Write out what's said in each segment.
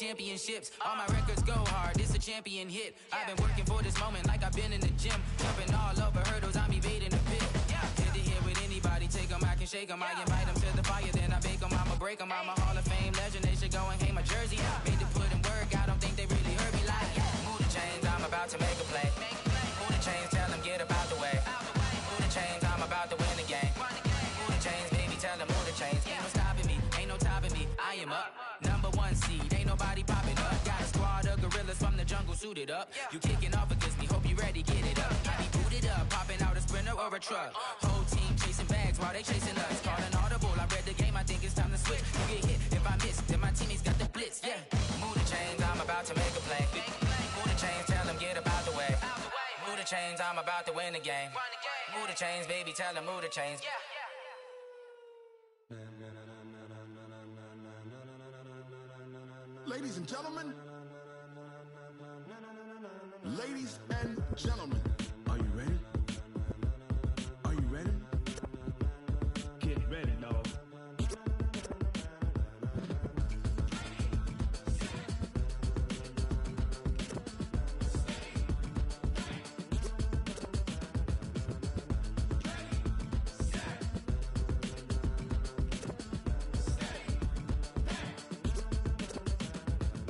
championships. All my records go hard, this a champion hit. I've been working for this moment like I've been in the gym. Jumping all over hurdles, I'm evading the pit. Hit to hit with anybody, take them, I can shake them. I invite them to the fire, then I bake them. I'ma break them, I'm a Hall of Fame legend. They should go and hang my jersey. Made to put in work, I don't think they really heard me like, move the chains, I'm about to make a play. Move the chains, tell them get up out the way. Move the chains, I'm about to win the game. Move the chains, baby, tell them move the chains. Ain't no stopping me, ain't no topping me. I am up, #1 seed, ain't nobody popping up. Got a squad of gorillas from the jungle suited up. You kicking off against me, hope you ready, get it up. I be booted up, popping out a Sprinter or a truck. Whole team chasing bags while they chasing us. Call an audible, I read the game, I think it's time to switch. You get hit, if I miss, then my teammates got the blitz, Move the chains, I'm about to make a play. Move the chains, tell them get up out the way. Move the chains, I'm about to win the game. Move the chains, baby, tell them move the chains. Ladies and gentlemen, ladies and gentlemen, are you ready? Are you ready? Get ready, dog.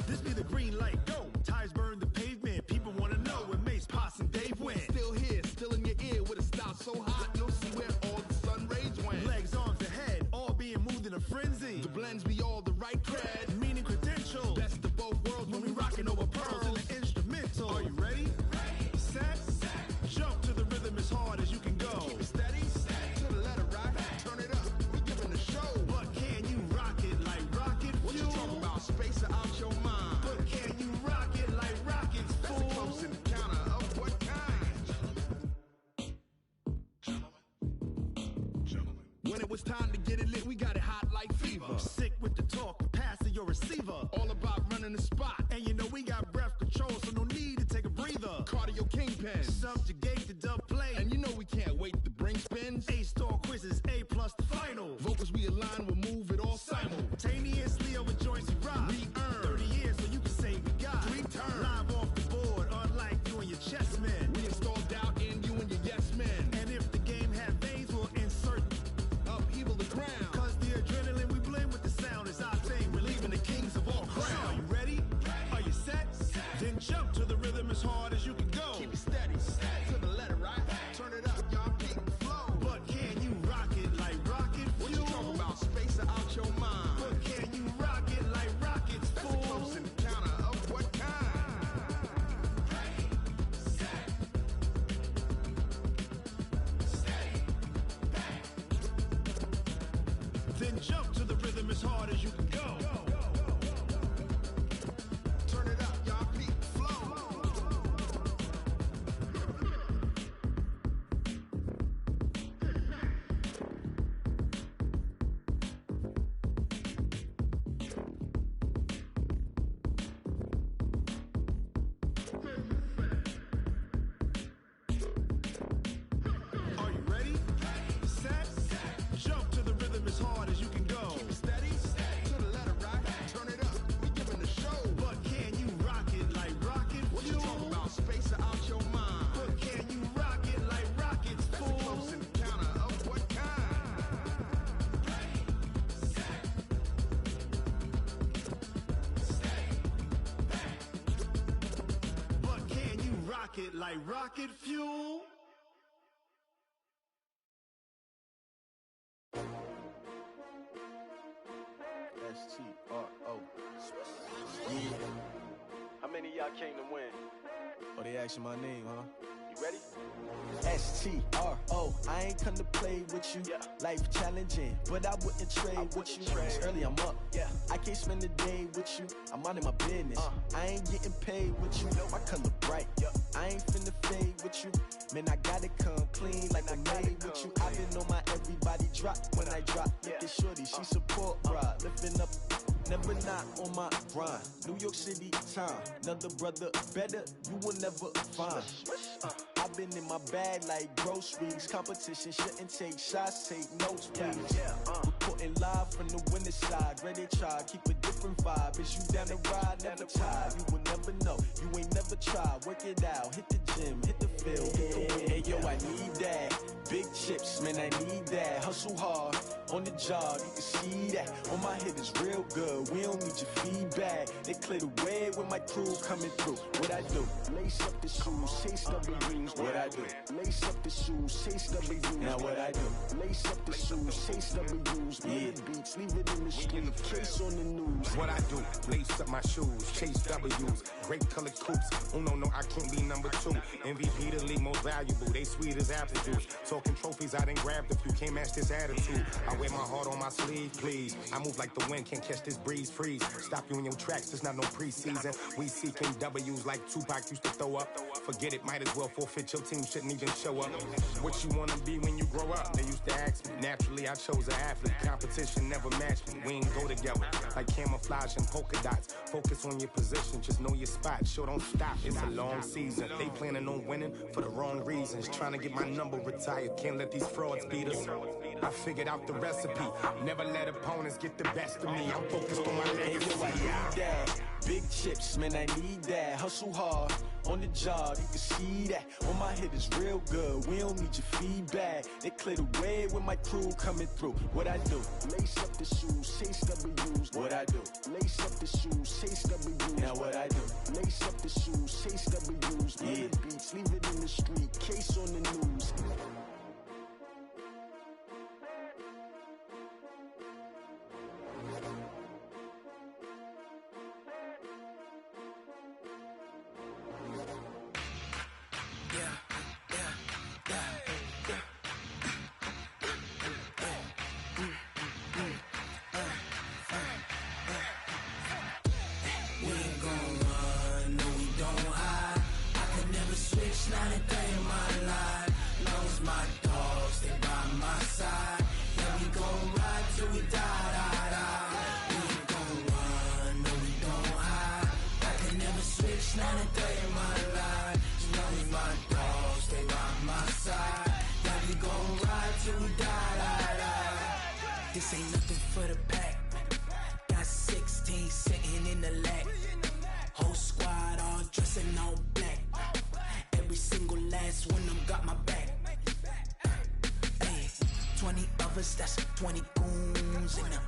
This be the green light, go. Tires burn the pavement. People wanna know where Mace, Potts, and Dave went. Still here, still in your ear with a style so hot, you'll see where all the sun rays went. Legs, arms, and head, all being moved in a frenzy. The blends be all the right cred, meaning credentials. Best of both worlds when we rockin' over pearls in the instrumental. Are you ready? Set, jump to the rhythm as hard as you can go. Keep it steady, to the letter right. Turn it up, we giving the show. But can you rock it like rocket fuel? What you talking about? Space or out your mind? But can you rock it like rockets, fool? That's a close encounter of what kind? Gentlemen. When it was time to get it lit, we got it hot like fever. Sick with the talk, passing your receiver. All about running the spot. And you know we got breath control, so no need to take a breather. Cardio kingpin, subjugate the dub play. And you know we can't wait to bring spins. A-star quizzes, A+ the final. Vocals we align, we'll move it all simultaneously over joints we rock. We earn 30 years, so you can say we got 3 turns. Live off the board, unlike you and your chess men. We install doubt in you and your yes men. And if the game had veins, we'll insert upheaval the ground. Cause the adrenaline we blend with the sound is our thing. We're leaving the kings of all crowns. Are you ready? Are you set? Then jump to the rhythm as hard as you can go. Keep it steady, to the letter right. Turn it up, y'all peak the flow. But can you rock it like rocket fuel? What you talking about? Space or out your mind? But can you rock it like rockets, fool? That's a close encounter of what kind? Then jump to the rhythm as hard as you can go. Turn it up, y'all peak the flow. Are you ready? Set, jump to the rhythm as hard as you can go. Keep it steady, to the letter right. Turn it up, we giving the show. But can you rock it like rocket fuel? What you talking about? Space or out your mind? But can you rock it like rockets, fool? That's a close encounter of what kind? But can you rock it like rocket fuel? S-T-R-O. How many of y'all came to win? Oh, they asking my name, huh? You ready? S-T-R-O, I ain't come to play with you. Life challenging, but I wouldn't trade with you. It's early, I'm up. I can't spend the day with you. I'm minding my business. I ain't getting paid with you. My color bright. I ain't finna fade with you. Man, I gotta come clean like I made with you. I've been on my everybody drop when I drop. Look at shorty, she support ride. Lifting up, never not on my grind. New York City time, another brother better, you will never find. I've been in my bag like groceries. Competition shouldn't take shots, take notes, please. Reporting live from the winter side. Ready to try, keep a different vibe. Is you down the ride? Never tired. You will never know. You ain't never tried. Work it out. Hit the gym. Hit the field. Hit the win. Hey, yo, I need that. Big chips, man, I need that. Hustle hard on the job. You can see that. On my head is real good. We don't need your feedback. They clear the way when my crew coming through. What I do? Lace up the shoes, chase W's. What I do? Lace up the shoes, chase W's. Now what I do? Lace up the shoes, chase W's. Yeah, beats, leave it in the street. Case on the news. What I do? Lace up my shoes, chase W's. Great colored coops. Oh no, I can't be number 2. MVP the league most valuable. They sweet as apple juice. Talking trophies, I didn't grab the few. Can't match this attitude. I wear my heart on my sleeve, please. I move like the wind, can't catch this breeze. Freeze. Stop you in your tracks. There's not no preseason. We seeking W's like Tupac used to throw up. Forget it, might as well forfeit. Your team shouldn't even show up. What you wanna be when you grow up? They used to ask me. Naturally, I chose an athlete. Competition never matched me. We ain't go together like camouflage and polka dots. Focus on your position, just know your spot. Sure, don't stop. It's a long season. They planning on winning for the wrong reasons. Trying to get my number retired. Can't let these frauds beat us. I figured out the recipe. Never let opponents get the best of me. I'm focused on my legacy. I need that. Big chips, man, I need that. Hustle hard on the job, you can see that. On my head is real good. We don't need your feedback. They clear the way when my crew coming through. What I do? Lace up the shoes, chase W's. What I do? Lace up the shoes, chase W's. Now what I do? Lace up the shoes, chase W's. Yeah, beats, leave it in the street. Case on the news. This ain't nothing for the pack. Got 16 sitting in the lag. Whole squad all dressing all black. Every single last one of them got my back. Hey, 20 of us, that's 20 goons in the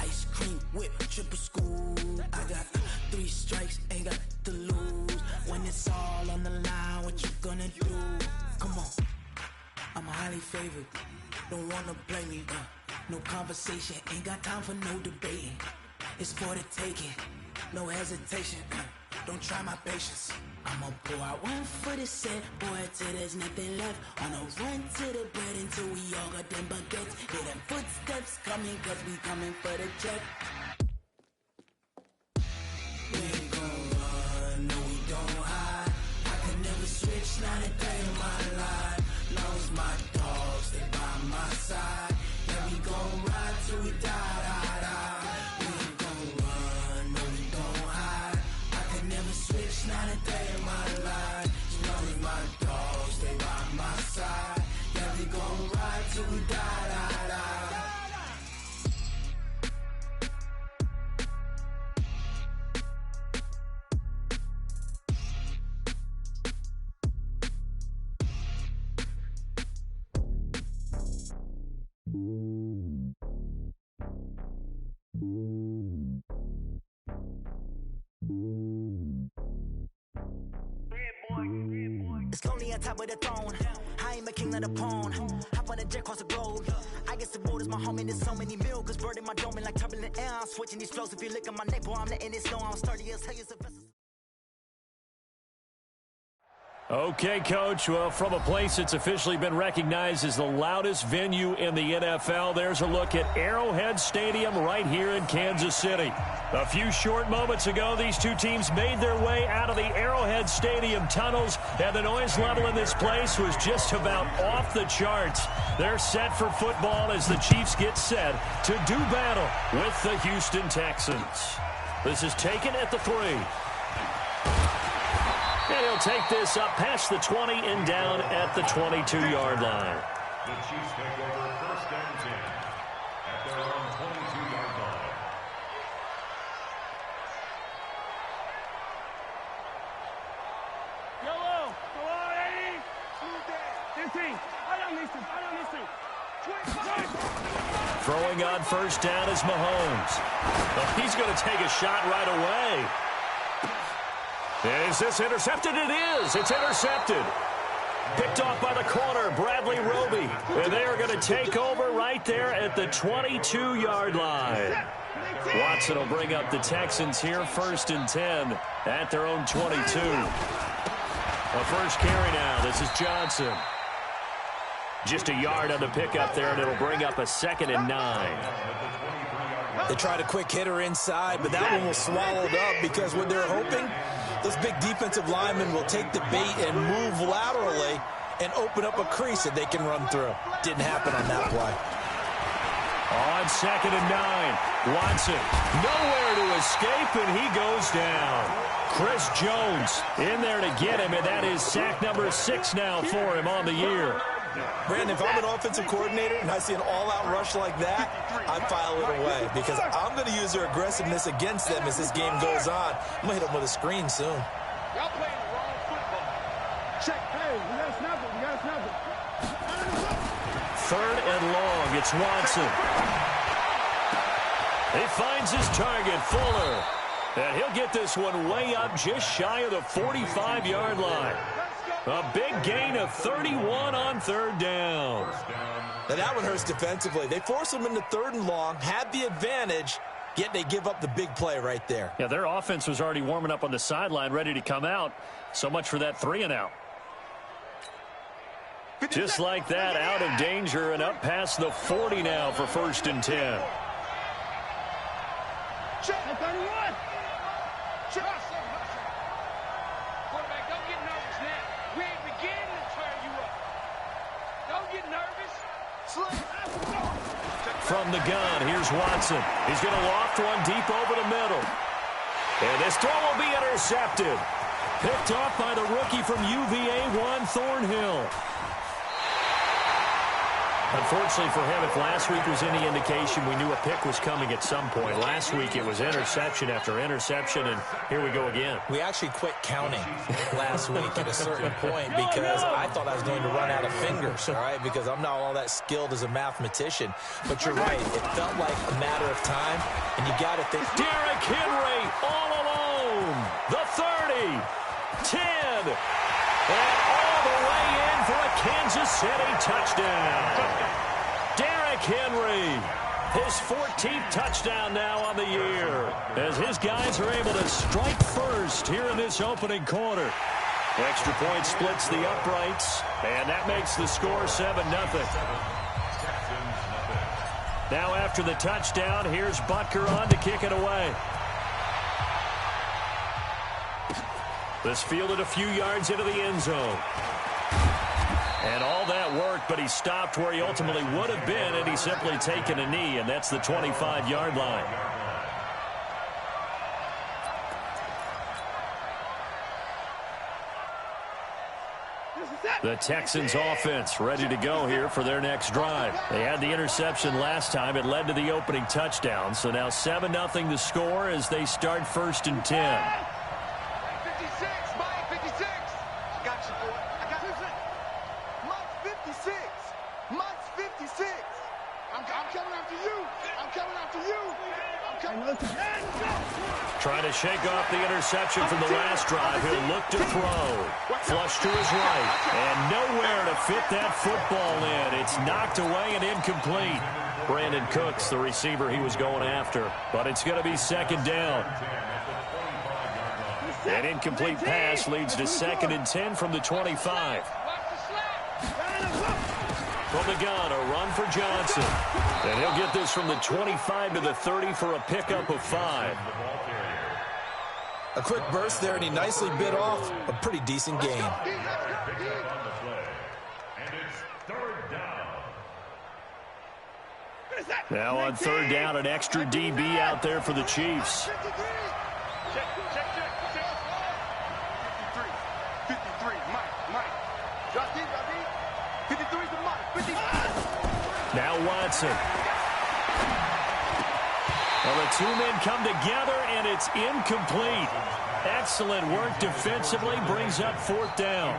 ice cream whip, triple scoop. I got 3 strikes, ain't got to lose. When it's all on the line, what you gonna do? Come on, I'm highly favored. Don't wanna play me, no conversation, ain't got time for no debating. It's for the taking, no hesitation. Don't try my patience. I'ma pour out one for the set, boy, till there's nothing left. On a run to the bread until we all got them baguettes. Hear them footsteps coming, cause we coming for the check. We ain't gon' run, no we don't hide. I can never switch, not a day in my life. Long as my dogs, they by my side. Yeah, we gon' ride till we die. We ain't gon' run, no we don't hide. I can never switch, not a day in my life. As long as my dogs, they by my side. Yeah, we gon' ride till we die. It's lonely on top of the throne. I am a king of the pawn. Hop on a jet across the globe. I guess the road is my home and there's so many milkers burning my dome and like turbulent air. I'm switching these flows. If you look at my neck, boy, I'm letting it snow. I'm sturdy as hell as a vessel. Okay, Coach. Well, from a place that's officially been recognized as the loudest venue in the NFL, there's a look at Arrowhead Stadium right here in Kansas City. A few short moments ago, these two teams made their way out of the Arrowhead Stadium tunnels, and the noise level in this place was just about off the charts. They're set for football as the Chiefs get set to do battle with the Houston Texans. This is taken at the 3. And he'll take this up past the 20 and down at the 22-yard line. The Chiefs take over 1st and 10 at their own Throwing on first down is Mahomes. Oh, he's going to take a shot right away. Is this intercepted? It is. It's intercepted. Picked off by the corner, Bradley Roby. And they are going to take over right there at the 22-yard line. Watson will bring up the Texans here, 1st and 10 at their own 22. A first carry now. This is Johnson. Just a yard on the pickup there, and it'll bring up a 2nd and 9. They tried a quick hitter inside, but that one was swallowed up because what they're hoping, those big defensive linemen will take the bait and move laterally and open up a crease that they can run through. Didn't happen on that play. On 2nd and 9, Watson nowhere to escape, and he goes down. Chris Jones in there to get him, and that is sack number 6 now for him on the year. Brandon, if I'm an offensive coordinator and I see an all-out rush like that, I file it away because I'm going to use their aggressiveness against them as this game goes on. I'm going to hit them with a screen soon. Y'all playing the wrong football. Check. Hey, we got to snap it. We got to snap it. 3rd and long. It's Watson. He finds his target, Fuller. And he'll get this one way up just shy of the 45-yard line. A big gain of 31 on 3rd down. Now that one hurts defensively. They force them into 3rd and long, had the advantage, yet they give up the big play right there. Yeah, their offense was already warming up on the sideline, ready to come out. So much for that 3 and out. Just like that, out of danger and up past the 40 now for 1st and 10. Check. 31. Check. Quarterback, don't get nervous now. We ain't beginning to turn you up. Don't get nervous. From the gun, here's Watson. He's going to loft one deep over the middle. And this throw will be intercepted. Picked off by the rookie from UVA, Juan Thornhill. Unfortunately for him, if last week was any indication, we knew a pick was coming at some point. Last week it was interception after interception, and here we go again. We actually quit counting last week at a certain point because I thought I was going to run out of fingers, all right, because I'm not all that skilled as a mathematician. But you're right. It felt like a matter of time, and you got to think. Derrick Henry all alone. The 30, 10, and all the way in for a Kansas City touchdown. Derrick Henry, his 14th touchdown now on the year, as his guys are able to strike first here in this opening quarter. Extra point splits the uprights, and that makes the score 7-0. Now after the touchdown, here's Butker on to kick it away. This fielded a few yards into the end zone. And all that worked, but he stopped where he ultimately would have been had he simply taken a knee, and that's the 25-yard line. The Texans offense ready to go here for their next drive. They had the interception last time. It led to the opening touchdown. So now 7-0 the score as they start 1st and 10. Trying to shake off the interception from the last drive. He'll look to throw. Flush to his right. And nowhere to fit that football in. It's knocked away and incomplete. Brandon Cooks, the receiver he was going after. But it's going to be 2nd down. An incomplete pass leads to 2nd and 10 from the 25. From the gun, a run for Johnson. And he'll get this from the 25 to the 30 for a pickup of 5. A quick burst there, and he nicely bit off a pretty decent gain. Now on 3rd down, an extra DB out there for the Chiefs. Now Watson. Well, the two men come together, and it's incomplete. Excellent work defensively, brings up 4th down.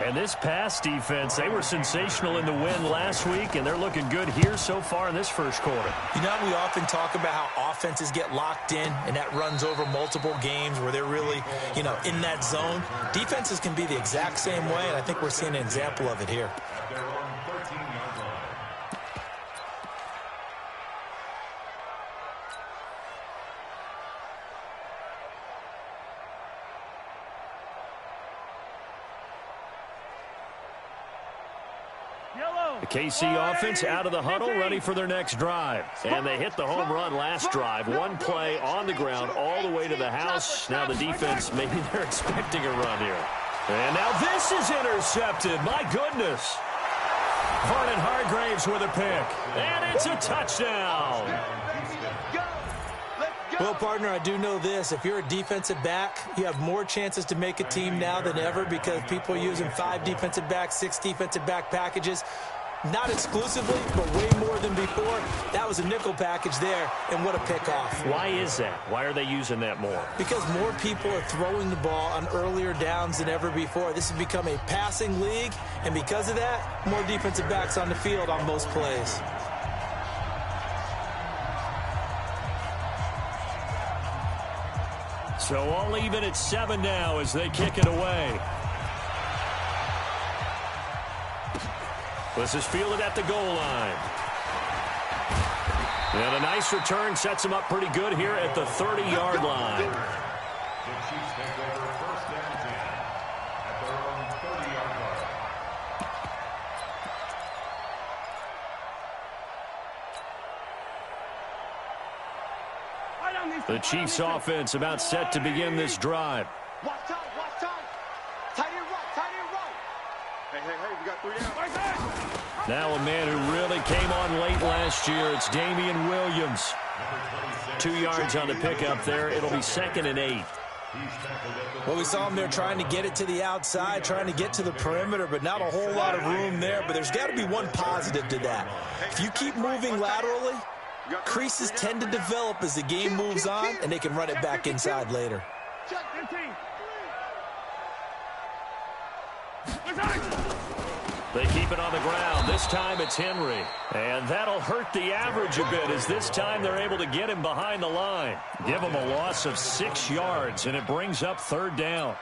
And this pass defense, they were sensational in the win last week, and they're looking good here so far in this first quarter. You know, we often talk about how offenses get locked in, and that runs over multiple games where they're really, in that zone. Defenses can be the exact same way, and I think we're seeing an example of it here. The KC offense out of the huddle, ready for their next drive. And they hit the home run last drive. One play on the ground all the way to the house. Now the defense, maybe they're expecting a run here. And now this is intercepted. My goodness. Vernon Hargraves with a pick. And it's a touchdown. Well, partner, I do know this. If you're a defensive back, you have more chances to make a team now than ever because people are using 5 defensive backs, 6 defensive back packages. Not exclusively, but way more than before. That was a nickel package there, and what a pickoff. Why is that? Why are they using that more? Because more people are throwing the ball on earlier downs than ever before. This has become a passing league, and because of that, more defensive backs on the field on most plays. So all even at 7 now as they kick it away. This is fielded at the goal line. And a nice return sets him up pretty good here at the 30-yard line. The Chiefs take over 1st and 10 at their own 30-yard line. The Chiefs offense about set to begin this drive. Watch time, watch time. Tight end right, tight end right. Hey, we got 3 down. Now a man who really came on late last year, it's Damian Williams. 2 yards on the pickup there. It'll be 2nd and 8. Well, we saw him there trying to get it to the outside, trying to get to the perimeter, but not a whole lot of room there. But there's got to be one positive to that. If you keep moving laterally, creases tend to develop as the game moves on, and they can run it back inside later. They keep it on the ground. This time it's Henry. And that'll hurt the average a bit as this time they're able to get him behind the line. Give him a loss of 6 yards, and it brings up 3rd down.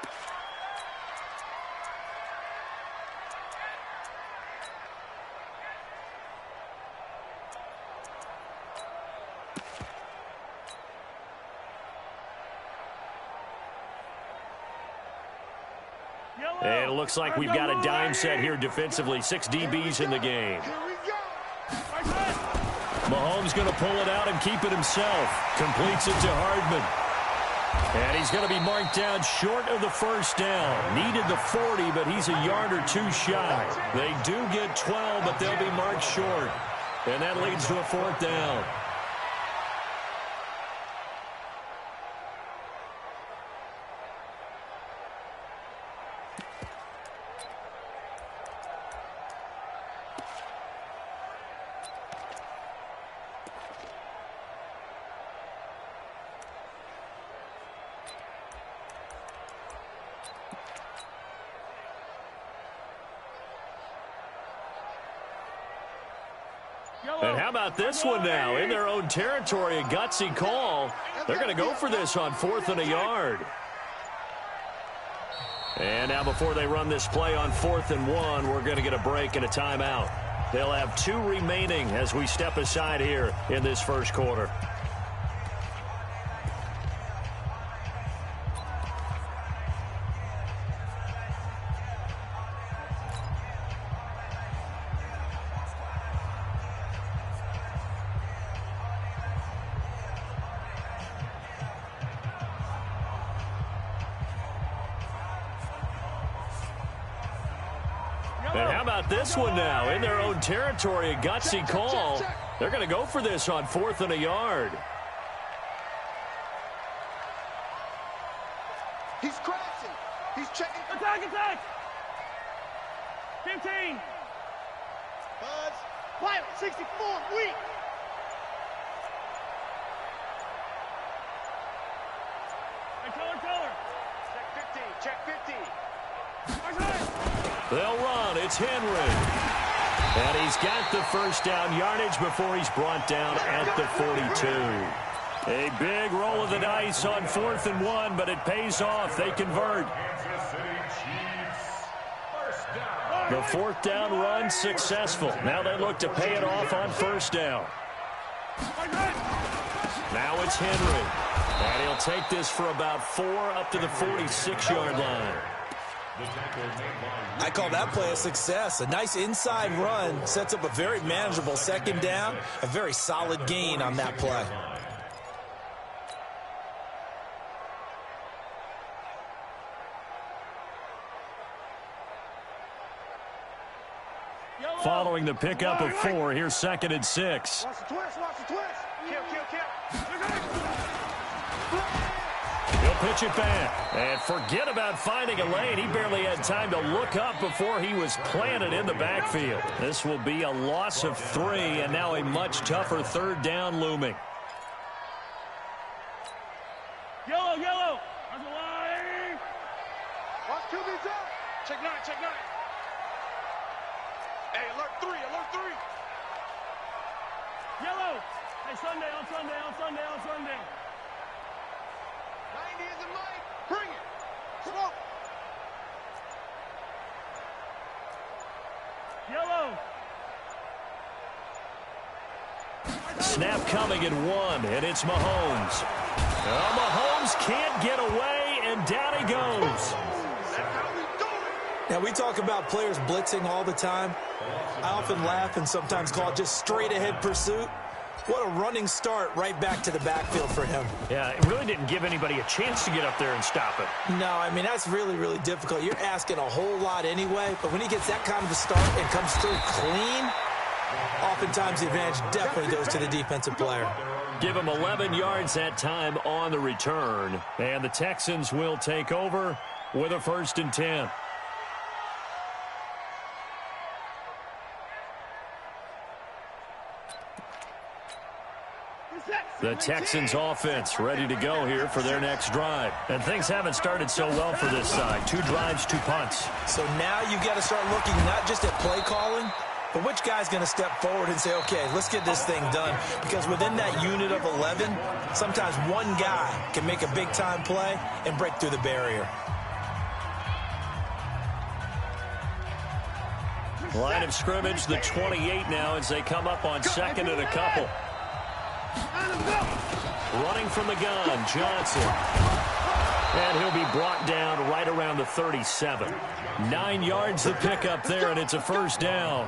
And it looks like we've got a dime set here defensively. 6 DBs in the game. Mahomes going to pull it out and keep it himself. Completes it to Hardman. And he's going to be marked down short of the 1st down. Needed the 40, but he's a yard or 2 shy. They do get 12, but they'll be marked short. And that leads to a 4th down. And how about this one now? In their own territory, a gutsy call. They're going to go for this on 4th and a yard. And now before they run this play on 4th and 1, we're going to get a break and a timeout. They'll have 2 remaining as we step aside here in this first quarter. And how about this one now? In their own territory, a gutsy call. They're going to go for this on 4th and a yard. He's crashing. He's checking. Attack. 15. Buzz. Quiet. 64. Weak. Hey, Color. Check 50. They'll run. It's Henry. And he's got the first down yardage before he's brought down at the 42. A big roll of the dice on 4th and 1, but it pays off. They convert. The 4th down run successful. Now they look to pay it off on 1st down. Now it's Henry. And he'll take this for about 4 up to the 46-yard line. I call that play a success. A nice inside run sets up a very manageable 2nd down. A very solid gain on that play. Following the pickup of 4, here's 2nd and 6. Watch the twist. Kill. He'll pitch it back. And forget about finding a lane. He barely had time to look up before he was planted in the backfield. This will be a loss of 3, and now a much tougher 3rd down looming. Yellow. That's a line. Watch QB's up. Check 9. Hey, alert 3. Yellow. Hey, Sunday. 90 is the mic. Bring it. Smoke. Yellow. Snap coming in 1, and it's Mahomes. Well, Mahomes can't get away, and down he goes. Now, we talk about players blitzing all the time. I often laugh and sometimes call it just straight-ahead pursuit. What a running start right back to the backfield for him. Yeah, it really didn't give anybody a chance to get up there and stop it. No, I mean, that's really, really difficult. You're asking a whole lot anyway, but when he gets that kind of a start and comes through clean, oftentimes the advantage definitely goes to the defensive player. Give him 11 yards that time on the return, and the Texans will take over with a 1st and 10. The Texans offense ready to go here for their next drive. And things haven't started so well for this side. 2 drives, 2 punts. So now you've got to start looking not just at play calling, but which guy's going to step forward and say, okay, let's get this thing done. Because within that unit of 11, sometimes one guy can make a big-time play and break through the barrier. Line of scrimmage, the 28 now as they come up on 2nd and a couple. Running from the gun, Johnson. And he'll be brought down right around the 37. 9 yards to pick up there, and it's a 1st down.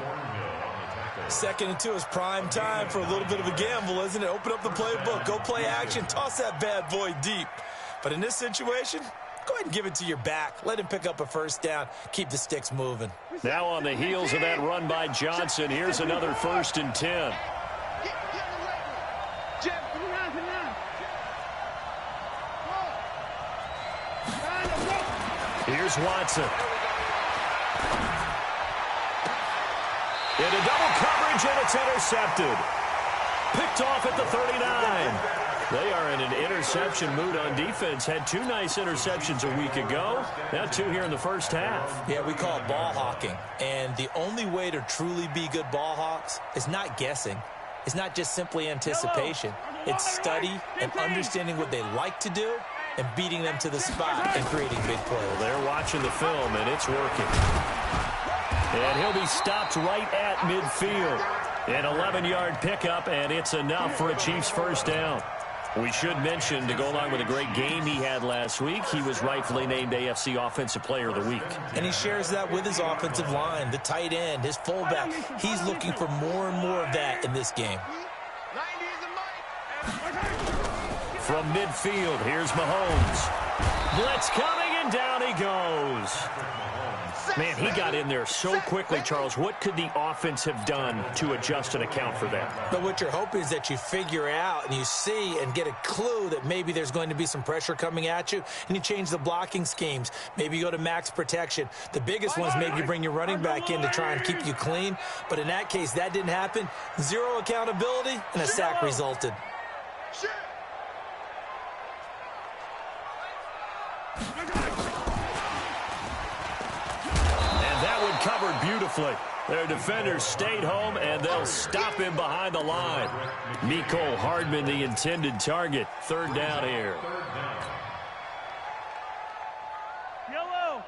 2nd and 2 is prime time for a little bit of a gamble, isn't it? Open up the playbook, go play action, toss that bad boy deep. But in this situation, go ahead and give it to your back. Let him pick up a 1st down. Keep the sticks moving. Now on the heels of that run by Johnson, here's another 1st and 10. Here's Watson. Into double coverage, and it's intercepted. Picked off at the 39. They are in an interception mood on defense. Had 2 nice interceptions a week ago. Now 2 here in the 1st half. Yeah, we call it ball hawking. And the only way to truly be good ball hawks is not guessing. It's not just simply anticipation. It's study and understanding what they like to do and beating them to the spot and creating big plays. Well, they're watching the film, and it's working. And he'll be stopped right at midfield. An 11-yard pickup, and it's enough for a Chiefs 1st down. We should mention, to go along with a great game he had last week, he was rightfully named AFC Offensive Player of the Week. And he shares that with his offensive line, the tight end, his fullback. He's looking for more and more of that in this game. From midfield, here's Mahomes. Blitz coming, and down he goes. Man, he got in there so quickly, Charles. What could the offense have done to adjust and account for that? But what you're hoping is that you figure out and you see and get a clue that maybe there's going to be some pressure coming at you, and you change the blocking schemes. Maybe you go to max protection. The biggest one is maybe you bring your running back in to try and keep you clean. But in that case, that didn't happen. 0 accountability, and a sack resulted. covered beautifully. Their defenders stayed home, and they'll stop him behind the line. Mecole Hardman, the intended target. Third down here. Yellow.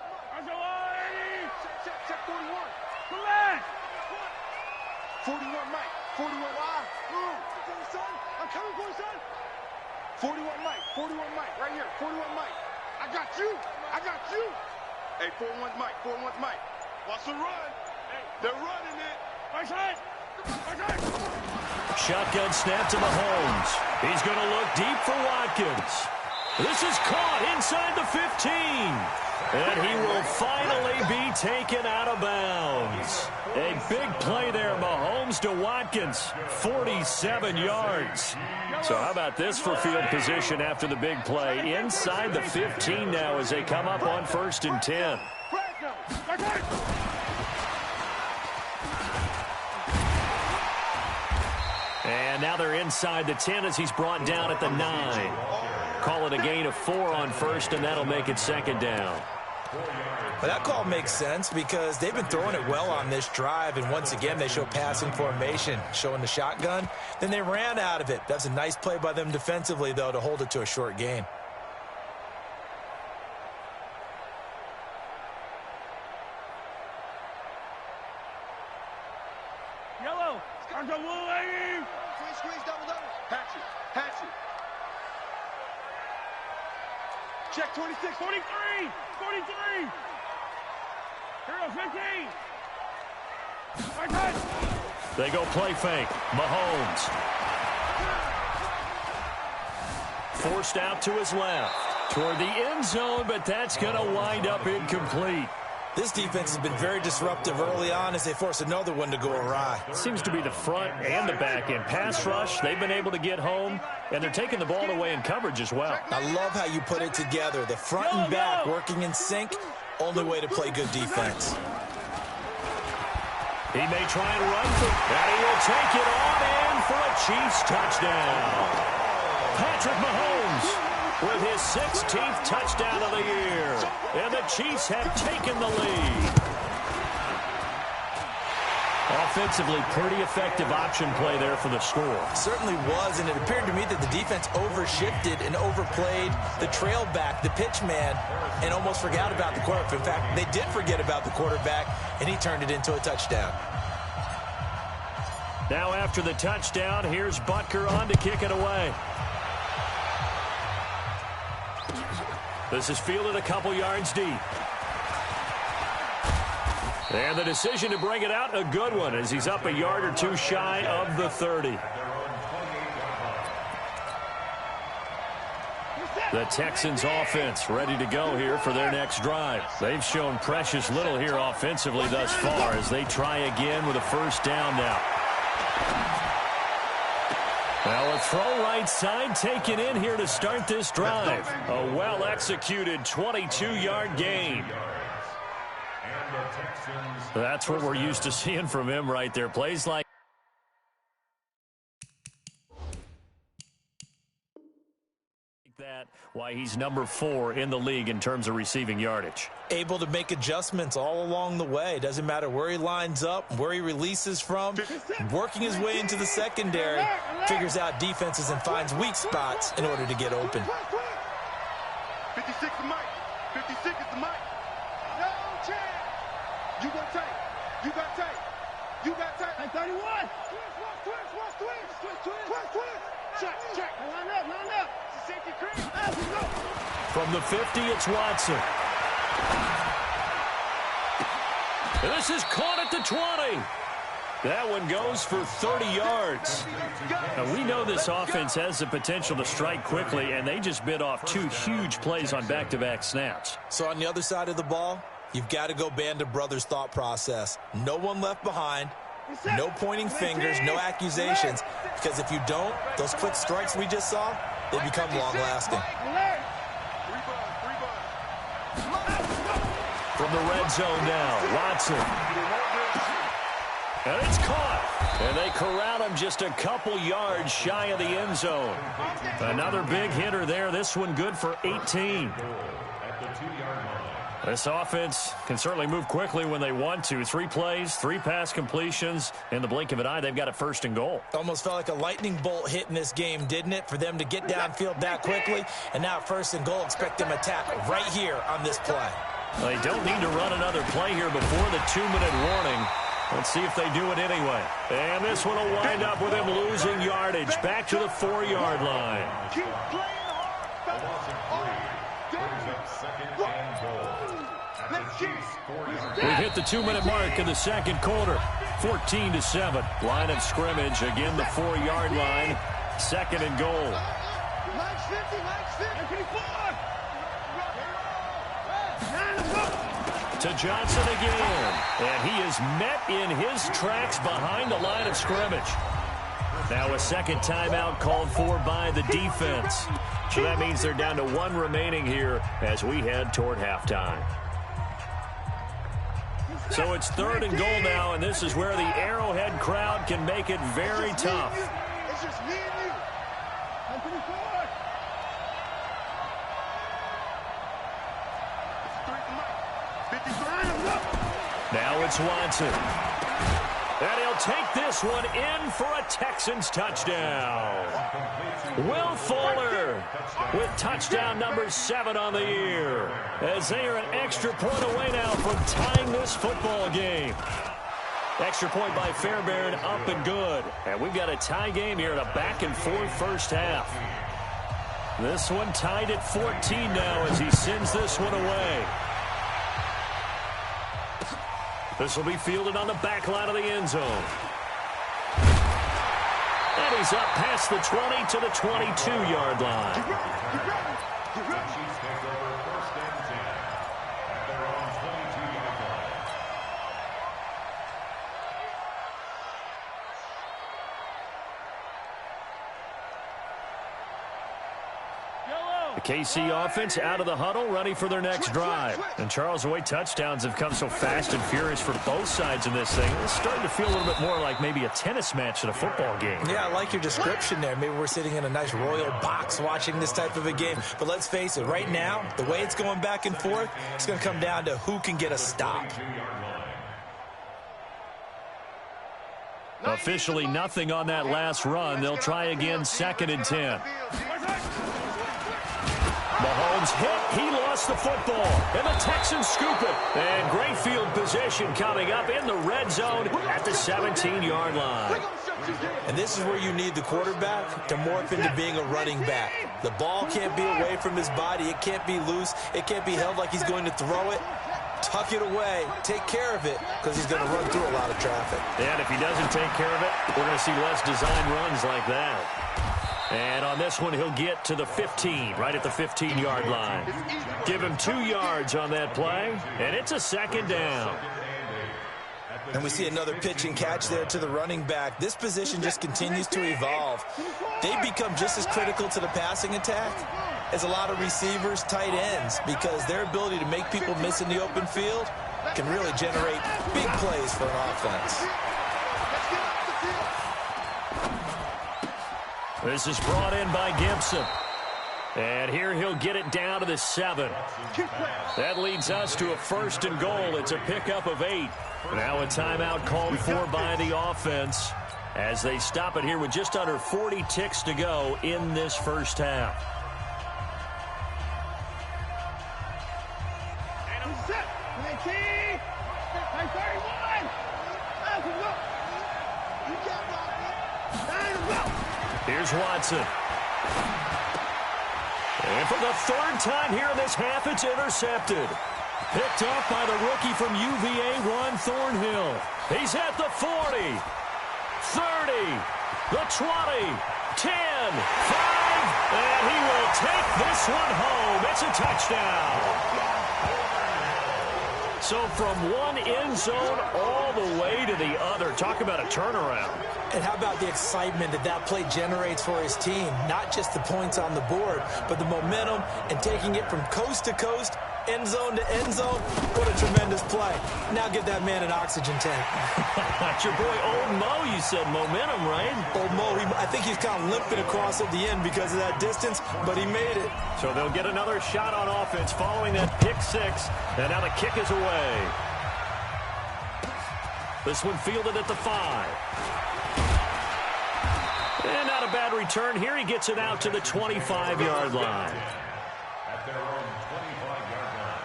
Check 41. Collect. 41, Mike. 41 wide. Son. I'm coming for you, son. 41 Mike. 41 Mike. Right here. 41 Mike. I got you. Hey, 41 Mike. 41 Mike. Watch the run. They're running it. Right side. Shotgun snap to Mahomes. He's going to look deep for Watkins. This is caught inside the 15. And he will finally be taken out of bounds. A big play there, Mahomes to Watkins. 47 yards. So how about this for field position after the big play? Inside the 15 now as they come up on 1st and 10. And now they're inside the 10 as he's brought down at the 9. Call it a gain of 4 on 1st, and that'll make it 2nd down. But that call makes sense because they've been throwing it well on this drive, and once again they show passing formation, showing the shotgun. Then they ran out of it. That's a nice play by them defensively, though, to hold it to a short gain. Yellow. Squeeze, double. Hatchet. Check 26, 43. Hero 15. They go play fake. Mahomes. Forced out to his left. Toward the end zone, but that's going to wind up incomplete. This defense has been very disruptive early on as they force another one to go awry. Seems to be the front and the back end. Pass rush, they've been able to get home, and they're taking the ball away in coverage as well. I love how you put it together. The front and back working in sync, only way to play good defense. He may try and run for it, and he will take it on in for a Chiefs touchdown. Patrick Mahomes with his 16th touchdown of the year. And the Chiefs have taken the lead. Offensively, pretty effective option play there for the score. Certainly was, and it appeared to me that the defense overshifted and overplayed the trail back, the pitch man, and almost forgot about the quarterback. In fact, they did forget about the quarterback, and he turned it into a touchdown. Now after the touchdown, here's Butker on to kick it away. This is fielded a couple yards deep. And the decision to bring it out, a good one, as he's up a yard or two shy of the 30. The Texans offense ready to go here for their next drive. They've shown precious little here offensively thus far as they try again with a first down now. Well, a throw right side taken in here to start this drive. A well-executed 22-yard gain. That's what we're used to seeing from him right there. Plays like that, why he's number 4 in the league in terms of receiving yardage. Able to make adjustments all along the way. Doesn't matter where he lines up, where he releases from, working his way into the secondary, figures out defenses and finds weak spots in order to get open. 56 is Mike. 56 is the Mike. No chance. You got tape. You got tape. You got tape. Hey, 31. Twist. Check. Line up. Safety cream. From the 50, it's Watson. And this is caught at the 20. That one goes for 30 yards. Now, we know this offense has the potential to strike quickly, and they just bit off 2 huge plays on back-to-back snaps. So on the other side of the ball, you've got to go Band of Brothers thought process. No one left behind. No pointing fingers, no accusations, because if you don't, those quick strikes we just saw, they become long-lasting. From the red zone now, Watson. And it's caught. And they corral him just a couple yards shy of the end zone. Another big hitter there. This one good for 18. at the 2-yard line. This offense can certainly move quickly when they want to. 3 plays, 3 pass completions. In the blink of an eye, they've got it 1st and goal. Almost felt like a lightning bolt hit in this game, didn't it? For them to get downfield that quickly. And now 1st and goal, expect them to attack right here on this play. Well, they don't need to run another play here before the 2-minute warning. Let's see if they do it anyway. And this one will wind up with him losing yardage. Back to the 4-yard line. Keep playing hard. We hit the 2-minute mark in the 2nd quarter. 14-7. Line of scrimmage. Again, the 4-yard line. 2nd and goal. To Johnson again. And he is met in his tracks behind the line of scrimmage. Now a 2nd timeout called for by the defense. So that means they're down to 1 remaining here as we head toward halftime. So it's 3rd and goal now, and this is where the Arrowhead crowd can make it very tough. It's just me and you. I'm pretty forward. Now it's Watson. And he'll take this one in for a Texans touchdown. Will Fuller with touchdown number 7 on the year, as they are an extra point away now from tying this football game. Extra point by Fairbairn, up and good. And we've got a tie game here in a back-and-forth first half. This one tied at 14 now as he sends this one away. This will be fielded on the back line of the end zone. And he's up past the 20 to the 22-yard line. The Chiefs take over 1st and 10 at their own 22-yard line. The KC offense out of the huddle, ready for their next drive. And Charles, the way touchdowns have come so fast and furious for both sides in this thing, it's starting to feel a little bit more like maybe a tennis match than a football game. Yeah, I like your description there. Maybe we're sitting in a nice royal box watching this type of a game. But let's face it, right now, the way it's going back and forth, it's going to come down to who can get a stop. Officially nothing on that last run. They'll try again 2nd and 10. Mahomes hit. He lost the football. And the Texans scoop it. And great field position coming up in the red zone at the 17-yard line. And this is where you need the quarterback to morph into being a running back. The ball can't be away from his body. It can't be loose. It can't be held like he's going to throw it. Tuck it away. Take care of it, because he's going to run through a lot of traffic. And if he doesn't take care of it, we're going to see less design runs like that. And on this one, he'll get to the 15, right at the 15-yard line. Give him 2 yards on that play, and it's a 2nd down. And we see another pitch and catch there to the running back. This position just continues to evolve. They become just as critical to the passing attack as a lot of receivers, tight ends, because their ability to make people miss in the open field can really generate big plays for an offense. This is brought in by Gibson. And here he'll get it down to the 7. That leads us to a 1st and goal. It's a pickup of 8. Now a timeout called for by the offense as they stop it here with just under 40 ticks to go in this first half. Here's Watson. And for the 3rd time here in this half, it's intercepted. Picked up by the rookie from UVA, Ron Thornhill. He's at the 40, 30, the 20, 10, 5, and he will take this one home. It's a touchdown. So from one end zone all the way to the other. Talk about a turnaround. And how about the excitement that play generates for his team? Not just the points on the board, but the momentum and taking it from coast to coast end zone to end zone. What a tremendous play. Now give that man an oxygen tank. That's your boy Old Mo, you said. Momentum, right? Old Mo, I think he's kind of limping across at the end because of that distance, but he made it. So they'll get another shot on offense following that pick six, and now the kick is away. This one fielded at the 5. And not a bad return here. He gets it out to the 25-yard line. At their own 25-yard line.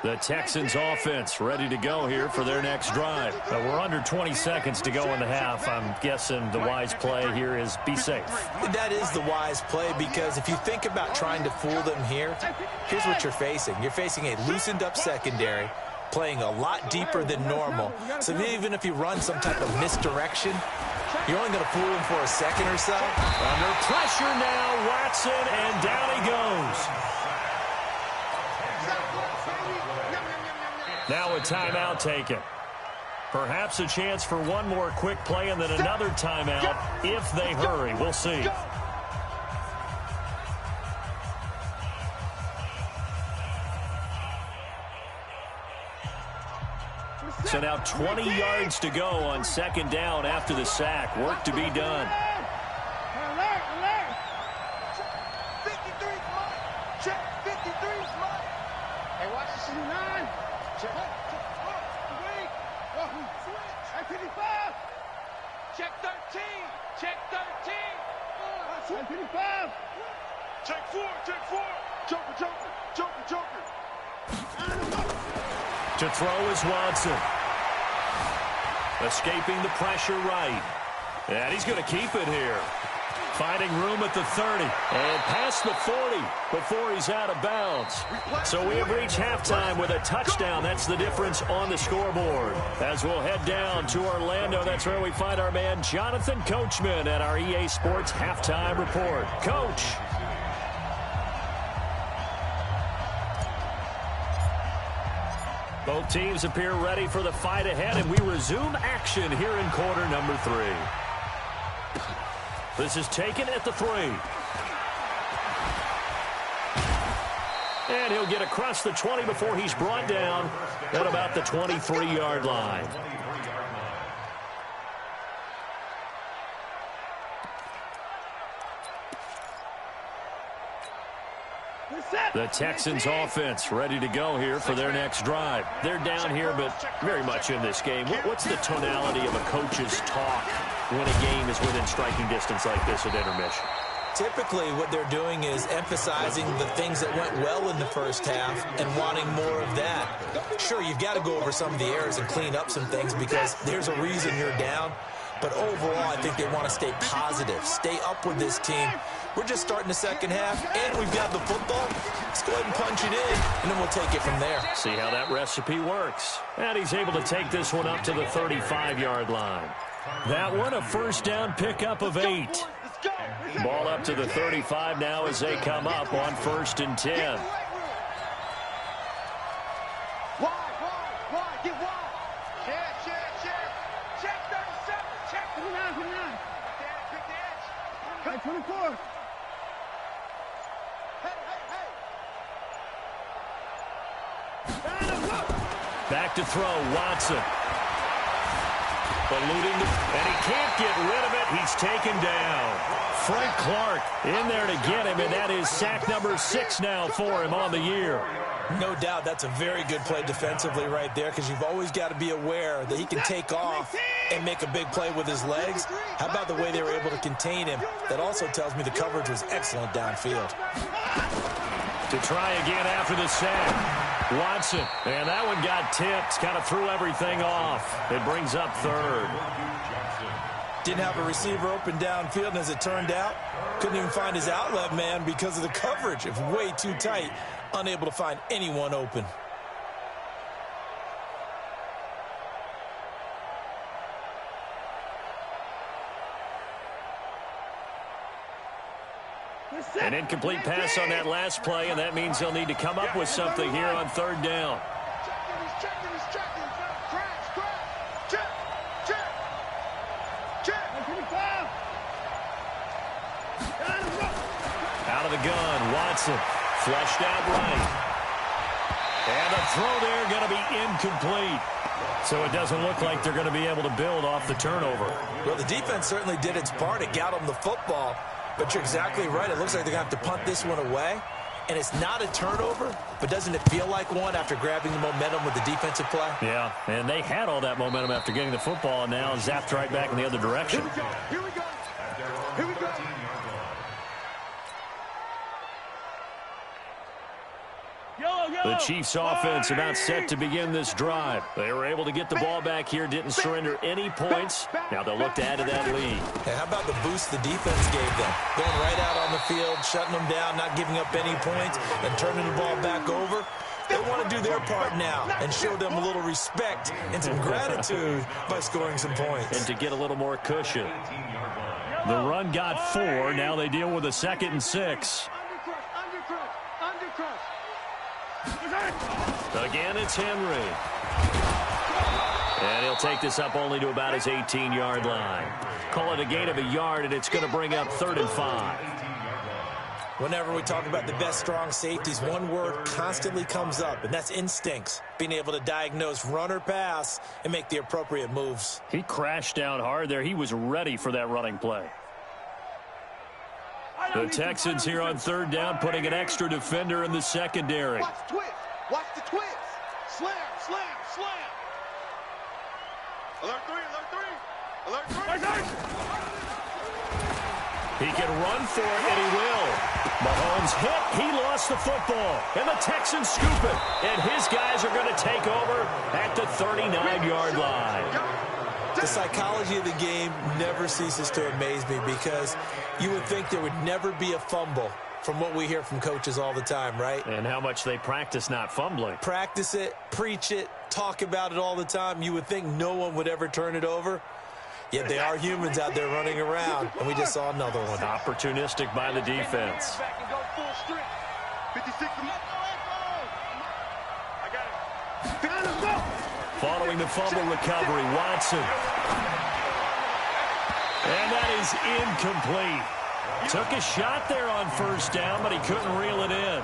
The Texans offense ready to go here for their next drive. We're under 20 seconds to go in the half. I'm guessing the wise play here is be safe. That is the wise play, because if you think about trying to fool them here, here's what you're facing. You're facing a loosened up secondary, playing a lot deeper than normal. So even if you run some type of misdirection, you're only going to fool him for a second or so. Under pressure now, Watson, and down he goes. Now a timeout taken. Perhaps a chance for one more quick play and then another timeout if they hurry. We'll see. So now 20 yards to go on second down after the sack. Work to be done. Alert, alert. 53's mine. Check 53's mine. Hey, watch the 69. Check. Wait. Switch. 55. Check 13. Check 13. 55. Check 4. Check 4. Joker, Joker. Joker, Joker. To throw is Watson. Escaping the pressure right. And he's going to keep it here. Finding room at the 30. And past the 40 before he's out of bounds. So we have reached halftime with a touchdown. That's the difference on the scoreboard. As we'll head down to Orlando, that's where we find our man Jonathan Coachman at our EA Sports Halftime Report. Coach. Both teams appear ready for the fight ahead, and we resume action here in quarter number 3. This is taken at the 3. And he'll get across the 20 before he's brought down at about the 23-yard line. The Texans offense ready to go here for their next drive. They're down here, but very much in this game. What's the tonality of a coach's talk when a game is within striking distance like this at intermission? Typically, what they're doing is emphasizing the things that went well in the first half and wanting more of that. Sure, you've got to go over some of the errors and clean up some things because there's a reason you're down. But overall, I think they want to stay positive, stay up with this team. We're just starting the second half, and we've got the football. Let's go ahead and punch it in, and then we'll take it from there. See how that recipe works. And he's able to take this one up to the 35-yard line. That one, a first down pickup of 8. Ball up to the 35 now as they come up on 1st and 10. Wide, get wide. Check 37, check 29. Quick the edge. 24. Back to throw, Watson. Eluding, and he can't get rid of it. He's taken down. Frank Clark in there to get him, and that is sack number 6 now for him on the year. No doubt that's a very good play defensively right there, because you've always got to be aware that he can take off and make a big play with his legs. How about the way they were able to contain him? That also tells me the coverage was excellent downfield. To try again after the sack. Watson, and that one got tipped, kind of threw everything off. It brings up 3rd. Didn't have a receiver open downfield, and as it turned out, couldn't even find his outlet man because of the coverage. It was way too tight, unable to find anyone open. An incomplete pass on that last play, and that means they'll need to come up with something here on 3rd down. Out out of the gun. Watson flushed out right. And the throw there going to be incomplete. So it doesn't look like they're going to be able to build off the turnover. Well, the defense certainly did its part. It got them the football. But you're exactly right. It looks like they're going to have to punt this one away. And it's not a turnover, but doesn't it feel like one after grabbing the momentum with the defensive play? Yeah, and they had all that momentum after getting the football, and now zapped right back in the other direction. Here we go. Here we go. Here we go. The Chiefs offense about set to begin this drive. They were able to get the ball back here, didn't surrender any points. Now they'll look to add to that lead. Hey, how about the boost the defense gave them? Going right out on the field, shutting them down, not giving up any points, and turning the ball back over. They want to do their part now and show them a little respect and some gratitude by scoring some points. And to get a little more cushion. The run got 4. Now they deal with a 2nd and 6. Again, it's Henry. And he'll take this up only to about his 18-yard line. Call it a gain of a yard, and it's going to bring up 3rd and 5. Whenever we talk about the best strong safeties, one word constantly comes up, and that's instincts. Being able to diagnose run or pass and make the appropriate moves. He crashed down hard there. He was ready for that running play. The Texans here on 3rd down, putting an extra defender in the secondary. Watch the twist. Watch the twist. Slam, slam, slam. Alert 3, alert 3. Alert 3. He can run for it, and he will. Mahomes hit. He lost the football. And the Texans scoop it. And his guys are going to take over at the 39-yard line. The psychology of the game never ceases to amaze me because you would think there would never be a fumble from what we hear from coaches all the time, right? And how much they practice not fumbling. Practice it, preach it, talk about it all the time. You would think no one would ever turn it over. Yet they are humans out there running around, and we just saw another one. Opportunistic by the defense. Following the fumble recovery, Watson. And that is incomplete. Took a shot there on 1st down, but he couldn't reel it in.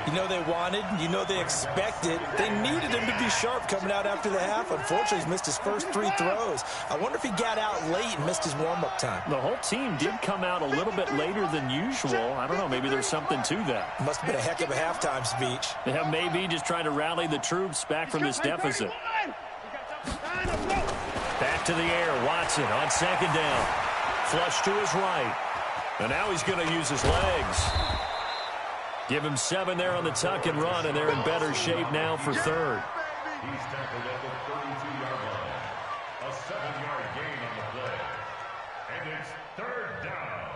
You know they wanted, you know they expected. They needed him to be sharp coming out after the half. Unfortunately, he's missed his first 3 throws. I wonder if he got out late and missed his warm-up time. The whole team did come out a little bit later than usual. I don't know, maybe there's something to that. Must have been a heck of a halftime speech. Yeah, maybe just trying to rally the troops back from this deficit. Back to the air, Watson on 2nd down. Flush to his right. And now he's going to use his legs. Give him 7 there on the tuck and run, and they're in better shape now for 3rd. He's tackled at the 32-yard line. A 7-yard gain on the play. And it's 3rd down.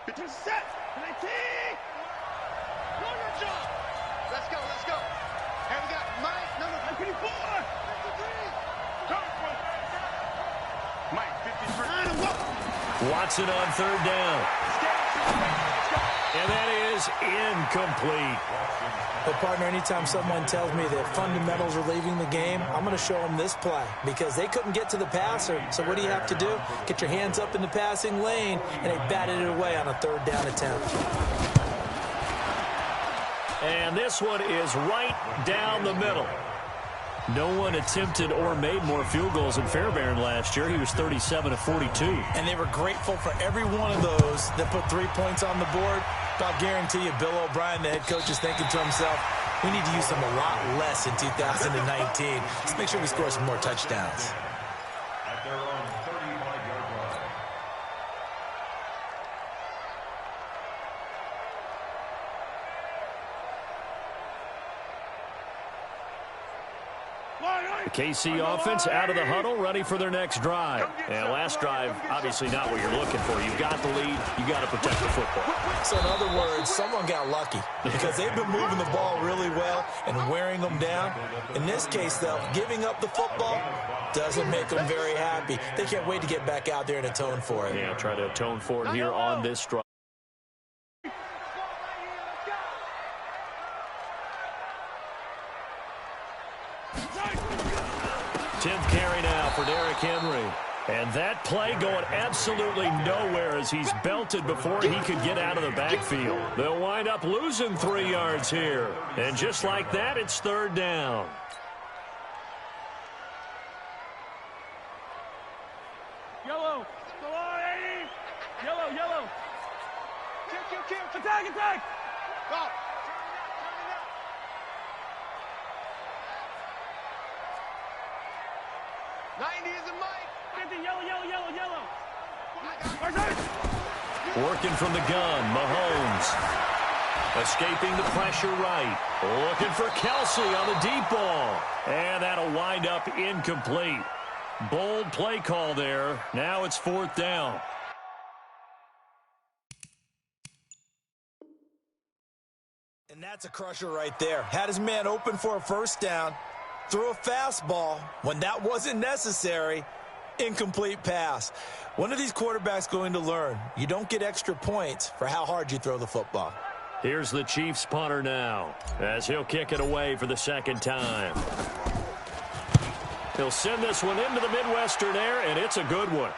Get your set. 19. Warrior jump. Let's go, let's go. And we got Mike, number 54. 53. Mike, 53. Watson on 3rd down. And that is incomplete. But, partner, anytime someone tells me that fundamentals are leaving the game, I'm going to show them this play because they couldn't get to the passer. So what do you have to do? Get your hands up in the passing lane, and they batted it away on a 3rd down attempt. And this one is right down the middle. No one attempted or made more field goals than Fairbairn last year. He was 37 of 42. And they were grateful for every one of those that put 3 points on the board. But I'll guarantee you, Bill O'Brien, the head coach, is thinking to himself, we need to use them a lot less in 2019. Let's make sure we score some more touchdowns. At their own 35-yard line. The KC offense out of the huddle, ready for their next drive. And last drive, obviously not what you're looking for. You've got the lead. You got to protect the football. So in other words, someone got lucky because they've been moving the ball really well and wearing them down. In this case, though, giving up the football doesn't make them very happy. They can't wait to get back out there and atone for it. Yeah, try to atone for it here on this drive. 10th carry now for Derrick Henry. And that play going absolutely nowhere as he's belted before he could get out of the backfield. They'll wind up losing 3 yards here. And just like that, it's third down. Yellow. Come on, 80. Yellow, yellow. Kill. Attack. Go. 90 is a mic. 50, yellow. Working from the gun, Mahomes. Escaping the pressure right. Looking for Kelsey on the deep ball. And that'll wind up incomplete. Bold play call there. Now it's fourth down. And that's a crusher right there. Had his man open for a first down. Threw a fastball when that wasn't necessary. Incomplete pass. When are these quarterbacks going to learn? You don't get extra points for how hard you throw the football. Here's the Chiefs punter now as he'll kick it away for the second time. He'll send this one into the Midwestern air, and it's a good one.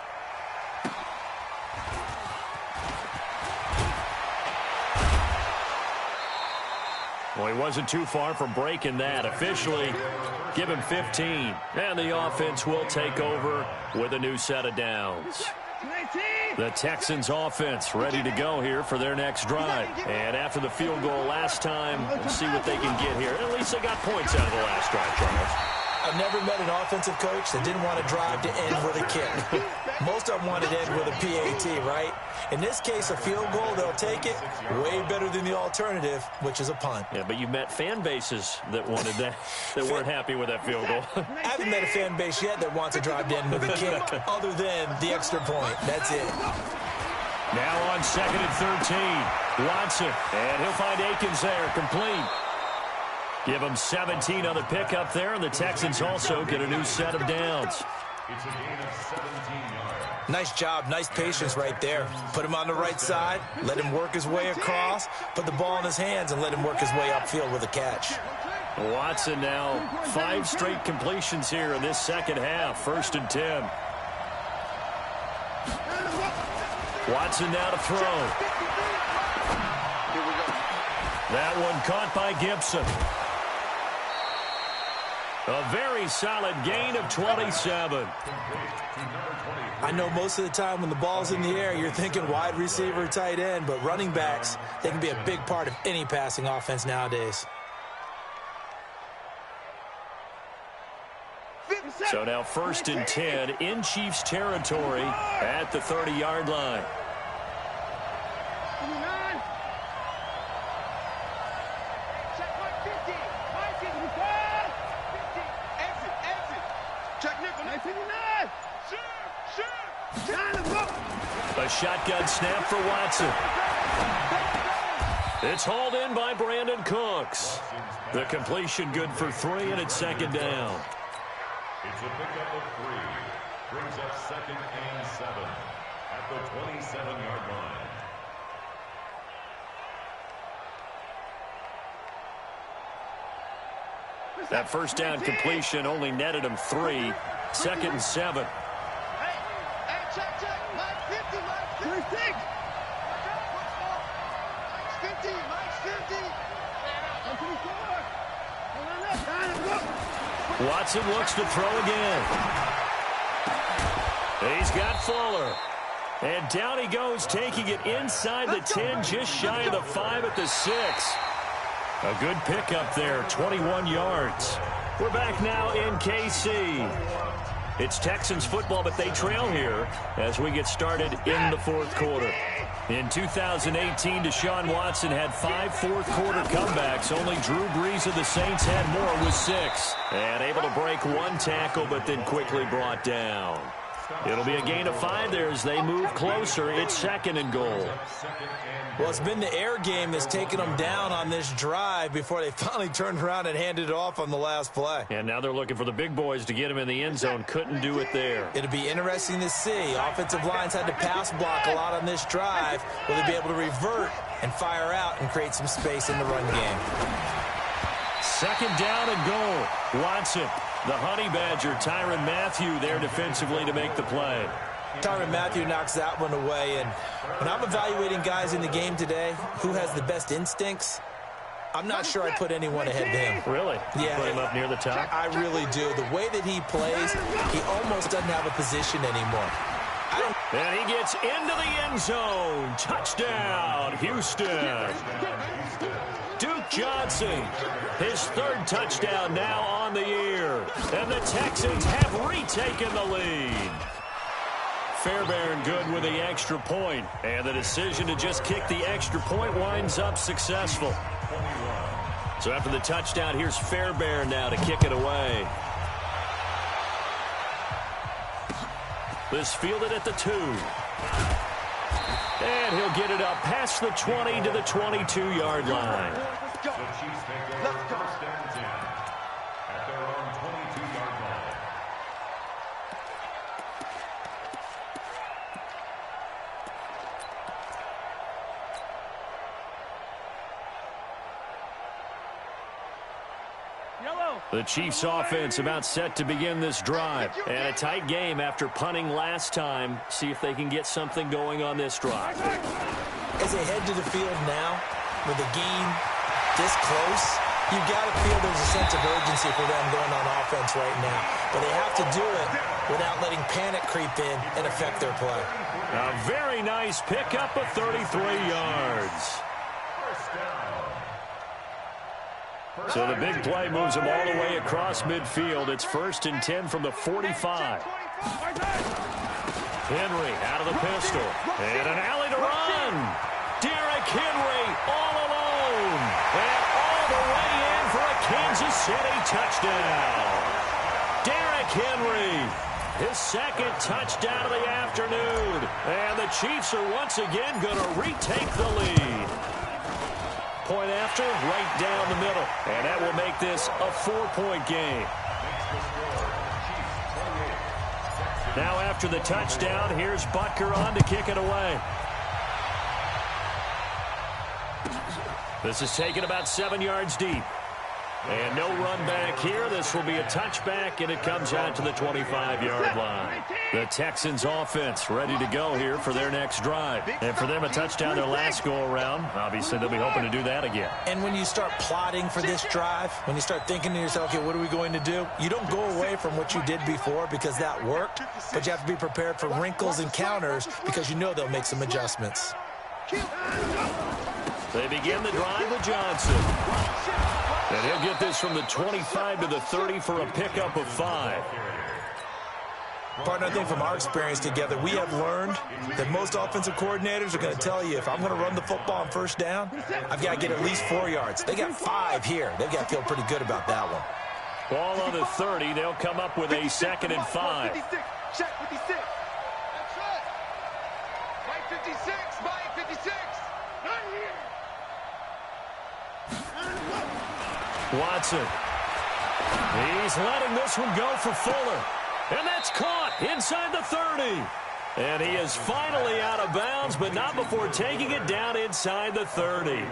Well, he wasn't too far from breaking that. Officially, give him 15. And the offense will take over with a new set of downs. The Texans offense ready to go here for their next drive. And after the field goal last time, we'll see what they can get here. At least they got points out of the last drive, Charles. I've never met an offensive coach that didn't want to drive to end with a kick. Most of them wanted to end with a PAT, right? In this case, a field goal, they'll take it. Way better than the alternative, which is a punt. Yeah, but you met fan bases that wanted that, that weren't happy with that field goal. I haven't met a fan base yet that wants to drive to end with a kick, other than the extra point. That's it. Now on 2nd and 13, Watson, and he'll find Akins there, complete. Give him 17 on the pickup there, and the Texans also get a new set of downs. It's a gain of 17 yards. Nice job, nice patience right there. Put him on the right side, let him work his way across, put the ball in his hands, and let him work his way upfield with a catch. Watson now 5 straight completions here in this second half. 1st and 10. Watson now to throw. That one caught by Gibson. A very solid gain of 27. I know most of the time when the ball's in the air, you're thinking wide receiver, tight end, but running backs, they can be a big part of any passing offense nowadays. So now 1st and 10 in Chiefs territory at the 30-yard line. A shotgun snap for Watson. It's hauled in by Brandon Cooks. The completion good for 3, and it's 2nd down. It's a pickup of 3. Brings up 2nd and 7 at the 27-yard line. That first down completion only netted him 3. 2nd and 7. Watson looks to throw again. He's got Fuller. And down he goes, taking it inside the 10, just shy of the 5 at the 6. A good pickup there, 21 yards. We're back now in KC. It's Texans football, but they trail here as we get started in the 4th quarter. In 2018, Deshaun Watson had 5 fourth-quarter comebacks. Only Drew Brees of the Saints had more with 6. And able to break 1 tackle, but then quickly brought down. It'll be a gain of 5 there as they move closer. It's 2nd and goal. Well, it's been the air game that's taken them down on this drive before they finally turned around and handed it off on the last play. And now they're looking for the big boys to get him in the end zone. Couldn't do it there. It'll be interesting to see. Offensive lines had to pass block a lot on this drive. Will they be able to revert and fire out and create some space in the run game? 2nd down and goal. Watson The Honey Badger, Tyrann Mathieu, there defensively to make the play. Tyrann Mathieu knocks that one away. And when I'm evaluating guys in the game today, who has the best instincts, I'm not sure I'd put anyone ahead of him. Really? Yeah. Put him up near the top? I really do. The way that he plays, he almost doesn't have a position anymore. And he gets into the end zone. Touchdown, Houston. Duke Johnson, his third touchdown now on the year. And the Texans have retaken the lead. Fairbairn good with the extra point. And the decision to just kick the extra point winds up successful. So after the touchdown, here's Fairbairn now to kick it away. This fielded at the 2. And he'll get it up past the 20 to the 22-yard line. The Chiefs take over first and 10 at their own 22-yard line. The Chiefs offense about set to begin this drive. And a tight game after punting last time. See if they can get something going on this drive. As they head to the field now, with the game this close, you got to feel there's a sense of urgency for them going on offense right now. But they have to do it without letting panic creep in and affect their play. A very nice pickup of 33 yards. So the big play moves them all the way across midfield. It's 1st and 10 from the 45. Henry out of the pistol. And an alley to run. Derrick Henry all alone. And all the way in for a Kansas City touchdown. Derrick Henry, his second touchdown of the afternoon. And the Chiefs are once again going to retake the lead. Point after, right down the middle. And that will make this a 4-point game. Now after the touchdown, here's Butker on to kick it away. This is taken about 7 yards deep. And no run back here. This will be a touchback, and it comes out to the 25-yard line. The Texans offense ready to go here for their next drive. And for them, a touchdown their last go-around. Obviously, they'll be hoping to do that again. And when you start plotting for this drive, when you start thinking to yourself, okay, what are we going to do? You don't go away from what you did before because that worked, but you have to be prepared for wrinkles and counters because you know they'll make some adjustments. They begin the drive with Johnson. And he'll get this from the 25 to the 30 for a pickup of 5. Partner, I think from our experience together, we have learned that most offensive coordinators are going to tell you, if I'm going to run the football on first down, I've got to get at least 4 yards. They got 5 here. They've got to feel pretty good about that one. Ball on the 30. They'll come up with a 2nd and 5. Check 56. That's right. Mike 56. Mike 56. Not here. Watson. He's letting this one go for Fuller. And that's caught inside the 30. And he is finally out of bounds, but not before taking it down inside the 30.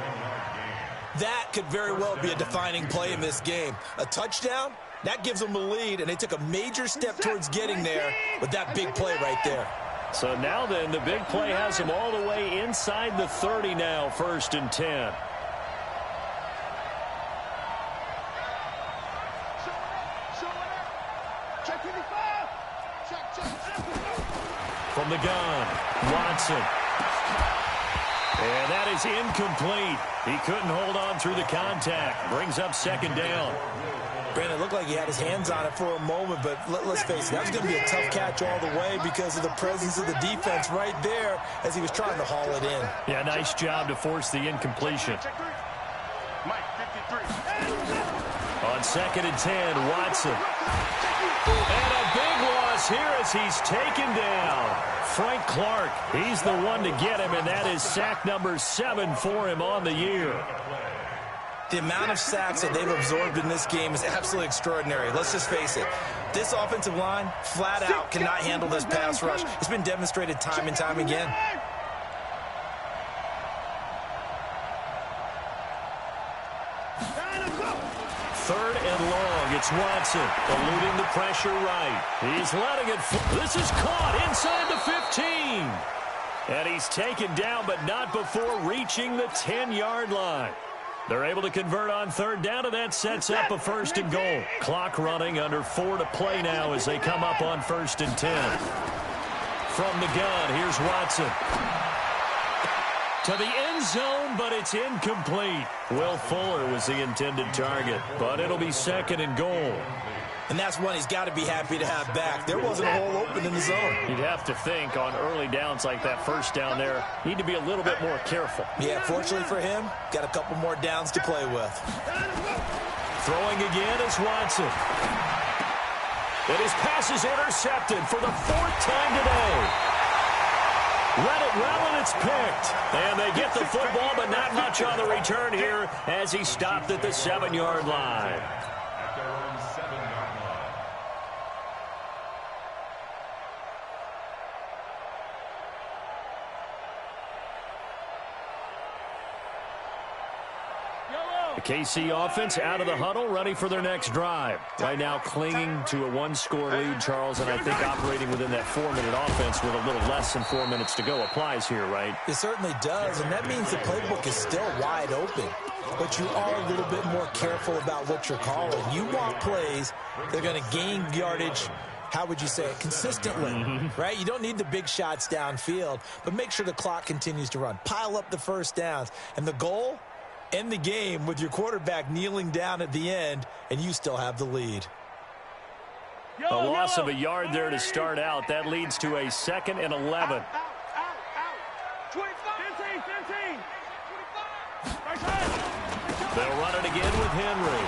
That could very well be a defining play in this game. A touchdown, that gives them the lead, and they took a major step towards getting there with that big play right there. So now then, the big play has them all the way inside the 30 now, 1st and 10. From the gun, Watson. And that is incomplete. He couldn't hold on through the contact. Brings up 2nd down. Brandon, it looked like he had his hands on it for a moment, but let's face it, that was going to be a tough catch all the way because of the presence of the defense right there as he was trying to haul it in. Yeah, nice job to force the incompletion. Mike 53. On 2nd and 10, Watson. And a big loss here as he's taken down. Frank Clark, he's the one to get him, and that is sack number 7 for him on the year. The amount of sacks that they've absorbed in this game is absolutely extraordinary. Let's just face it. This offensive line, flat out, cannot handle this pass rush. It's been demonstrated time and time again. Third and long It's Watson eluding the pressure right. He's letting it. This is caught inside the 15. And he's taken down, but not before reaching the 10-yard line. They're able to convert on third down, and that sets up a 1st and goal. Clock running, under 4 to play now as they come up on 1st and 10. From the gun, here's Watson. To the end zone, but it's incomplete. Will Fuller was the intended target, but it'll be 2nd and goal. And that's one he's got to be happy to have back. There wasn't a hole open in the zone. You'd have to think on early downs like that, first down there, need to be a little bit more careful. Yeah, fortunately for him, got a couple more downs to play with. Throwing again is Watson. And his pass is intercepted for the 4th time today. Let it well, and it's picked. And they get the football, but not much on the return here as he stopped at the 7-yard line. At their own 7-yard line. The KC offense out of the huddle, ready for their next drive. Right now clinging to a 1-score lead, Charles, and I think operating within that 4-minute offense with a little less than 4 minutes to go applies here, right? It certainly does, and that means the playbook is still wide open. But you are a little bit more careful about what you're calling. You want plays that are going to gain yardage, how would you say it, consistently, right? You don't need the big shots downfield, but make sure the clock continues to run. Pile up the first downs, and the goal, end the game with your quarterback kneeling down at the end, and you still have the lead. A loss of a yard there to start out. That leads to a 2nd and 11. 15. They'll run it again with Henry.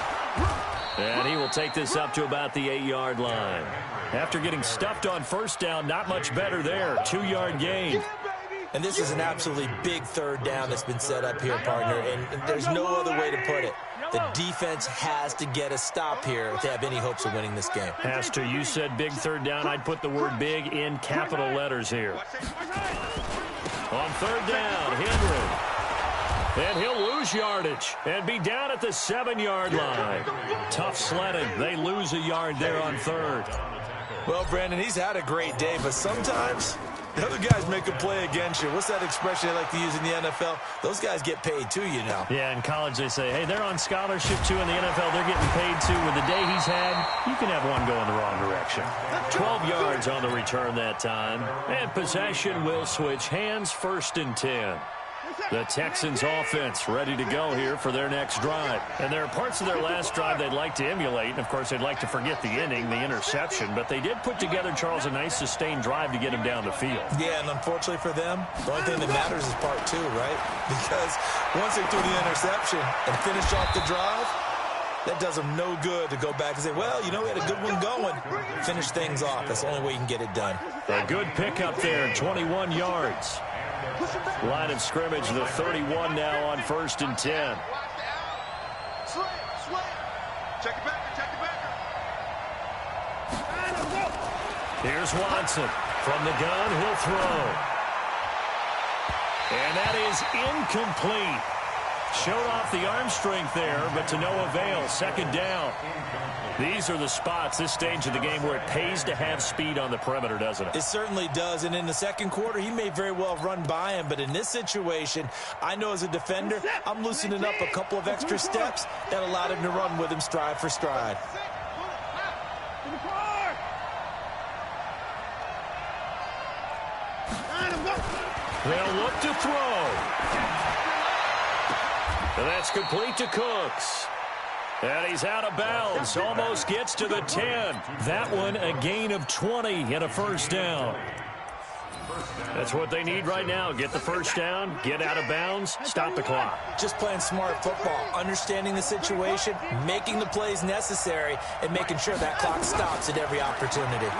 And he will take this up to about the 8-yard line. After getting stuffed on first down, not much better there. 2-yard gain. And this is an absolutely big 3rd down that's been set up here, partner, and there's no other way to put it. The defense has to get a stop here if they have any hopes of winning this game. Has to. You said big 3rd down. I'd put the word big in capital letters here. On 3rd down, Henry. And he'll lose yardage and be down at the 7-yard line. Tough sledding. They lose a yard there on 3rd. Well, Brandon, he's had a great day, but sometimes the other guys make a play against you. What's that expression they like to use in the NFL? Those guys get paid too, you know. Yeah, in college they say, hey, they're on scholarship too. In the NFL, they're getting paid too. With the day he's had, you can have one go in the wrong direction. 12 yards on the return that time. And possession will switch hands, 1st and 10. The Texans offense ready to go here for their next drive. And there are parts of their last drive they'd like to emulate. And, of course, they'd like to forget the inning, the interception. But they did put together, Charles, a nice sustained drive to get him down the field. Yeah, and unfortunately for them, the only thing that matters is part 2, right? Because once they threw the interception and finished off the drive, that does them no good to go back and say, well, you know, we had a good one going. Finish things off. That's the only way you can get it done. A good pickup there, 21 yards. Line of scrimmage, the 31 now on 1st and 10. Here's Watson. From the gun, he'll throw. And that is incomplete. Showed off the arm strength there, but to no avail. 2nd down. These are the spots, this stage of the game, where it pays to have speed on the perimeter, doesn't it? It certainly does, and in the 2nd quarter, he may very well run by him, but in this situation, I know as a defender, I'm loosening up a couple of extra steps that allowed him to run with him stride for stride. They'll look to throw. And that's complete to Cooks. And he's out of bounds. Almost gets to the 10. That one a gain of 20 and a 1st down. That's what they need right now. Get the 1st down, get out of bounds, stop the clock. Just playing smart football, understanding the situation, making the plays necessary, and making sure that clock stops at every opportunity.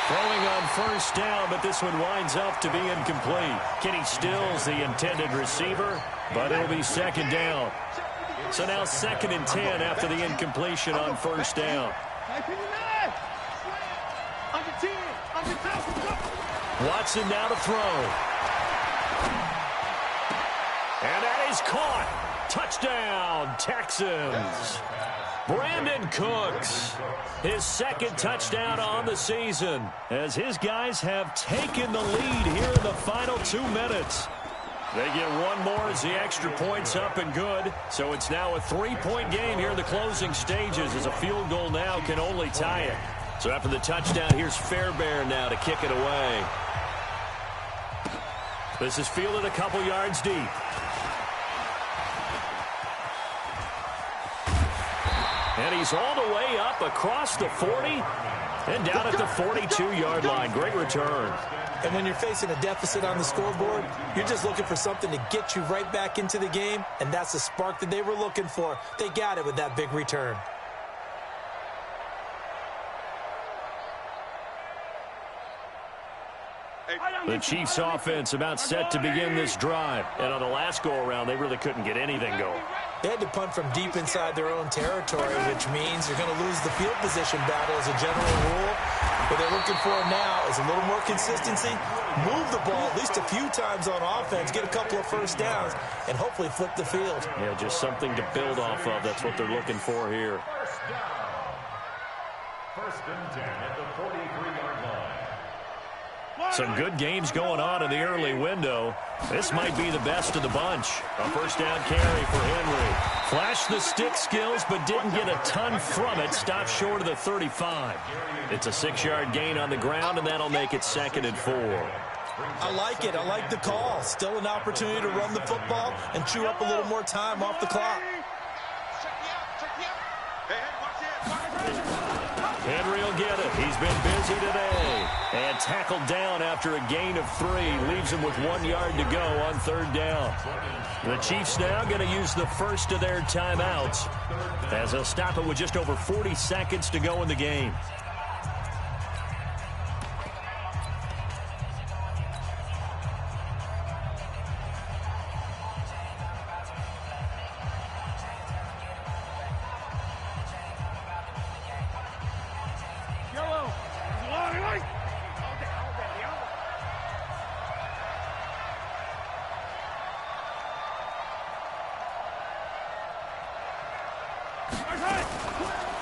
Throwing on 1st down, but this one winds up to be incomplete. Kenny Stills, the intended receiver, but it'll be 2nd down. So now 2nd and 10 after the incompletion on 1st down. Watson now to throw. And that is caught. Touchdown, Texans. Brandon Cooks, his second touchdown on the season, as his guys have taken the lead here in the final 2 minutes. They get one more as the extra point's up and good. So it's now a 3-point game here in the closing stages, as a field goal now can only tie it. So after the touchdown, here's Fairbairn now to kick it away. This is fielded a couple yards deep. And he's all the way up across the 40 and down at the 42-yard line. Great return. And when you're facing a deficit on the scoreboard, you're just looking for something to get you right back into the game, and that's the spark that they were looking for. They got it with that big return. The Chiefs offense about set to begin this drive. And on the last go-around, they really couldn't get anything going. They had to punt from deep inside their own territory, which means you're going to lose the field position battle as a general rule. What they're looking for now is a little more consistency, move the ball at least a few times on offense, get a couple of first downs, and hopefully flip the field. Yeah, just something to build off of. That's what they're looking for here. First and 10 at the 43-yard line. Some good games going on in the early window. This might be the best of the bunch. A first down carry for Henry. Flashed the stick skills, but didn't get a ton from it. Stopped short of the 35. It's a 6-yard gain on the ground, and that'll make it 2nd and 4. I like it. I like the call. Still an opportunity to run the football and chew up a little more time off the clock. Henry will get it. He's been busy today. And tackled down after a gain of 3. Leaves him with 1 yard to go on 3rd down. The Chiefs now going to use the first of their timeouts, as they'll stop it with just over 40 seconds to go in the game.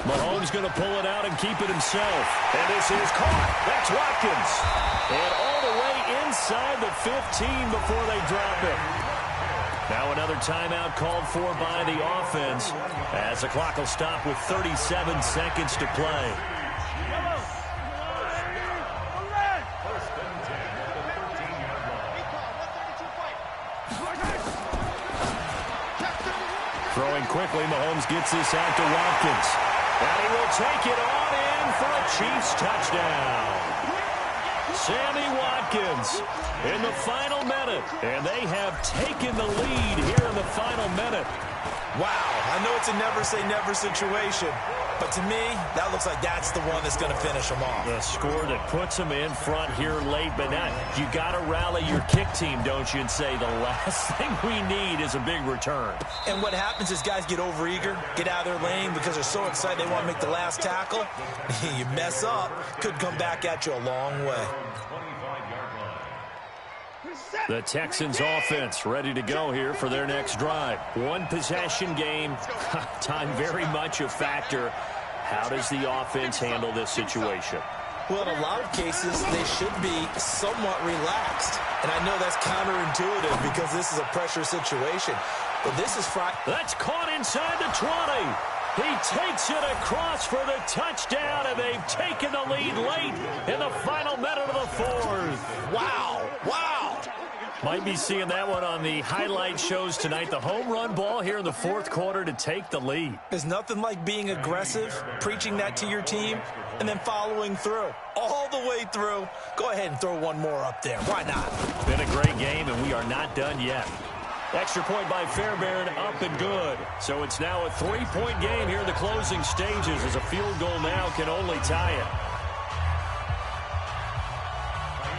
Mahomes going to pull it out and keep it himself. And this is caught. That's Watkins. And all the way inside the 15 before they drop it. Now another timeout called for by the offense, as the clock will stop with 37 seconds to play. Throwing quickly, Mahomes gets this out to Watkins. And he will take it on in for a Chiefs touchdown. Sammy Watkins in the final minute. And they have taken the lead here in the final minute. Wow, I know it's a never-say-never situation, but to me, that looks like that's the one that's going to finish them off. The score that puts them in front here late, but now you got to rally your kick team, don't you, and say the last thing we need is a big return. And what happens is guys get overeager, get out of their lane because they're so excited they want to make the last tackle. You mess up, could come back at you a long way. The Texans offense ready to go here for their next drive. One possession game, time very much a factor. How does the offense handle this situation? Well, in a lot of cases, they should be somewhat relaxed. And I know that's counterintuitive because this is a pressure situation. But this is That's caught inside the 20. He takes it across for the touchdown, and they've taken the lead late in the final minute of the 4th. Wow. Wow. Might be seeing that one on the highlight shows tonight. The home run ball here in the 4th quarter to take the lead. There's nothing like being aggressive, preaching that to your team, and then following through. All the way through. Go ahead and throw one more up there. Why not? Been a great game, and we are not done yet. Extra point by Fairbairn, up and good. So it's now a 3-point game here in the closing stages, as a field goal now can only tie it.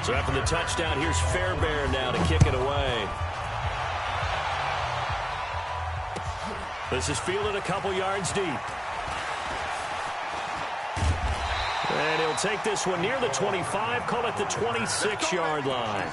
So after the touchdown, here's Fairbairn now to kick it away. This is fielded a couple yards deep. And he'll take this one near the 25, call it the 26-yard line.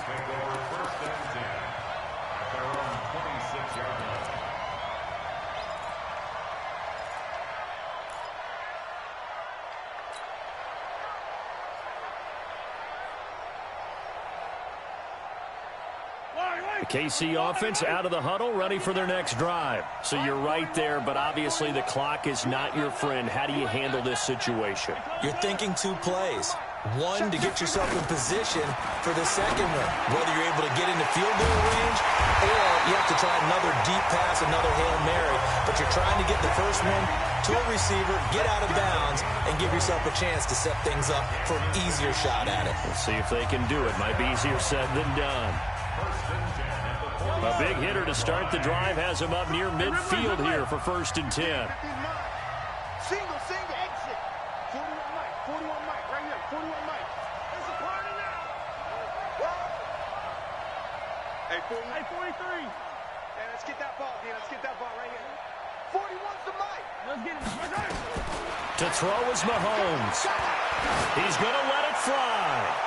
The KC offense out of the huddle, ready for their next drive. So you're right there, but obviously the clock is not your friend. How do you handle this situation? You're thinking 2 plays. One, to get yourself in position for the second one, whether you're able to get into field goal range or you have to try another deep pass, another Hail Mary. But you're trying to get the first one to a receiver, get out of bounds, and give yourself a chance to set things up for an easier shot at it. We'll see if they can do it. Might be easier said than done. A big hitter to start the drive has him up near midfield here for 1st and 10. Single, exit. 41 Mike, right here, 41 Mike. There's a party now. Hey, 43. Hey, let's get that ball, D. Let's get that ball right here. 41's the Mike. Let's get it. To throw is Mahomes. He's going to let it fly.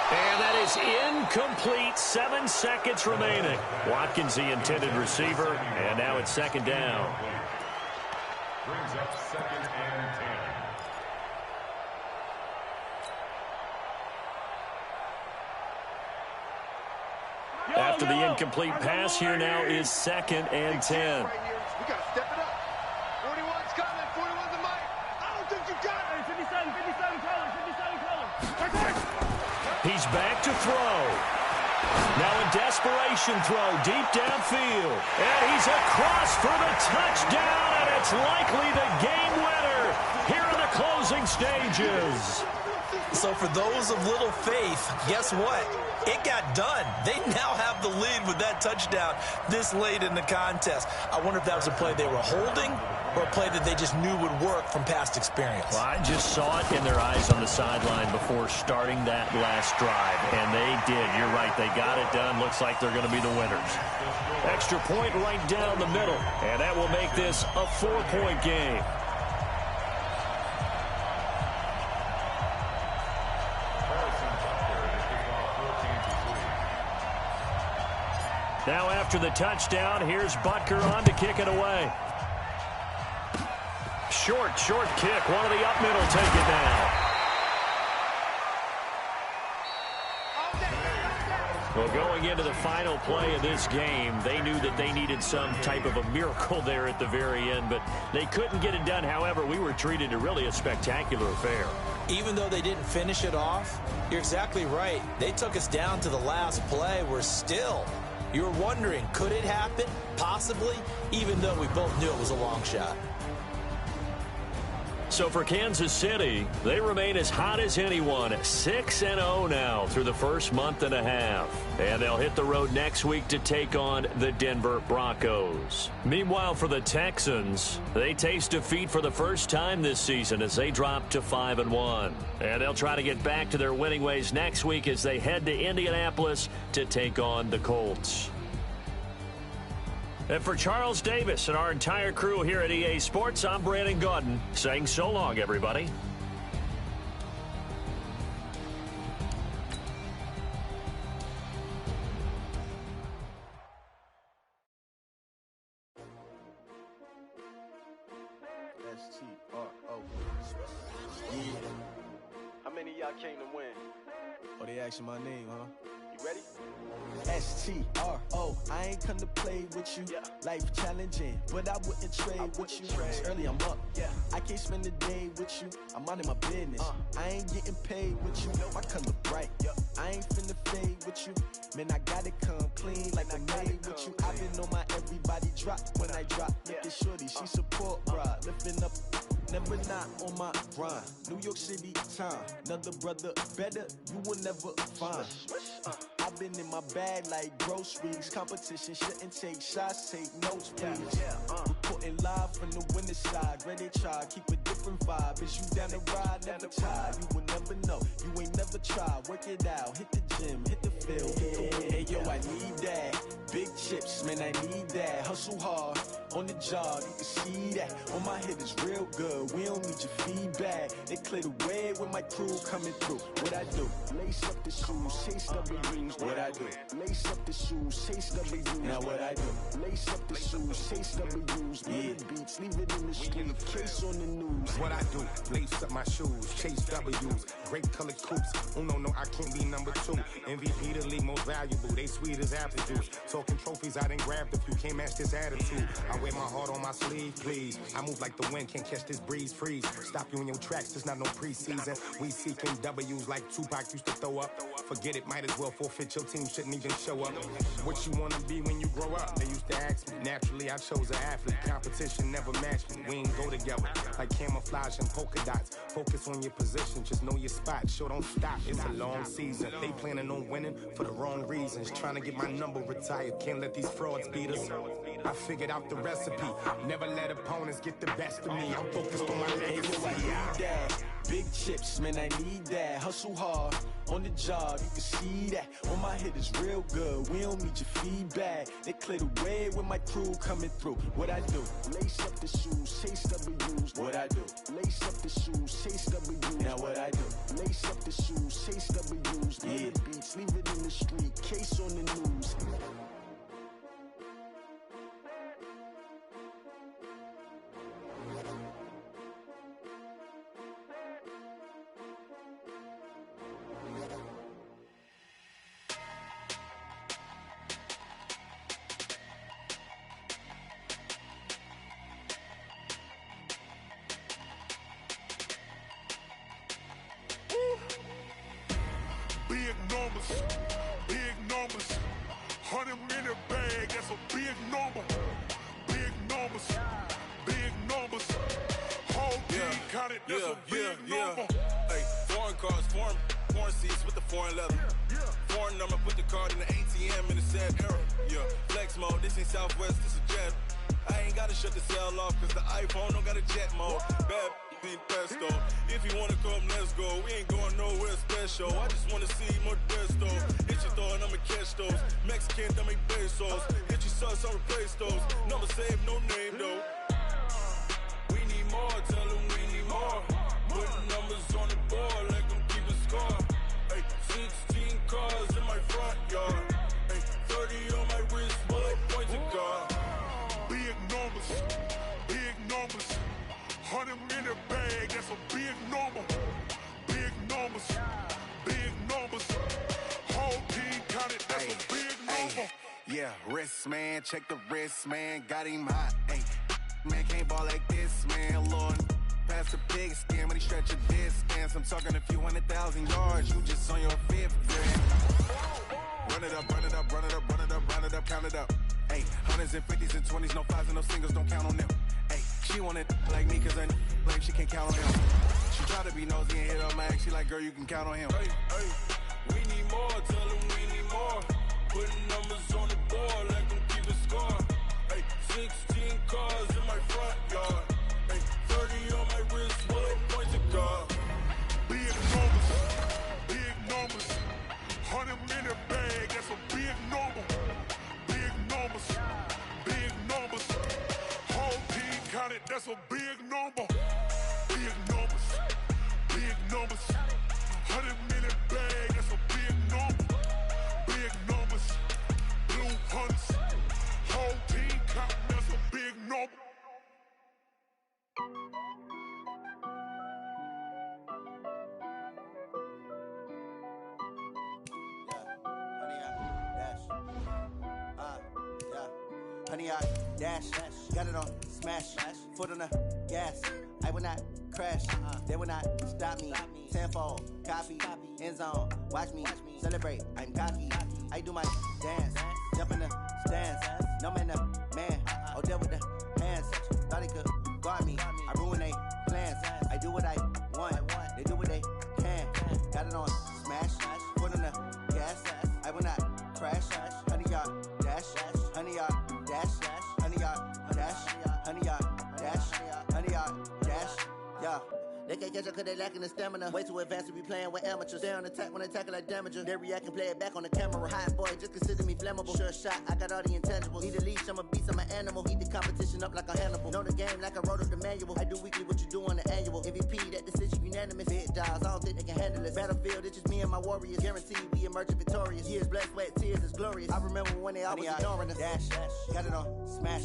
And that is incomplete. 7 seconds remaining. Watkins, the intended receiver, and now it's 2nd down. Brings up 2nd and 10. After the incomplete pass, here now is 2nd and 10. We got to step it up. 41's coming. 41's the Mike. I don't think you got it. 57 colors. He's back to throw. Now a desperation throw deep downfield. And he's across for the touchdown, and it's likely the game winner here in the closing stages. So for those of little faith, guess what? It got done. They now have the lead with that touchdown this late in the contest. I wonder if that was a play they were holding or a play that they just knew would work from past experience. Well, I just saw it in their eyes on the sideline before starting that last drive, and they did. You're right. They got it done. Looks like they're going to be the winners. Extra point right down the middle, and that will make this a 4-point game. Now after the touchdown, here's Butker on to kick it away. Short kick. One of the up middle take it now. Well, going into the final play of this game, they knew that they needed some type of a miracle there at the very end, but they couldn't get it done. However, we were treated to really a spectacular affair. Even though they didn't finish it off, you're exactly right. They took us down to the last play. We're still... You're wondering, could it happen? Possibly, even though we both knew it was a long shot. So for Kansas City, they remain as hot as anyone, 6-0 now through the first month and a half. And they'll hit the road next week to take on the Denver Broncos. Meanwhile, for the Texans, they taste defeat for the first time this season as they drop to 5-1. And they'll try to get back to their winning ways next week as they head to Indianapolis to take on the Colts. And for Charles Davis and our entire crew here at EA Sports, I'm Brandon Gaudin saying so long, everybody. S-T-R-O. Yeah. How many of y'all came to win? Oh, they asking my name, huh? You ready? S-T-R-O. I ain't come to play with you. Life challenging, but I wouldn't trade with you. Early I'm up. I can't spend the day with you. I'm minding my business. I ain't getting paid with you. My color bright. I ain't finna fade with you. Man, I gotta come clean like I made with you. I've been on my everybody drop when I drop. Look at shorty, she support ride. Lifting up, never not on my grind. New York City time. Another brother better, you will never find. I've been in my bag like groceries. Competition shouldn't take shots, take notes, please. Reporting live from the winning side. Ready to try, keep a different vibe. Is you down the ride, never tired. You will never know, you ain't never tried. Work it out, hit the gym, hit the field, hit the win. Hey yo, I need that. Big chips, man, I need that. Hustle hard, on the job, you can see that. On my head is real good, we don't need your feedback. They clear the way with my crew coming through. What I do? Lace up the shoes, chase W's. What I do? Lace up the shoes, chase W's. Now what I do? Lace up the shoes, chase W's. Yeah. Beats, leave it in the street, case on the news. What I do? Lace up my shoes, chase W's. Great colored coops. Oh no, I can't be number 2. MVP the league most valuable. They sweet as apple juice. Talking trophies, I done grabbed a few. Can't match this attitude. I wear my heart on my sleeve, please. I move like the wind, can't catch this breeze. Freeze. Stop you in your tracks, there's not no preseason. We seeking W's like Tupac used to throw up. Forget it, might as well forfeit. Your team shouldn't even show up. What you wanna be when you grow up? They used to ask me. Naturally, I chose an athlete. Competition never matched me. We ain't go together like camouflage and polka dots. Focus on your position, just know your spot. Sure, don't stop. It's a long season. They planning on winning for the wrong reasons. Trying to get my number retired. Can't let these frauds beat us. I figured out the recipe. Never let opponents get the best of me. I'm focused on my legacy. Big chips, man, I need that. Hustle hard on the job, you can see that. On my head is real good, we don't need your feedback. They clear the way with my crew coming through. What I do? Lace up the shoes, chase W's. What I do? Lace up the shoes, chase W's. Now what I do? Lace up the shoes, chase W's. Yeah. Beats, leave it in the street, case on the news. Big numbers, 100 in a bag, that's a big number. Big numbers, whole team counted, that's a big number. Hey, foreign cars, foreign seats with the foreign leather. Foreign number, put the card in the ATM in the sad era. Yeah, flex mode, this ain't Southwest, this a jet. I ain't gotta shut the cell off, cause the iPhone don't got a jet mode. Bad being pesto. If you wanna come, let's go. We ain't going nowhere special. I just wanna see more Modesto. Hit your thought, I'ma catch those. Mexican, that make pesos. Hit your sus, I'll replace those. Number saved, no name though. We need more, tell them we need more. Putting numbers on the board like I'm keeping score. Hey, 16 cars in my front yard. Hey, 30 on my wrist, bullet points a car. Big numbers, 100 in a bag, that's a big number. Big numbers, whole team counted, that's a big number. Yeah, wrist man, check the wrist man, got him hot. Ay, man can't ball like this, man. Lord, past the big skin, when he stretch a distance. I'm talking a few 100,000 yards, you just on your fifth grade. Run it up, count it up. Ay, hundreds and 50s and 20s, no fives and no singles, don't count on them. Ay, she want it like me, cause I like she can't count on him. She try to be nosy and hit up my ex, she like, girl, you can count on him. Hey, we need more, tell them we need more. Putting numbers on the board like I'm keeping score. Hey, 16 cars in my front yard. Hey, 30 on my wrist, bullet points a car. Big numbers, 100 in a bag, that's a big number. Big numbers, whole team counted, that's a big number. Big numbers, 100 in a bag, that's a big number. Big numbers, blue hunts, whole team counted, that's a big number. Honey, I dash, got it on smash, foot on the gas. I will not crash, they will not stop me. Tenfold, copy, end zone, watch me celebrate. I'm cocky, I do my dance, jump in the stands. No man, the man, oh, deal with the hands. Thought he could guard me, I ruin they plans. I do what I want, they do what they can. Got it on smash, foot on the gas. I will not crash, honey, y'all dash, honey, y'all dash, honey, y'all dash, honey, y'all dash, honey, y'all dash. Yeah, they can't catch catch up cause they lacking the stamina. Way too advanced to be playing with amateurs. Stay on attack when they tackle like damager. They react and play it back on the camera. Hot boy, just consider me flammable. Sure shot, I got all the intangibles. Need a leash, I'm a beast, I'm an animal. Heat the competition up like a Hannibal. Know the game like I wrote up the manual. I do weekly what you do on the annual. MVP, that decision unanimous. Big dials, I don't think they can handle it. Battlefield, it's just me and my warriors. Guaranteed we emerging victorious. Years, blood, sweat, tears is glorious. I remember when they always ignoring us. Dash, got it on, smash,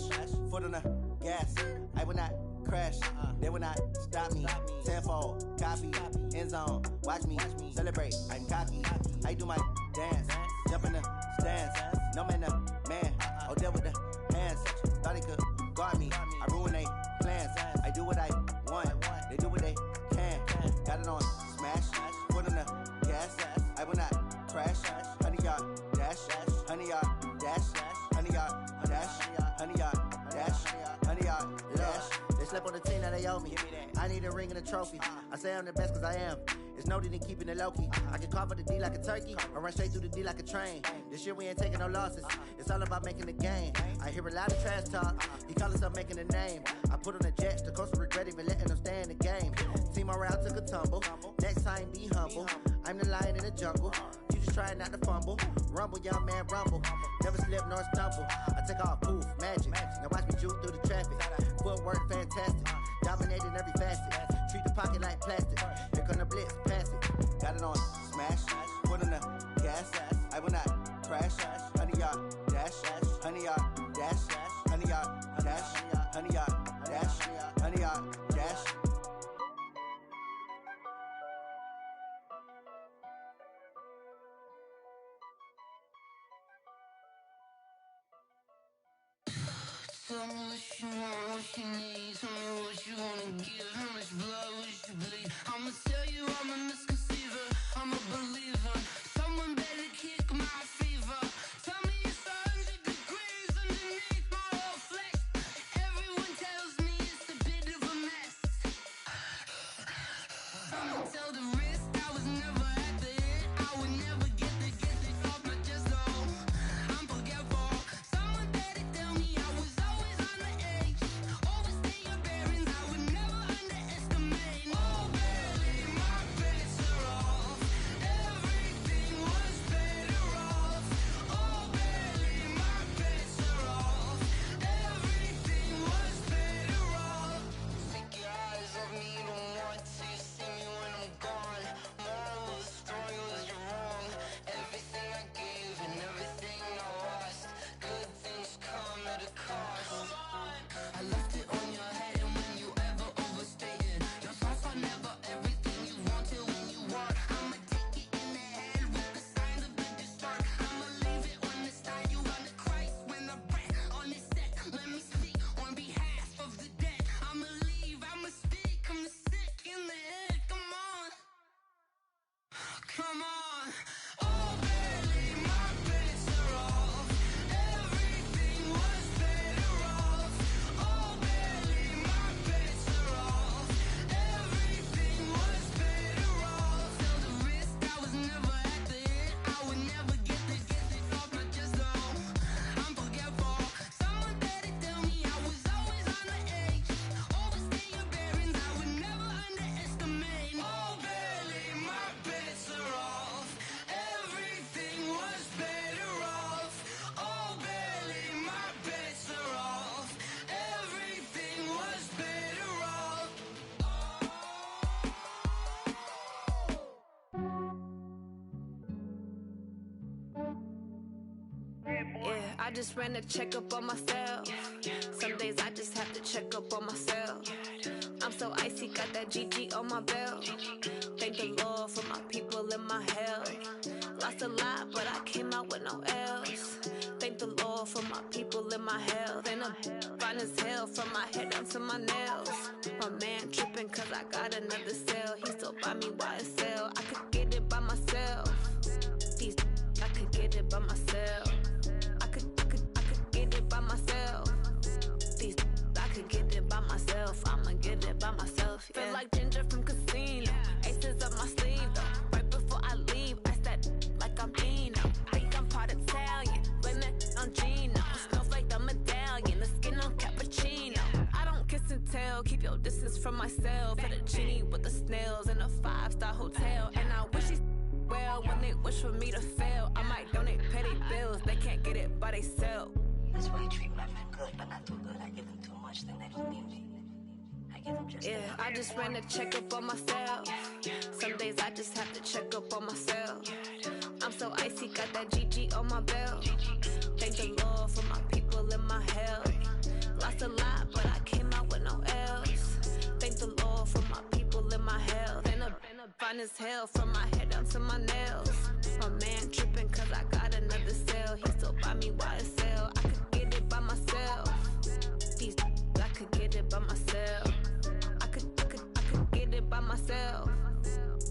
foot on the gas. I will not crash, they will not stop me. Tenfold, copy, end zone, watch me celebrate. I'm cocky, I do my dance, jump in the stands. No man, man, oh there with the hands. Thought he could guard me, I ruin they plans. I do what I want, they do what they can. Got it on, smash, foot on the gas. I will not crash, 100-yard dash, 100-yard dash, 100-yard dash, 100-yard dash, 100-yard dash. They slept on the team that they owe me. I need a ring and a trophy. I say I'm the best cause I am. It's noted in keeping it low-key. I can carve for the D like a turkey, or run straight through the D like a train. This year we ain't taking no losses. It's all about making the game. I hear a lot of trash talk. He call himself making a name. I put on the Jets. The coach will regret even letting them stay in the game. Team morale took a tumble. Next time be humble. I'm the lion in the jungle. You just trying not to fumble. Rumble, young man, rumble. Never slip nor stumble. I take off, poof, magic. Now watch me juke through the traffic. Footwork fantastic. Dominating every facet. Treat the pocket like plastic. Here come the blitz, pass it. Got it on, smash. Put on the gas. I will not crash. 100-yard dash. 100-yard dash. 100-yard dash. 100-yard dash. 100-yard dash. Tell me what you want, what you need. Tell me what you wanna give. How much blood would you bleed? I'ma tell you I'm a misconceiver. I'm a believer. Someone better kick my fever. Tell me it's 100 degrees underneath my whole flesh. Everyone tells me it's a bit of a mess. I'ma tell the risk I was never at the end. I would never get it off my chest though. I'm forgetful. Someone better tell me I was always on the edge. Overstay your bearings, I would never underestimate. Oh baby, my bets are off. Everything was better off. Oh baby, my bets are off. Everything was better off. Take your eyes off me, you don't want to see me when I'm gone. Moral of the story was you're wrong. Everything I gave and everything I lost. Good things come at a cost. I left it on your head, and when you ever overstated, your thoughts are never everything you wanted when you want. I'ma take it in the head with the signs of the distort. I'ma leave it on the side. You run the Christ when I breath on this set. Let me speak on behalf of the dead. I'ma leave, I'ma speak. I'm the sick in the head. Come on, come on. Oh baby, my bets are off. Everything was better off. Oh baby, my bets are off. Everything was better off. Tell the risk I was never at the end. I would never get it off my chest though. I'm forgetful. Someone better tell me I was always on the edge. Overstay your bearings, I would never underestimate. Oh baby, my bets are off. Everything was better off. Oh baby, my bets are off. Everything was better off. Yeah, I just ran a checkup on myself. Some days I just have to check up on myself. I'm so icy, got that GG on my belt. Thank the Lord for my people in my health. Lost a lot, but I came out with no L's. Thank the Lord for my people in my health. And I'm fine as hell from my head down to my nails. My man tripping cause I got another cell. He still buy me YSL. I could get it by myself. These I could get it by myself. I could get it by myself. These I could get it by myself. I'ma get it by myself. Yeah. Feel like Ginger from Casino. Aces up my sleeve though. Right before I leave, I said like I'm Dino. Think I'm part Italian. Blame it on Gino. Smells like the medallion. The skin on cappuccino. I don't kiss and tell. Keep your distance from myself. For the a genie with the snails in a 5-star hotel. And I wish she well when they wish for me to fail. I might donate petty bills, they can't get it by themselves. That's why I treat my friend good, but not too good. I give them too much, then they don't need me. I give them just enough. I just ran a checkup on myself. Some days I just have to check up on myself. I'm so icy, got that GG on my belt. Thank the Lord for my people in my health. Lost a lot, but I came out with no else. Thank the Lord for my people in my health. And a fine as hell from my head down to my nails. My man tripping cause I got another cell. He still buy me YSL. I could get it by myself. These I could get it by myself. I could get it by myself.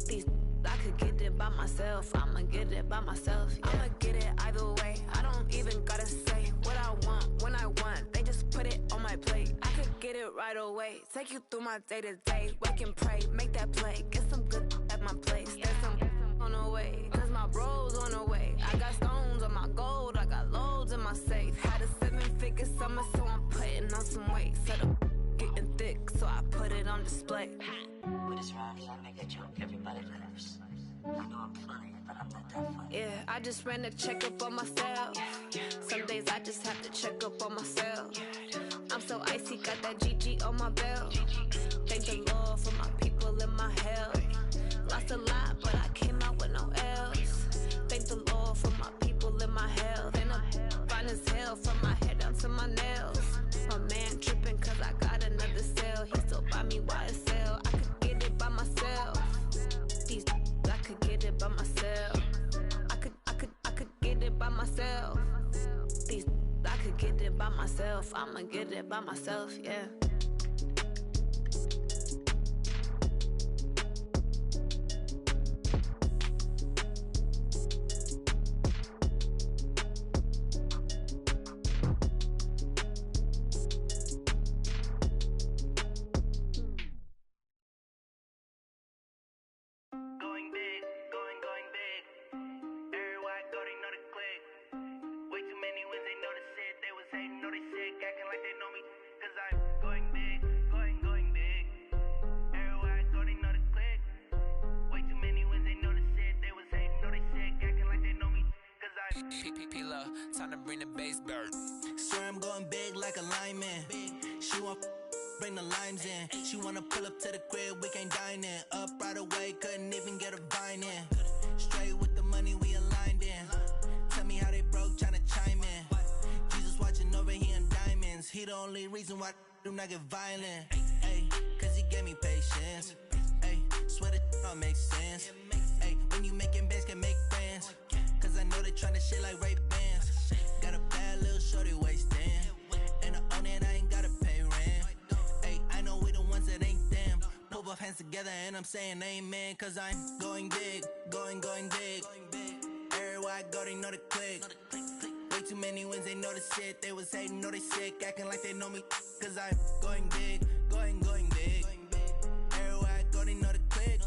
These I could get it by myself. I'ma get it by myself. Yeah. I'ma get it either way. I don't even gotta say what I want when I want. They just put it on my plate. I could get it right away. Take you through my day to day. Wake and pray, make that play. Get some good at my place. There's some on the way, cause my bro's on the way. I got stones on my gold. I got loads in my safe. Had a 7-figure summer, so I'm putting on some weight. Set up getting thick, so I put it on display. With this rhymes, I make a joke, everybody laughs. I know I'm funny, but I'm not that funny. Yeah, I just ran a checkup on myself. Some days I just have to check up on myself. I'm so icy, got that GG on my belt. Thank the Lord for my people in my health. Lost a lot, but I came out with no else. Thank the Lord for my people in my health. And I'm fine as hell from my head down to my nails. My man tripping cause I got another cell. He still buy me YSL. I could get it by myself. These I could get it by myself. I could get it by myself. These I could get it by myself. I'ma get it by myself, yeah. Time to bring the bass bird. Swear I'm going big like a lineman. She want bring the limes in. She wanna pull up to the crib, we can't dine in. Up right away, couldn't even get a vine in. Straight with the money, we aligned in. Tell me how they broke, tryna chime in. Jesus watching over here in diamonds. He the only reason why I do not get violent. Ay, cause he gave me patience. Ay, swear that all makes sense. Ay, when you making bands, can make friends. Cause I know they tryna shit like Ray Bans. Got a bad little shorty wasting. And I own it, I ain't gotta pay rent. Ay, I know we the ones that ain't them. Pull both hands together and I'm saying amen. Cause I'm going big, going big. Everywhere I go, they know the click. Way too many wins, they know the shit. They was hating, know they sick, acting like they know me. Cause I'm going big, going big. Everywhere I go, they know the click.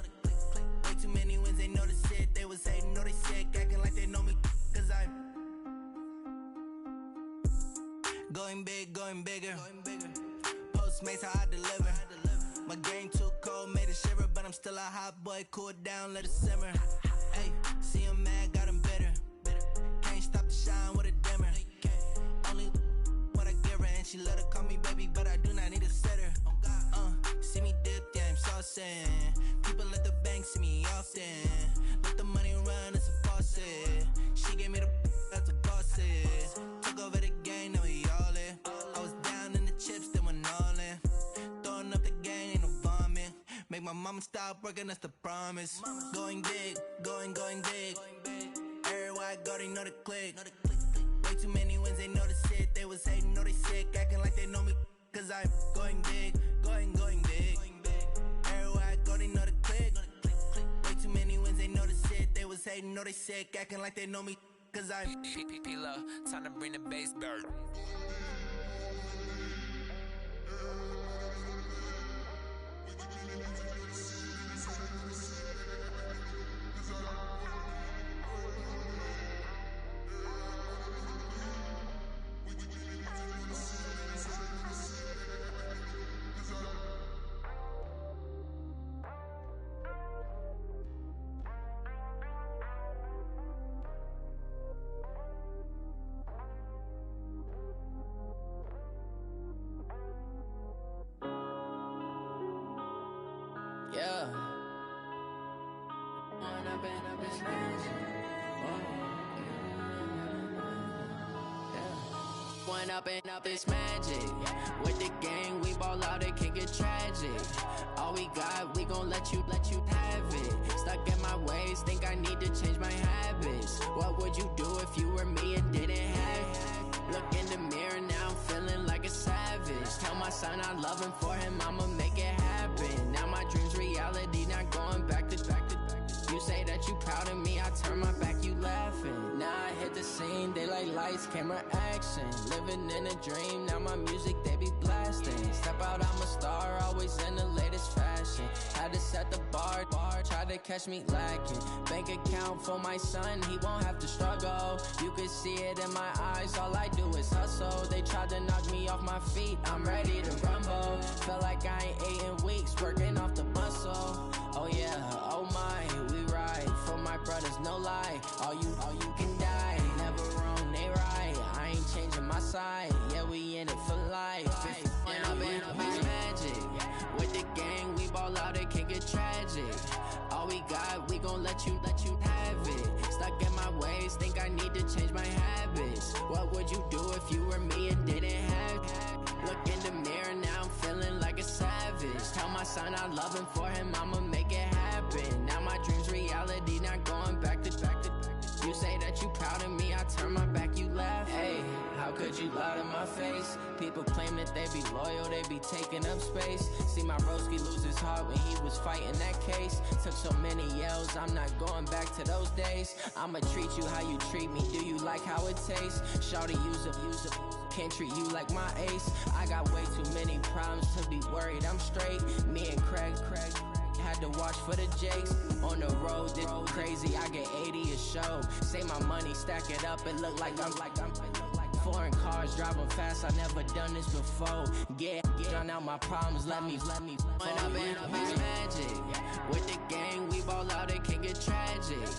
Way too many wins, they know the shit. They was hating, know they sick, acting like they know me. Cause I'm going big, going bigger. Postmates, how I deliver. My game too cold, made it shiver. But I'm still a hot boy, cool it down, let it simmer. Hey, see him mad, got him bitter. Can't stop the shine with a dimmer. Only what I give her, and she let her call me baby, but I do not need a sitter. See me dip, yeah, I'm saucing. People at the bank see me often. Let the money run, it's a faucet. She gave me the that's a bosses. Took over the game, now we all in. I was down in the chips, then went all in. Throwing up the gang, ain't no vomit. Make my mama stop working, that's the promise. Going big, going big. Everywhere I go, they know the click. Way too many wins, they know the shit. They was hating, know they sick, acting like they know me. Cause I'm going big, going big. Everywhere I go, they know the click. Way too many wins, they know the shit. They was hating, know they sick, acting like they know me. Cause I'm P-P-P-Love, time to bring the bass bird. this magic. One up and up this magic. With the gang, we ball out, it can get tragic. All we got, we gon' let you have it. Stuck in my ways, think I need to change my habits. What would you do if you were me and didn't have it? Look in the mirror, now I'm feeling like a savage. Tell my son I love him, for him I'ma make it happen. Now my dream's reality, not going back to. You say that you proud of me, I turn my back, you laughing. Now I hit the scene, they like lights, camera, action. Living in a dream, now my music, they be blasting. Step out, I'm a star, always in the latest fashion. Had to set the bar, try to catch me lacking. Bank account for my son, he won't have to struggle. You can see it in my eyes, all I do is hustle. They tried to knock me off my feet, I'm ready to rumble. Felt like I ain't ate in weeks, working off the muscle. Oh yeah, oh my, we ride for my brothers, no lie. All you can die, never wrong, they right. I ain't changing my side, yeah, we in it for life. When up it's magic. With the gang, we ball out, it can get tragic. All we got, we gon' let you have it. Stuck in my ways, think I need to change my habits. What would you do if you were me and didn't have it? Look in the mirror, now I'm feeling like a savage. Tell my son I love him, for him I'ma make it happen. Now my dream's reality, not going back to. You say that you proud of me, I turn my back, you laugh. Hey, how could you lie to my face? People claim that they be loyal, they be taking up space. See my broski lose his heart when he was fighting that case. Took so many yells, I'm not going back to those days. I'ma treat you how you treat me, do you like how it tastes? Shawty, use up. Can't treat you like my ace. I got way too many problems to be worried, I'm straight. Me and Craig had to watch for the Jakes. On the road, this crazy, I get 80 a show. Say my money, stack it up, it look like I'm foreign cars, driving fast, I never done this before. Get done out my problems, let me When up it's magic. With the gang, we ball out, it can get tragic.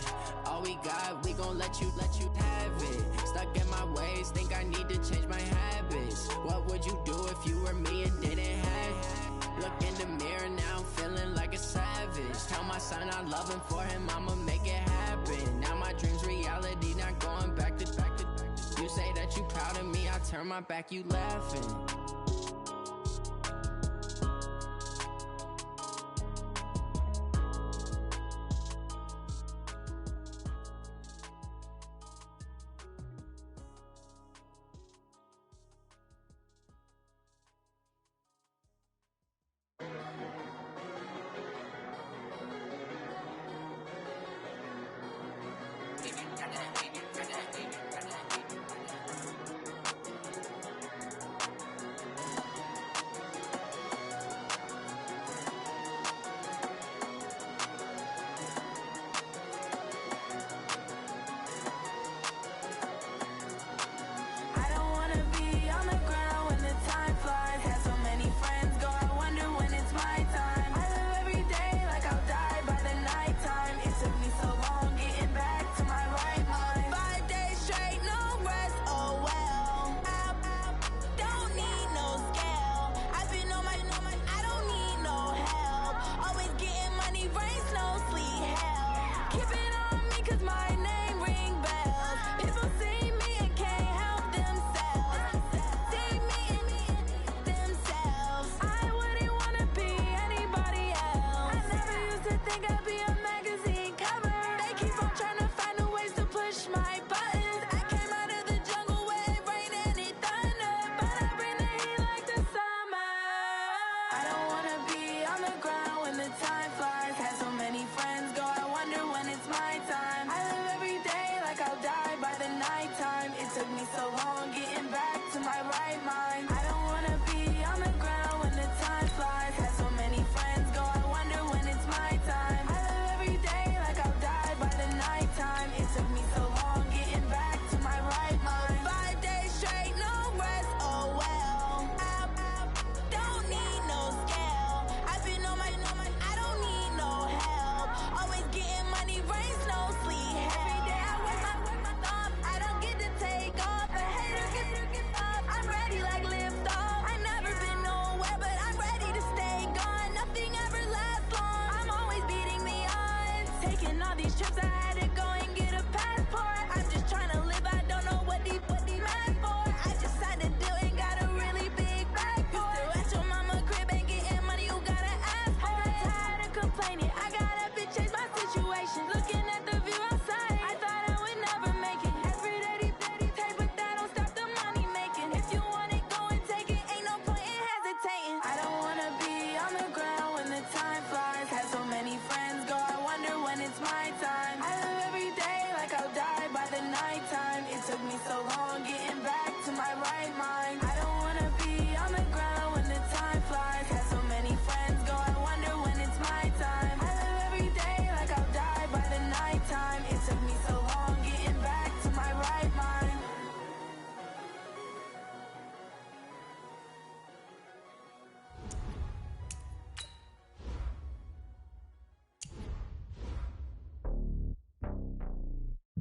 All we got, we gon' let you have it. Stuck in my ways, think I need to change my habits. What would you do if you were me and didn't have it? Look in the mirror, now I'm feeling like a savage. Tell my son I love him, for him I'ma make it happen. Now my dream's reality, not going back to. You say that you proud of me, I turn my back, you laughing.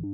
It's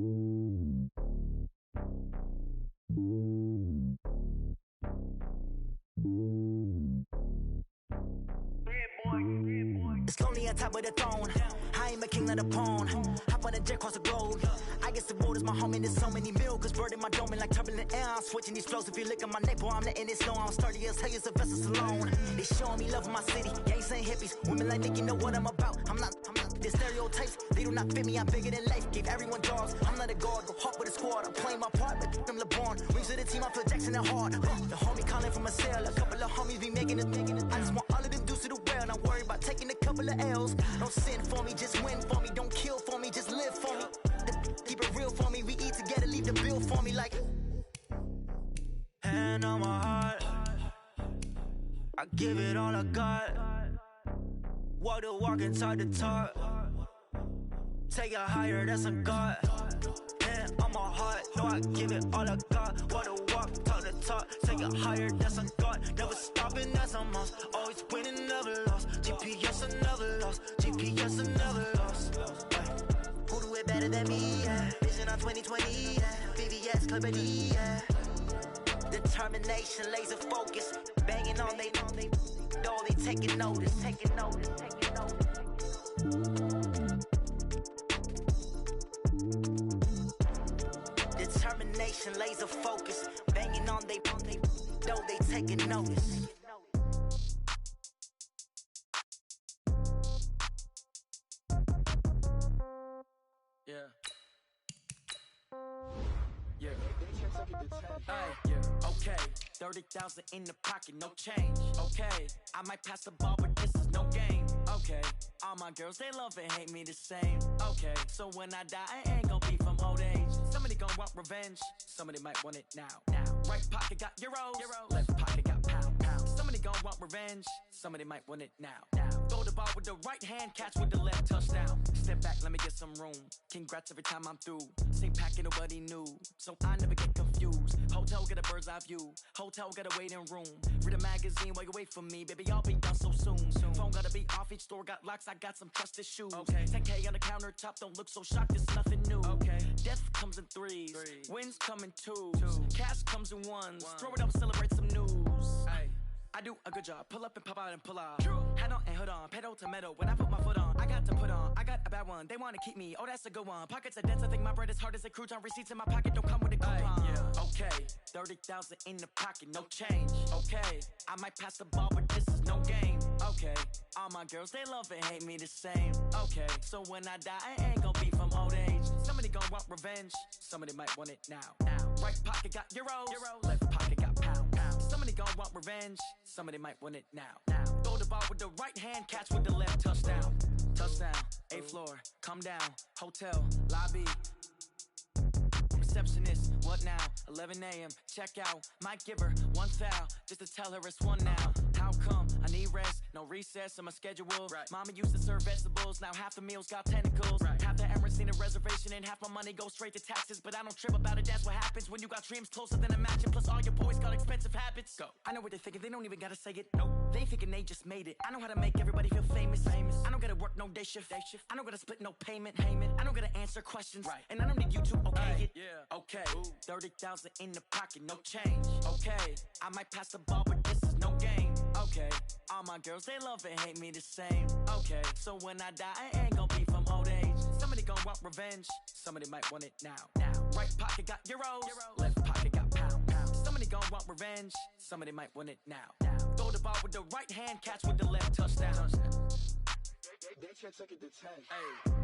lonely on top of the throne. I ain't a king of the pawn. Hop on a jet across the globe. I guess the world is my home and there's so many milkers birding my dome like turbulent air. I'm switching these flows. If you look at my neck, boy, I'm letting it slow. I'm sturdy as hell as a vessel alone. They showing me love in my city. Gangs ain't hippies. Women like Nick, you know what I'm about. I'm not the stereotypes. They do not fit me. I'm bigger than life. Give everyone jobs. I'm not a guard. Go hard with a squad. I'm playing my part, but them LeBron. Rings to the team. I feel Jackson and hard. The homie calling from a cell. A couple of homies be making it. I just want all of them dudes to the well. Not worry about taking a couple of L's. Don't sin for me, just win for me. Don't kill for me, just live for me. Keep it real for me. We eat together, leave the bill for me like. Hand on my heart, I give it all I got. Walk the walk and talk the talk. Take it higher, that's a God. Hand on my heart, no, I give it all I got. Walk the walk, talk the talk. Take it higher, that's a God. Never stopping, that's a must. Always winning, never lost. GPS, I never lost. GPS, I never lost. Who do it better than me? Yeah. Vision on 2020. Yeah. VVS, Clippity. Yeah. Determination, laser focus. Banging on they know they taking notice. Taking notice. Taking notice. Determination, laser focus. Banging on they know they taking notice. Yeah. Yeah. Hey, yeah. Okay. 30,000 in the pocket, no change. Okay. I might pass the ball, but this is no game. Okay. All my girls, they love and hate me the same. Okay. So when I die, I ain't gon' be from old age. Somebody gon' want revenge. Somebody might want it now. Right pocket got euros. Left pocket got pound. Somebody gon' want revenge. Somebody might want it now. Throw the ball with the right hand, catch with the left, touchdown. Step back, let me get some room. Congrats every time I'm through. Same packet, nobody knew. So I never get confused. Hotel get a bird's eye view. Hotel got a waiting room. Read a magazine while you wait for me. Baby, I'll be done so soon. Phone gotta be off, each store got locks. I got some trusted shoes. Okay. 10K on the countertop, don't look so shocked, it's nothing new. Okay. Death comes in threes. Wins come in twos. Cash comes in ones. Throw it up, celebrate some news. Ay. I do a good job. Pull up and pop out and pull out. Head on and hood on. Pedal to metal. When I put my foot on, I got to put on. I got a bad one. They want to keep me. Oh, that's a good one. Pockets are dense. I think my bread is hard as a crouton. Receipts in my pocket don't come with a coupon. Yeah. Okay. 30,000 in the pocket. No change. Okay. I might pass the ball, but this is no game. Okay. All my girls, they love and hate me the same. Okay. So when I die, I ain't gonna be from old age. Somebody gon' want revenge. Somebody might want it now. Right pocket got euros. Left pocket got pound. Somebody gon' want revenge. Somebody might want it now. Throw the ball with the right hand, catch with the left, touchdown. Touchdown, 8th floor, come down, hotel, lobby. Receptionist, what now? 11 a.m., check out. Might give her one foul, just to tell her it's one now. How come? I need rest, no recess in my schedule. Right. Mama used to serve vegetables, now half the meals got tentacles. Right. Half the Emirates need a reservation and half my money goes straight to taxes. But I don't trip about it, that's what happens when you got dreams closer than a matching. Plus all your boys got expensive habits. Go. I know what they're thinking, they don't even gotta say it. Nope. They thinking they just made it. I know how to make everybody feel famous. I don't gotta work no day shift. I don't gotta split no payment. I don't gotta answer questions. Right. And I don't need you to okay it. Yeah. Okay. 30,000 in the pocket, no change. Okay. I might pass the ball, but this is no game. Okay. All my girls, they love and hate me the same. Okay. So when I die, I ain't gonna be from old age. Somebody gon' want revenge. Somebody might want it now. Right pocket got euros. Left pocket got pound. Somebody gon' want revenge. Somebody might want it now. Throw the ball with the right hand, catch with the left, touchdown. They can't take it to 10. Hey.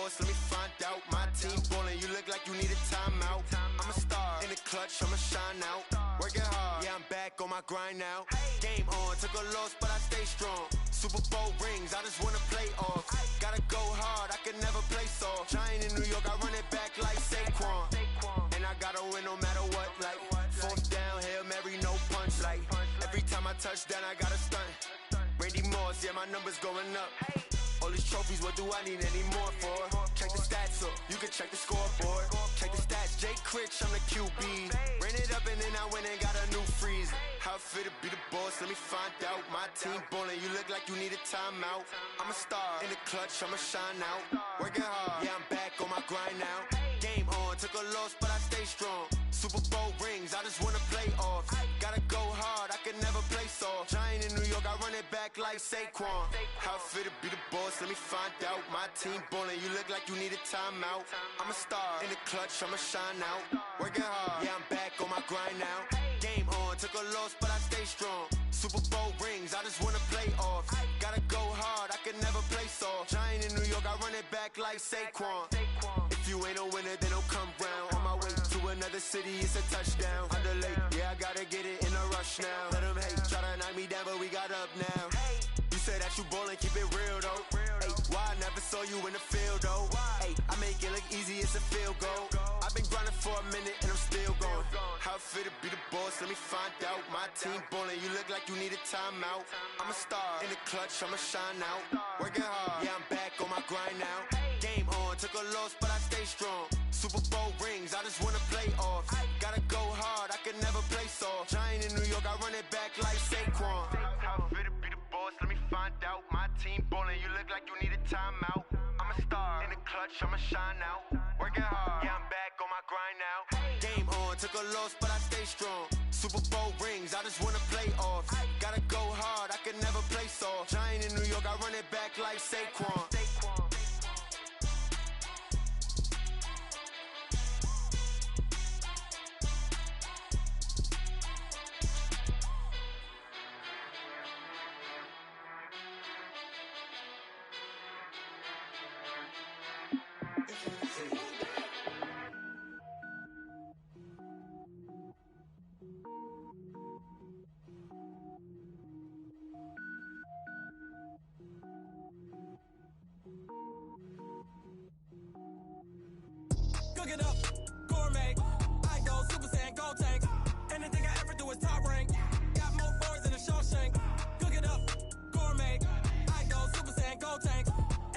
Let me find out. My team ballin', you look like you need a timeout. I'm a star in the clutch, I'ma shine out. Working hard, yeah, I'm back on my grind now. Game on, took a loss, but I stay strong. Super Bowl rings, I just wanna play off. Gotta go hard, I can never play soft. Giant in New York, I run it back like Saquon. And I gotta win no matter what, like 4th down, Hail Mary, no punch. Like every time I touch down, I gotta stunt. Randy Moss, boss, yeah, my number's going up. All these trophies, what do I need any more for? Check the stats up, you can check the scoreboard. Check the stats, Jay Critch, I'm the QB. Ran it up and then I went and got a new freezer. How it fit to be the boss, let me find out. My team ballin', you look like you need a timeout. I'm a star, in the clutch, I'ma shine out. Working hard, yeah, I'm back on my grind now. Game on, took a loss, but I stay strong. Super Bowl rings, I just wanna play off. Gotta go hard, I can never play soft. Giant in New York, I run it back like Saquon. How it fit to be the boss, let me find out. My team ballin', you look like you need a timeout. I'm a star, in the clutch, I'ma shine out. Working hard, yeah, I'm back on my grind now. Game on, took a loss, but I stay strong. Super Bowl rings, I just wanna play off. Gotta go hard, I can never play soft. Giant in New York, I run it back like Saquon. If you ain't a winner, then don't come round. On my way to another city, it's a touchdown. Underlay, yeah, I gotta get it in a rush now. Let them hate, try to knock me down, but we got up now. You said that you ballin', keep it real though. Ay, why I never saw you in the field though? Ay, I make it look easy, it's a field goal. I've been grinding for a minute and I'm still going. How it fit to be the boss, let me find out. My team ballin', you look like you need a timeout. I'm a star, in the clutch, I'ma shine out. Working hard, yeah, I'm back on my grind now. Game on, took a loss, but I stay strong. Super Bowl rings, I just wanna play off. Gotta go hard, I can never play soft. Giant in New York, I run it back like Saquon. How it fit to be the boss, let me find out. My team ballin', you look like you need a timeout. I'm a star, in the clutch, I'ma shine out. Working hard, yeah, I'm back on my grind now. Game on, took a loss, but I stay strong. Super Bowl rings, I just wanna play off. Gotta go hard, I can never play soft. Giant in New York, I run it back like Saquon. Cook it up, gourmet. I go Super Saiyan, go tank. Anything I ever do is top rank. Got more boards than a Shawshank. Cook it up, gourmet. I go Super Saiyan, go tank.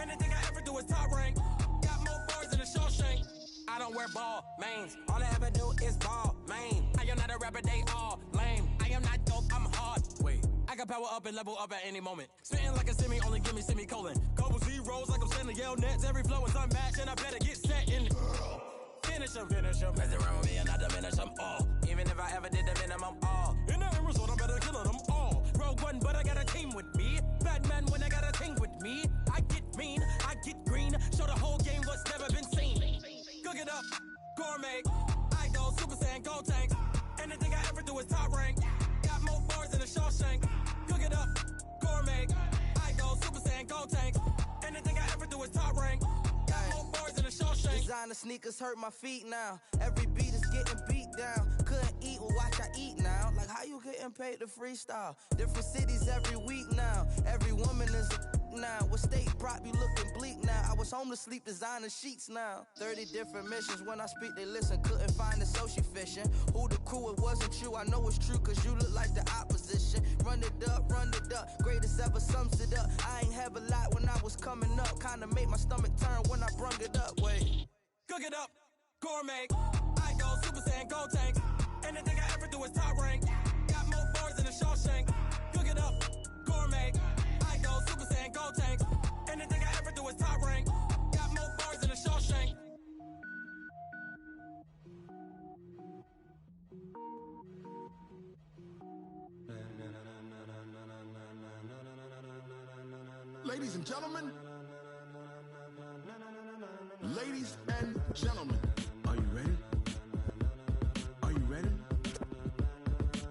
Anything I ever do is top rank. Got more boards than a Shawshank. I don't wear ball mains. All I ever do is ball main. I am not a rapper, they all lame. I am not dope, I'm hard. Wait, I can power up and level up at any moment. Spitting like a semi, only give me semicolon. Couple zeros like I'm sending yell nets. Every flow is unmatched and I better get set in. Finish them. Mess around with me and I diminish them all. Even if I ever did the minimum all. In the end result, I'm better killing them all. Rogue One, but I got a team with me. Batman when I got a team with me. I get mean, I get green. Show the whole game what's never been seen. Cook it up, gourmet. I go Super Saiyan, go tank. Anything I ever do is top rank. Got more boards than a Shawshank. Cook it up, gourmet. I go Super Saiyan, go tank. Anything I ever do is top rank. Got more boards than a Shawshank. Designer sneakers hurt my feet now. Every beat is getting beat down. Couldn't eat, well watch I eat now. Like how you getting paid to freestyle? Different cities every week now. Every woman is a now. What state prop you looking bleak now? I was home to sleep designer sheets now. 30 different missions. When I speak they listen. Couldn't find it so she fishing. Who the crew, it wasn't you. I know it's true cause you look like the opposition. Run it up, greatest ever sums it up. I ain't have a lot when I was coming up. Kinda made my stomach turn when I brung it up. Wait. Cook it up, gourmet. I go Super Saiyan, go tank. Anything I ever do is top rank. Got more boards than a Shawshank. Cook it up, gourmet. I go Super Saiyan, go tank. Anything I ever do is top rank. Got more boards than a Shawshank. Ladies and gentlemen. Ladies and gentlemen. Are you ready? Are you ready?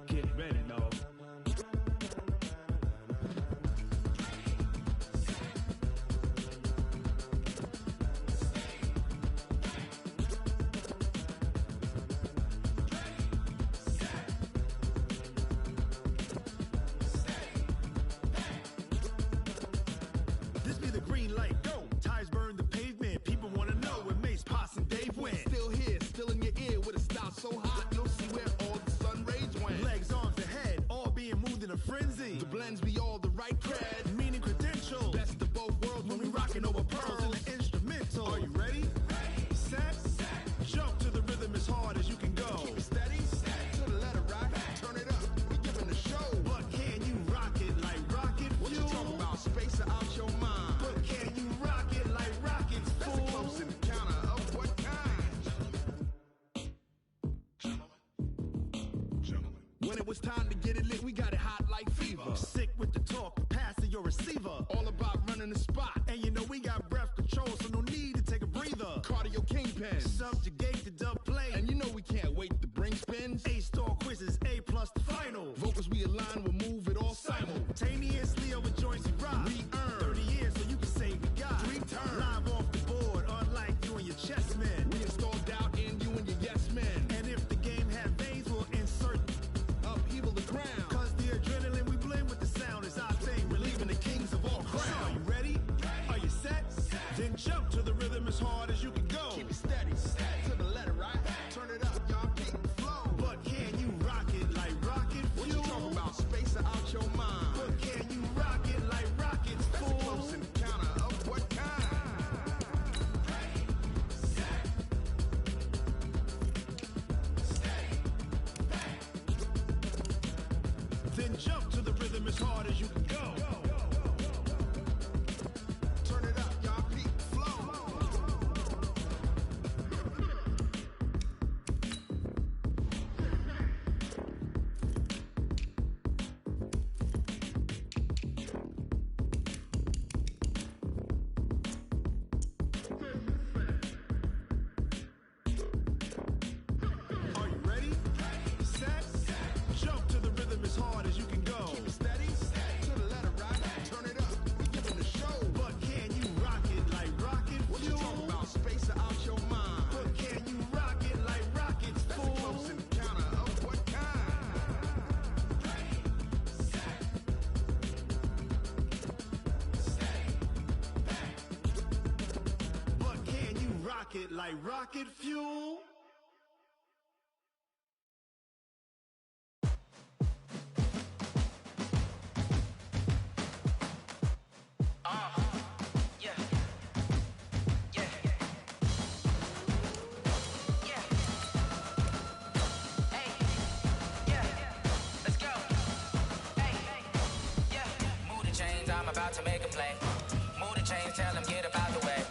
Get ready, dog. This be the green light, go. Tires burn the pavement. People wanna know where Mace, Pops, and Dave went. Still here, still in your ear with a style so hot, you'll see where all the sun rays went. Legs, arms, and head, all being moved in a frenzy. The blends be all the right cred, meaning When it was time to get it lit, we got it hot like fever. Sick with the talk, passing your receiver. All about running the spot. And you know we got breath control, so no need to take a breather. Cardio kingpin, subjugate the dub play. And you know we can't wait to bring spins. A-star quizzes, A+ the final. Vocals we align, we'll move it all simultaneously over joints we rock. We earn 30 years, so you can say we got 3 turns. Live off the board, unlike you and your chess men. We install doubt in you and your yes men. And if the game had veins, we'll insert upheaval the crown. Cause the adrenaline we blend with the sound is our thing, relieving the kings of all crowns. Are you ready? Are you set? Then jump to the rhythm as hard as you can go. Keep it steady, to the letter, right? Turn it up, y'all, keep it flow. But can you rock it like rocket fuel? What you talking about? Space out your mind. But can you rock it like rockets, fool? That's a close encounter of what kind? Ready, set, steady, bang. Then jump to the rhythm as hard as you can go. Turn it up, y'all, keep it flow. Are you ready? Set, jump to the rhythm as hard as you can go. Keep it steady, to the letter, right? Turn it up, we giving the show. But can you rock it like rocket fuel? What you talking about? Space out your mind. But can you rock it like rockets, fool? That's a close encounter of what kind? Ready, set, steady, bang. But can you rock it like rocket fuel? I'm about to make a play. Move the chains, tell them get up out the way.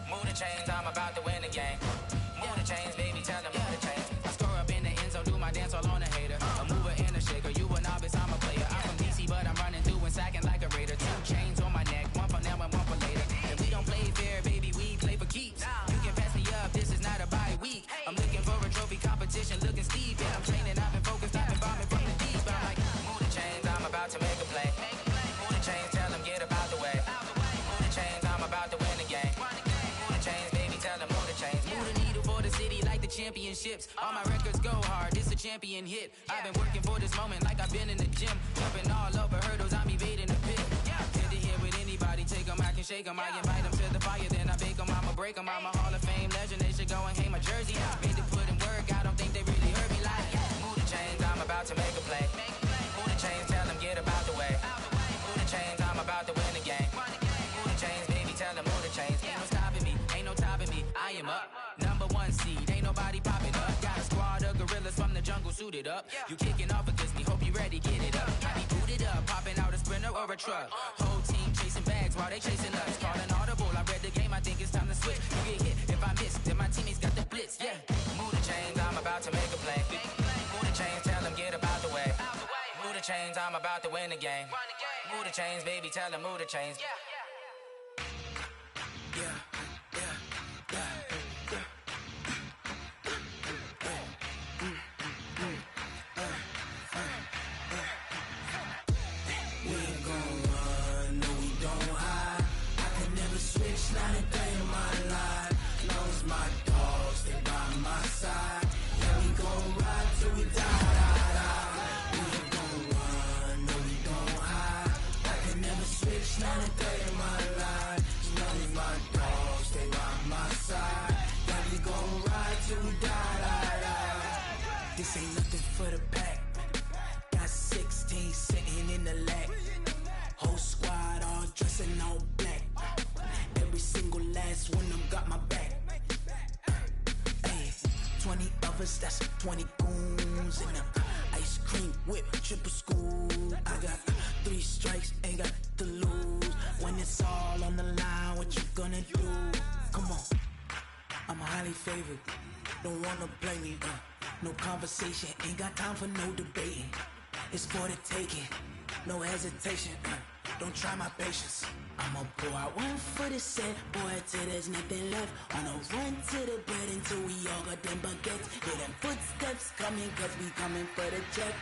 Move the chains, I'm about to win the game. Move the chains, baby, tell them move the chains. I score up in the end zone, do my dance all on a hater. A mover and a shaker, you a novice, I'm a player. I'm from DC, but I'm running through and sacking like a raider. 2 chains on my neck, one for now and one for later. And we don't play fair, baby, we play for keeps. You can pass me up, this is not a bye week. I'm looking for a trophy competition, looking steep. And I'm training, I've been focused, I've been bombing from the deep. I'm like, move the chains, I'm about to make a play. Move the chains, tell them get up out the way. Move the chains, I'm about to win the game. Move the chains, baby, tell them move the chains. Move the needle for the city like the championships. All my records go hard, this a champion hit. I've been working for this moment like I've been in the gym. Jumping all over hurdles, I'm evading the pit. Good to hear with anybody, take them, I can shake them. I invite them to the fire, then I bake them, I'ma break them. I'm a Hall of Fame legend, they should go and hang my jersey. Made to put in work, I don't think they really heard me like. Move the chains, I'm about to make a play. Move the chains, tell them get about the way. Move the chains, I'm about to win the game. Move the chains, baby, tell them move the chains. Ain't no stopping me, ain't no topping me. I am up, #1 seed, ain't nobody popping up. Got a squad of gorillas from the jungle suited up. You kicking off against me, hope you ready, get it up. I be booted up, popping out a Sprinter or a truck. Whole team chasing bags while they chasing us. Calling audible, I read the game, I think it's time to switch. You get hit if I miss, then my teammates got the blitz, yeah. Move the chains, I'm about to make a play. Move the chains, tell them get about the way. Move the chains, I'm about to win the game. Move the chains, baby, tell them move the chains. We ain't gon' run, no we don't hide. I can never switch, not a day in my life. Long as my dogs stay by my side. Yeah, we gon' ride till we die. We ain't gon' run, no we don't hide. I can never switch, not a day in my life. Long as my dogs stay by my side. Yeah, we gon' ride till we die. This ain't nothing for the pack. Got 16 sitting in the lap. Whole squad all dressing all black. Every single last one of them got my back. Hey, 20 of us, that's 20 goons in them. Ice cream whip, triple scoop. I got 3 strikes, ain't got to lose. When it's all on the line, what you gonna do? Come on, I'm highly favored. Don't wanna blame me. no conversation, ain't got time for no debating. It's for the taking, no hesitation. Don't try my patience. I'ma pour out one for the set, boy, till there's nothing left. On a run to the bed until we all got them baguettes. Hear them footsteps coming, cause we coming for the check.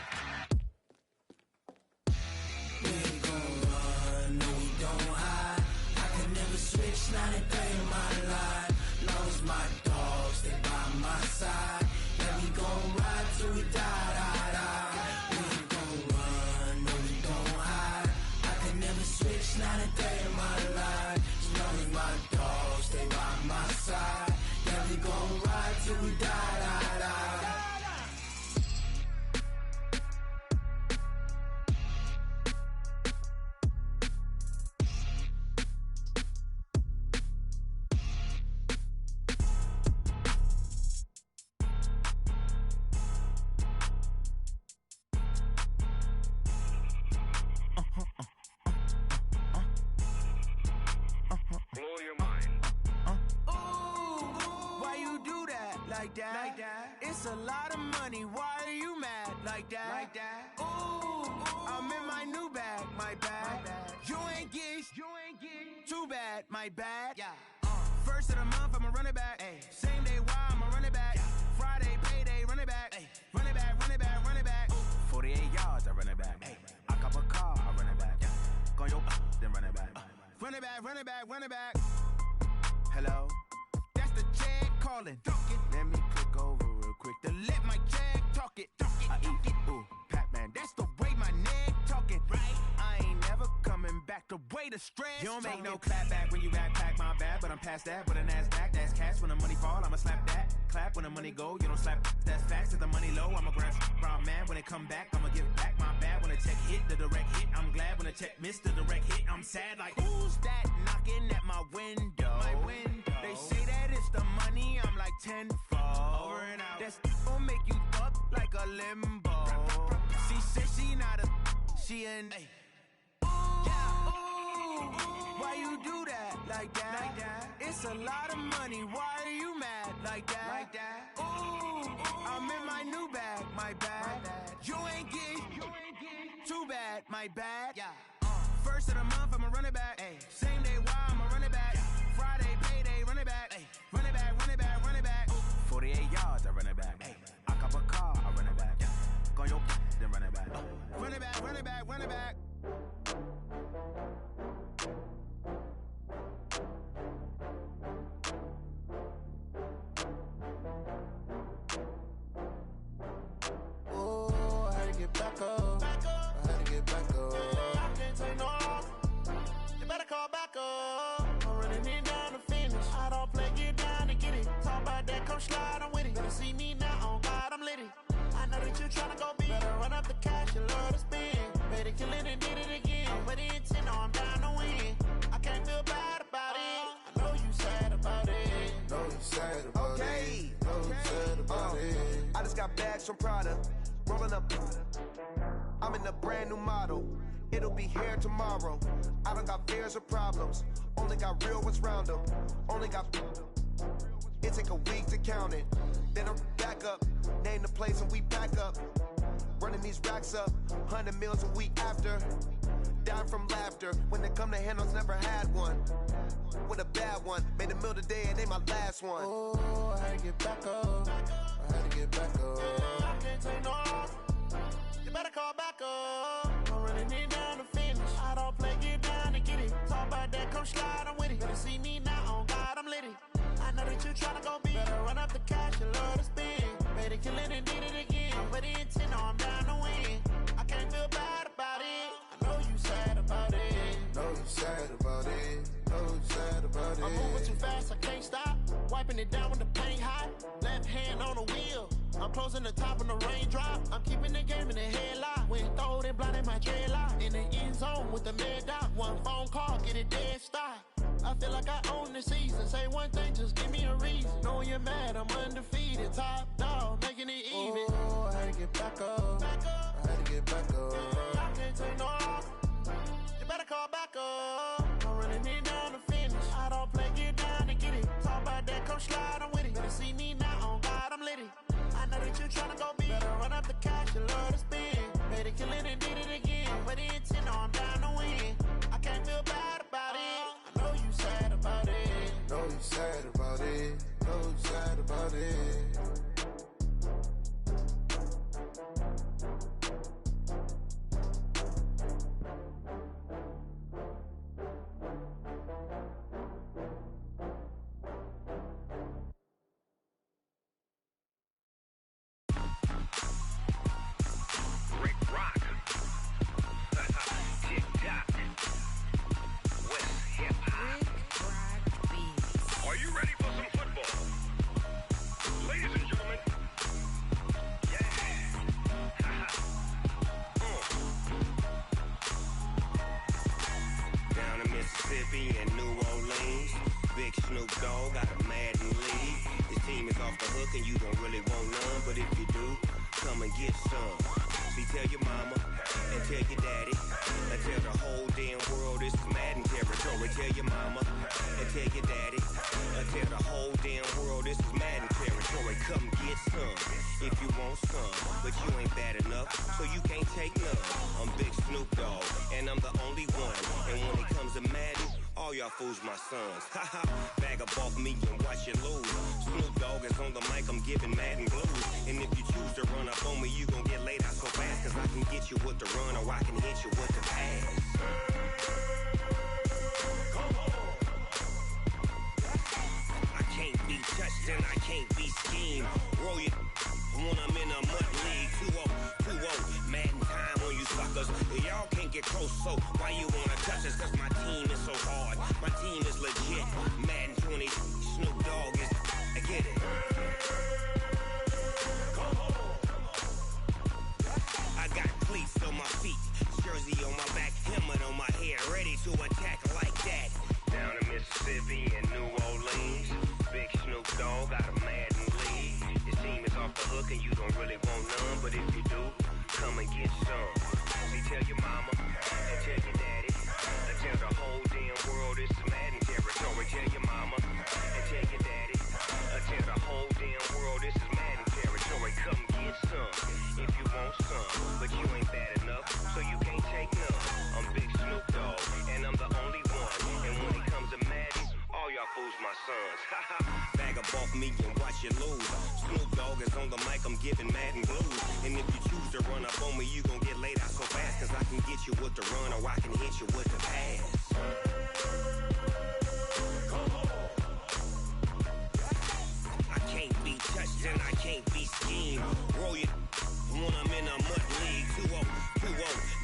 We ain't gon' run, no we don't hide. I can never switch, not a day in my life. Long as my dogs, they by my side. Yeah, we gon' ride till we die, die, die. We ain't gon' run, no we don't hide. I can never switch, not a day in my life. As long as my dogs, stay by my side. Yeah, we gon' ride till we die, die, die. Like that. It's a lot of money. Why are you mad like that? Like that. Ooh, I'm in my new bag. My bad. You ain't get too bad. My bad. Yeah. First of the month, I'ma run it back. Ay. Same day, why I'ma run it back. Friday, payday, run it back. Ay. Run it back, run it back, run it back. 48 yards, I run it back. Ay. I cop a car, I run it back. Go your then run it back. Run it back, run it back, run it back. Hello? That's the check calling. Let me click over real quick to let my check talk it. I eat it. Ooh, Pac-Man, that's the way my neck talking. Right? I ain't never coming back. The way the stress. You don't make no clap back when you backpack, my bad. But I'm past that with a NASDAQ. That's cash. When the money fall, I'ma slap that. Clap when the money go. You don't slap. That's facts. If the money low, I'ma grab brown man. When it come back, I'ma give back my bad. When the check hit, the direct hit. I'm glad when the check missed the direct hit. I'm sad like who's that knocking at my window? My window. They say that it's the money. I'm like tenfold. Over and out. That's gon' make you up like a limbo. She said she not a. She an. Why you do that like that? Like that? It's a lot of money. Why are you mad like that? Like that? Ooh, I'm in my new bag. My bad. You ain't get too bad. My bad. Yeah. First of the month, I'ma run it back. Ay. Same day, why I'ma run it back. Friday, payday, run it back. Ay. Run it back, run it back, run it back. 48 yards, I run it back. Ay. I cop a car, I run it back. Go your then run it back. Run it back, run it back, run it back. Oh, I had to get back up. I had to get back up. I can't take no off. You better call back up. I'm running it down to finish. I don't play, get down to get it. Talk about that, come slide, I'm with it. Better see me now, on God, I'm lit it. I know that you tryna go big. Better run up the cash, you love to spend. Better kill it and did it again. I'm with the intent, no, I'm down to win. I can't feel bad about it. I know you sad about it. Know you sad about it. Know you sad about it. I just got bags from Prada. Rolling up. I'm in a brand new model. It'll be here tomorrow. I don't got fears or problems. Only got real ones round them. Only got. It take a week to count it. Then I'm back up. Name the place and we pack up. Running these racks up. 100 meals a week after. Down from laughter. When they come to handles, never had one. With a bad one. Made a meal today and they my last one. Oh, I had to get back up. I had to get back up. I can't take no off. You better call back up. I'm running it down to finish. I don't play, get down to get it. Talk about that, come slide, I'm with it. Better see me now, on God, I'm lit it. I know that you tryna go big. Better run up the cash, you love to spend. Better kill it and did it again. I'm with the intent, no, I'm down to win. I can't feel bad about it. I know you sad about it. Know you sad about it. Know you sad about it. I'm moving too fast, I can't stop. Wiping it down when the paint hot. Left hand on the wheel. I'm closing the top when the raindrop. I'm keeping the game in the headlock. When throwed and blinded my dreadlock. In the end zone with the mad dot. One phone call, get it dead stop. I feel like I own the season. Say one thing, just give me a reason. Knowing you're mad, I'm undefeated. Top dog, making it even. Oh, I had to get back up. I had to get back up. I can't take no off. You better call back up. I'm running it down to finish. I don't play, get down to get it. Talk about that, come slide, I'm with it. Better see me now, on God, I'm lit it. I know that you tryna Fools my sons. Haha, bag up off me and watch you lose. Snoop Dogg is on the mic, I'm giving Madden blues. And if you choose to run up on me, you gon' get laid out so fast. Cause I can get you with the run or I can hit you with the pass. I can't be touched and I can't be schemed. Roll you when I'm in a mud league. 2-0, Madden time on you suckers. Y'all can't get close, so why you wanna touch us? Cause my team is so hard. My team is legit. Madden 20, Snoop Dogg is. I get it. I got cleats on my feet, jersey on my back, helmet on my head, ready to attack like that. Down in Mississippi and New Orleans, big Snoop Dogg got a Madden league. His team is off the hook and you don't really want none, but if you do, come and get some. See, tell your mama and tell your daddy, and tell the whole damn world this is Madden territory. Tell your mama and tell your daddy, and tell the whole damn world this is Madden territory. Come get some if you want some, but you ain't bad enough, so you can't take none. I'm Big Snoop Dogg, and I'm the only one. And when it comes to Madden, all y'all fools my sons. Haha, bag up off me and watch you lose. Snoop Dogg is on the mic, I'm giving Madden blues. And if you choose to run up on me, you gon' get laid out so fast. Cause I can get you with the run or I can hit you with the pass. I can't be touched and I can't be schemed. Roll you when I'm in a mud league. 2-0,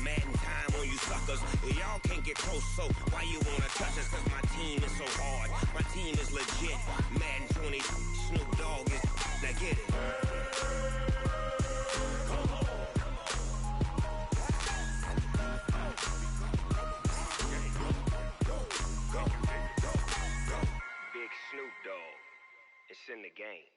Madden time on you suckers. Y'all can't get close, so why you wanna touch us? Cause my team is so hard. My team is legit. Madden 20, Snoop Dogg is. Now get it. Big Snoop Dogg. It's in the game.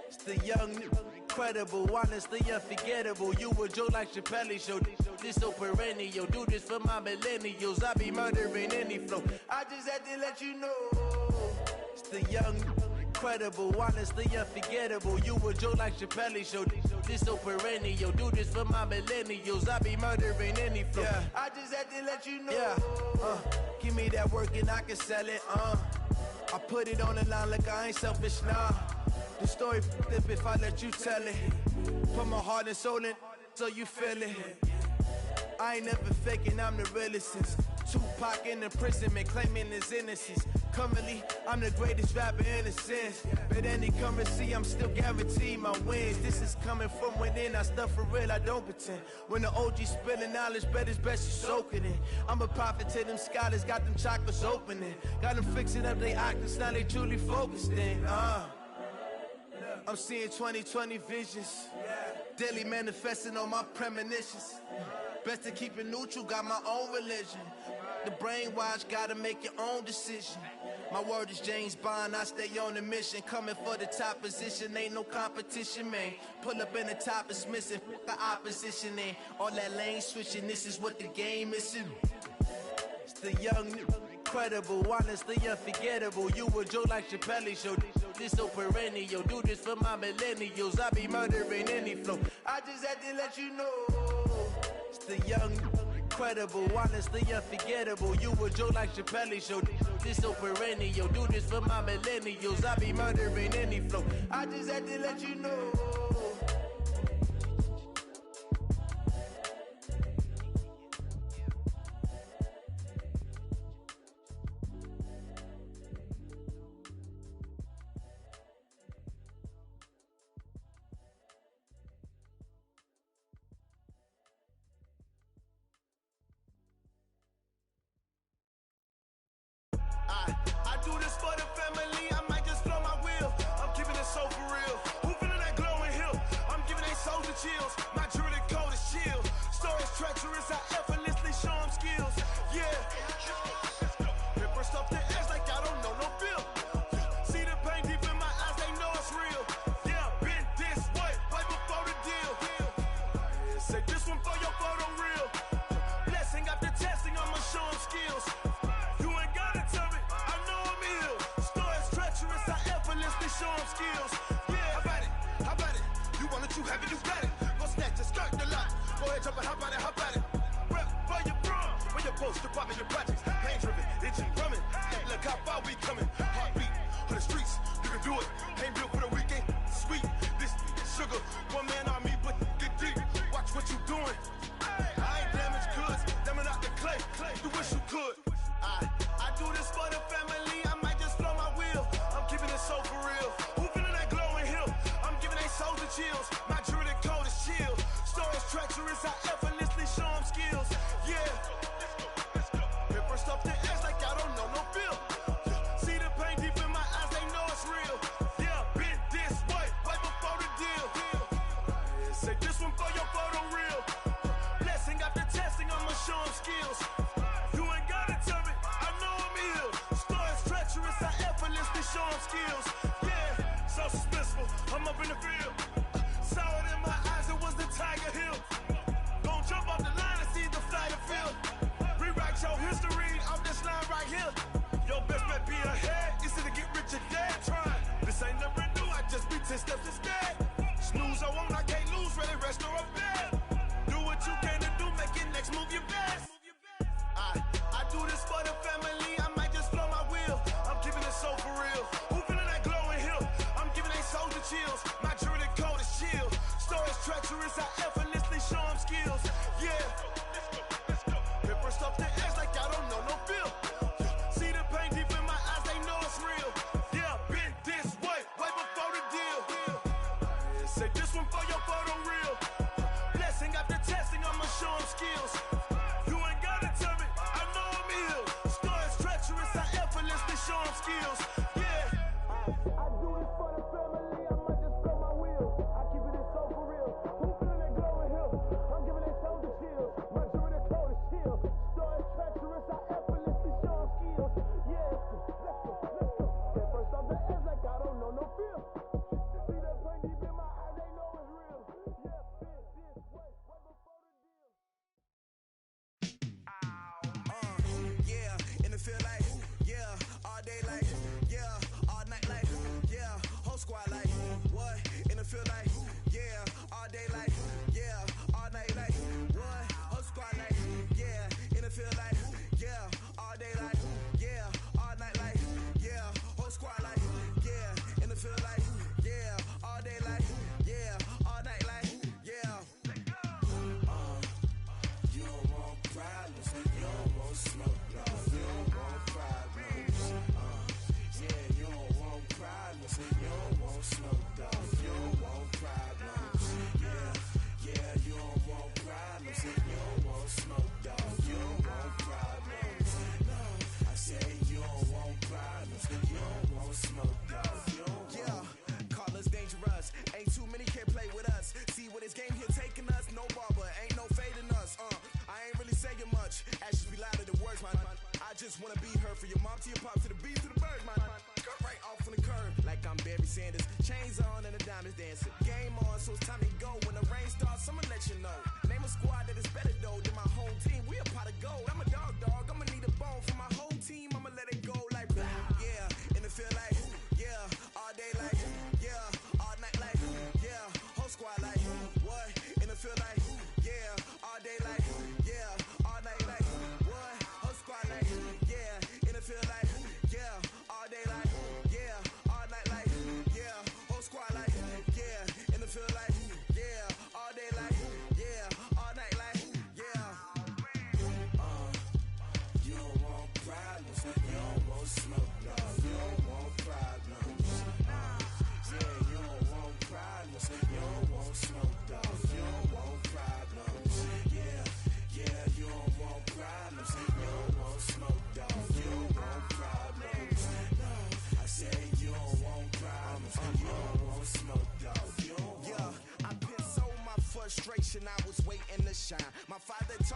It's the young, incredible, honestly unforgettable. You a Joe like Chappelle show. This so perennial. Do this for my millennials. I be murdering any flow. I just had to let you know. It's the young, incredible, honestly unforgettable. You a Joe like Chappelle show. This so perennial. Do this for my millennials. I be murdering any flow. Yeah. I just had to let you know. Yeah. Give me that work and I can sell it. I put it on the line like I ain't selfish, nah. The story flip if I let you tell it. Put my heart and soul in so you feel it. I ain't never faking, I'm the realest since Tupac in imprisonment, claiming his innocence. Currently, I'm the greatest rapper in a sense. But any currency, I'm still guaranteed my wins. This is coming from within, I stuff for real, I don't pretend. When the OG spilling knowledge, bet it's best you soak it in. I'm a prophet to them scholars, got them chakras opening. Got them fixing up they octaves, now they truly focused in. I'm seeing 2020 visions. Daily manifesting on my premonitions. Best to keep it neutral, got my own religion. The brainwash, gotta make your own decision. My word is James Bond, I stay on the mission. Coming for the top position, ain't no competition, man. Pull up in the top, it's missing, the opposition in. All that lane switching, this is what the game is in. It's the young, incredible, honestly unforgettable. You a Joe like Chappelle show. This so perennial. Do this for my millennials. I be murdering any flow. I just had to let you know. It's the young, incredible, honestly unforgettable. You a joke like Chappelle show. This so perennial. Do this for my millennials. I be murdering any flow. I just had to let you know. I do this for the family, I might just blow my wheel. I'm keeping it so for real. Who feeling that glowing hill? I'm giving they souls the chills. My jewelry code is chill. Stories treacherous, I effortlessly show them skills. Yeah. Paper stuff the edge like I don't know no bill. See the pain deep in my eyes, they know it's real. Yeah, been this way, way before the deal. Say this one for your photo real. Blessing after testing, I'ma show them skills. You ain't gotta tell me, I know I'm ill. Stories treacherous, I effortlessly show them skills. Yeah, how about it? How about it? You want it, you have it, you got it. Go snatch it, skirt the lot. Go ahead, jump it, how about it? How about it? Rep for your bro. When your post, department, your projects. Pain driven, itching, drumming. Hey, look how far we coming. Heartbeat on the streets, you can do it. Ain't built for the weekend. Sweet, this sugar. One man army, but get deep. Watch what you doing. I ain't damaged goods, damn out the clay. You wish you could. I do this for the family, I might just blow my wheel. I'm keeping it so for real. Who feeling that glowing hill? I'm giving they souls the chills. My jewelry code is chill. Stories treacherous, I effortlessly show them skills. Yeah. Paper stuff the edge like I don't know no bill. See the pain deep in my eyes, they know it's real. Yeah, been this way, way before the deal. Say this one for your photo real. Blessing after testing, I'ma show them skills. You ain't gotta tell me, I know I'm ill. Stories treacherous, I effortlessly show them skills. Yeah, so suspenseful, I'm up in the field. Saw it in my eyes, it was the Tiger Hill. Don't jump off the line and see the flight of field. Rewrite your history off this line right here. Your best bet be ahead, easy to get rich or dead. Try, this ain't never new, I just be 10 steps instead. Snooze I won't, I can't lose, ready, rest or a bed. Do what you can to do, make it next move your best. I do this for the family, I might just blow my wheel. I'm keeping it so for real. Who feeling that glowing hill? I'm giving they souls the chills. My jewelry code is chill. Stories treacherous, I effortlessly show them skills. Yeah. Paper stuff the edge like I don't know no bill. See the pain deep in my eyes, they know it's real. Yeah, been this way, way before the deal. Say this one for your photo real. Blessing after testing, I'ma show them skills. You ain't gotta tell me, I know I'm ill. Stories treacherous, I effortlessly show them skills. Yeah. I do this for the family, I might just blow my wheel. I keep it so for real. Who feeling that glowing hill? I'm giving they souls the chills. My jewelry code is chill. Stories treacherous, I effortlessly show them skills. Yeah, let's go. That first off the edge like I don't know no feel. See that pain deep in my eyes, they know it's real. Yeah, been this way, way before the deal. Yeah, in the feel like, yeah, all day like, yeah, all night like, yeah, whole squad like, what? In the feel like, yeah, all day like, yeah, all night like, what? Whole squad like, yeah, in the feel like, yeah, all day like, yeah, all night like, yeah, whole squad like, yeah, in the feel like, yeah, all day like, yeah, all night like, yeah. You don't want problems, you don't want smoke, you don't want problems. Yeah, you don't want problems, you don't want smoke, you don't want problems. Yeah, you don't want problems, you don't want smoke, you don't want problems. No, I say you don't want problems, you don't want smoke, you don't want. Yeah, call us dangerous, ain't too many can play with us. See what this game here taking us, no barber, ain't no fading us. I ain't really saying much, actions be louder than words, man. I just wanna be heard from your mom to your pop to the beat to the bird, man. Cut right off on the curb, like I'm Barry Sanders. Chains on and the diamonds dancing. Game on, so it's time to go. When the rain starts, I'ma let you know. Name a squad that is better though than my home team. We a pot of gold. I'm a dog, I'ma need a bone for my whole team. I'ma let it go like, yeah, in the feel like, yeah, all day like, yeah, all night like, yeah, whole squad like, what? In the feel like, yeah, all day like.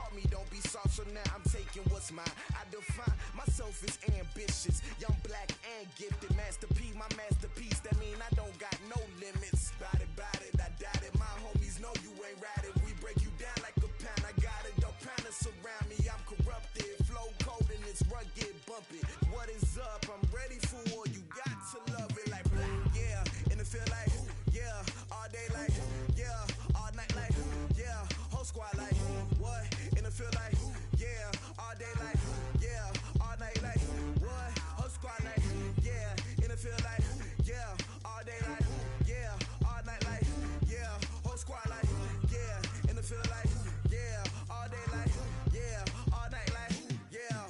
taught me don't be soft, so now I'm taking what's mine. I define myself as ambitious, young, black, and gifted. Master P, my masterpiece, that mean I don't got no limits. Bout it, I doubt it. My homies know you ain't ratted. We break you down like a pound. I got it, don't pound us around me. I'm corrupted, flow cold and it's rugged, bumpy. What is up? I'm ready for war. You got to love it like black, yeah. And it feel like, yeah. All day like, yeah. All night like, yeah. Whole squad like, what? And it feel like, yeah. All day like, yeah. All night like, what? Whole squad like, yeah. And it feel like, yeah. All day like, yeah. All night like, yeah. Whole squad like, yeah. And it feel like, yeah. All day like, yeah. All night like, yeah.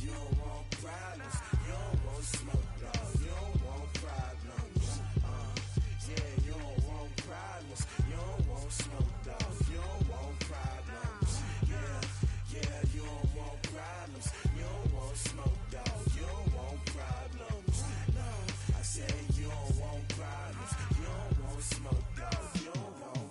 You don't want problems. You don't want smoke, dog. You don't want problems. Yeah, you don't want problems. You don't want smoke, dog. You don't want problems. Yeah, you don't want problems. You don't want smoke, dog. You don't want problems. No, I said you don't want problems. You don't want smoke, dog. You don't want.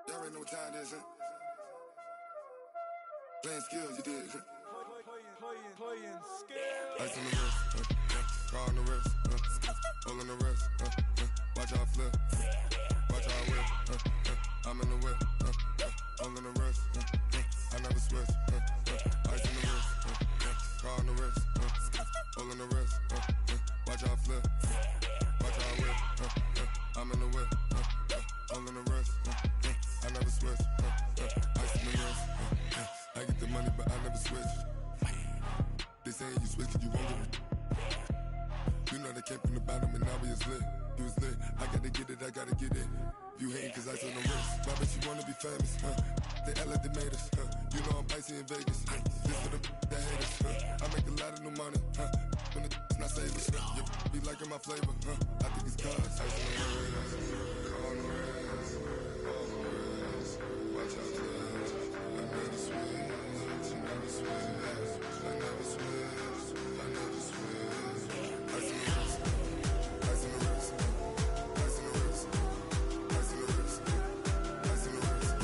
Y'all already know what time it is, huh? Playing skills, you did, huh? Playing skills. Ice on the wrist, car on the wrist, hole on the wrist, watch out flip, watch out whip, I'm in the whip, hole on the wrist, I never switch, ice on the wrist, car on the wrist, hole on the wrist, watch out flip, watch out whip, I'm in the whip, hole on the wrist, I never switch, ice on the wrist, I get the money but I never switch. They saying you switch and you won't get it. You know they came from the bottom and now we is lit. You was lit, I gotta get it, I gotta get it. You hating cause ice on the wrist. Why bet you wanna be famous, huh? They act like they made us, huh? You know I'm icy in Vegas, This for the that hate us, I make a lot of new money, When the not savers, You be liking my flavor, I think it's cause ice on the wrist, on the wrist, on the wrist. Watch out for this, I never switch, I never switch. I never switch, I never switch. Ice in the wrist, ice in the wrist, ice in the wrist, ice in the wrist, ice in the wrist,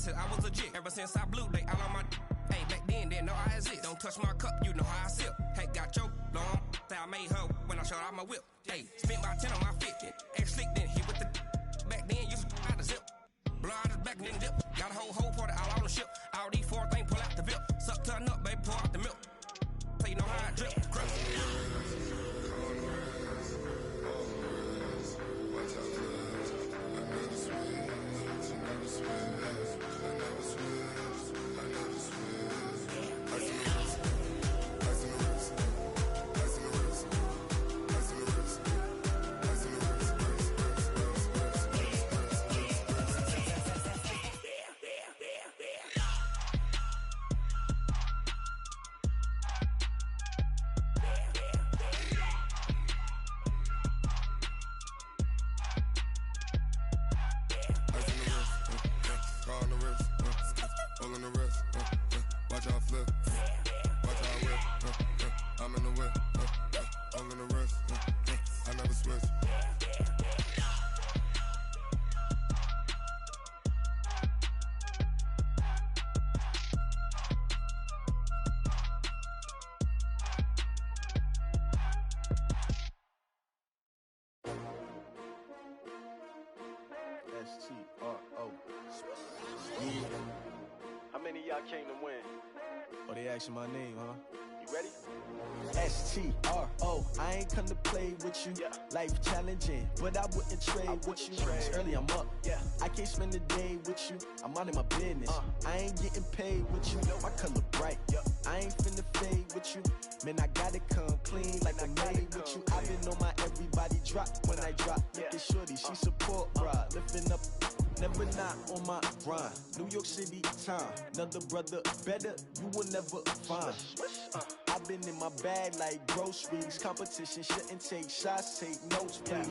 I was legit. Ever since I blew, they all on my hey, back then, didn't know I exist. Don't touch my cup, you know how I sip. Hey, got your long, say I made her when I showed out my whip. Hey, spent my 10 on my fit. Ex slick, then hit with the back then, used to out the zip. Blow out his back and then dip. Got a whole party all on the ship. All these four things, pull out the VIP. Suck, turn up, baby, pour out the milk. So you know how I drip. Crush. S-T-R-O. Yeah. How many of y'all came to win? Oh, they asking my name, huh? You ready? STRO, I ain't come to play with you. Life challenging, but I wouldn't trade with you. It's early, I'm up. I can't spend a day with you. I'm minding my business. I ain't getting paid with you. My color bright. I ain't finna fade with you. Man, I gotta come clean like I made with you. I've been on my everybody drop when I drop. Look at shorty, she support, bruh. Lifting up. Never not on my grind. New York City time. Another brother better, you will never find. I've been in my bag like groceries. Competition shouldn't take shots, take notes, please.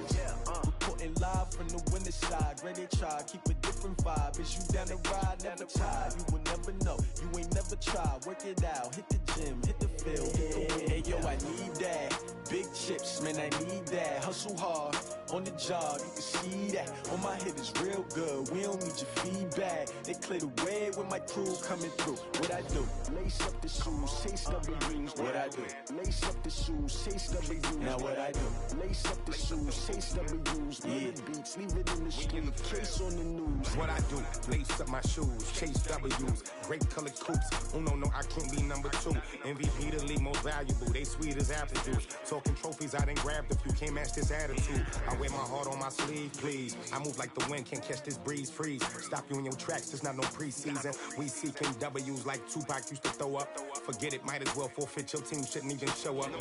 Reporting live from the winter side. Ready to try, keep a different vibe. Is you down the ride, never tired. You will never know, you ain't never tried. Work it out, hit the gym, hit the field, hit the win. Hey yo, I need that. Big chips, man, I need that. Hustle hard, on the job, you can see that. On my hit is real good, we don't need your feedback. They clear the way with my crew coming through. What I do? Lace up the shoes, chase W's. What I do? Lace up the shoes, chase W's. Now what I do? Lace up the shoes, chase W's. Yeah, beats, leave it in the street, case on the news. What I do? Lace up my shoes, chase W's. Great colored coops. Oh no, I can't be number 2. MVP the league most valuable. They sweet as apple juice. Talking trophies, I done grabbed a few. Can't match this attitude. I wear my heart on my sleeve, please. I move like the wind, can't catch this breeze. Freeze. Stop you in your tracks. There's not no preseason. We seeking W's like Tupac used to throw up. Forget it, might as well forfeit. Your team shouldn't even show up.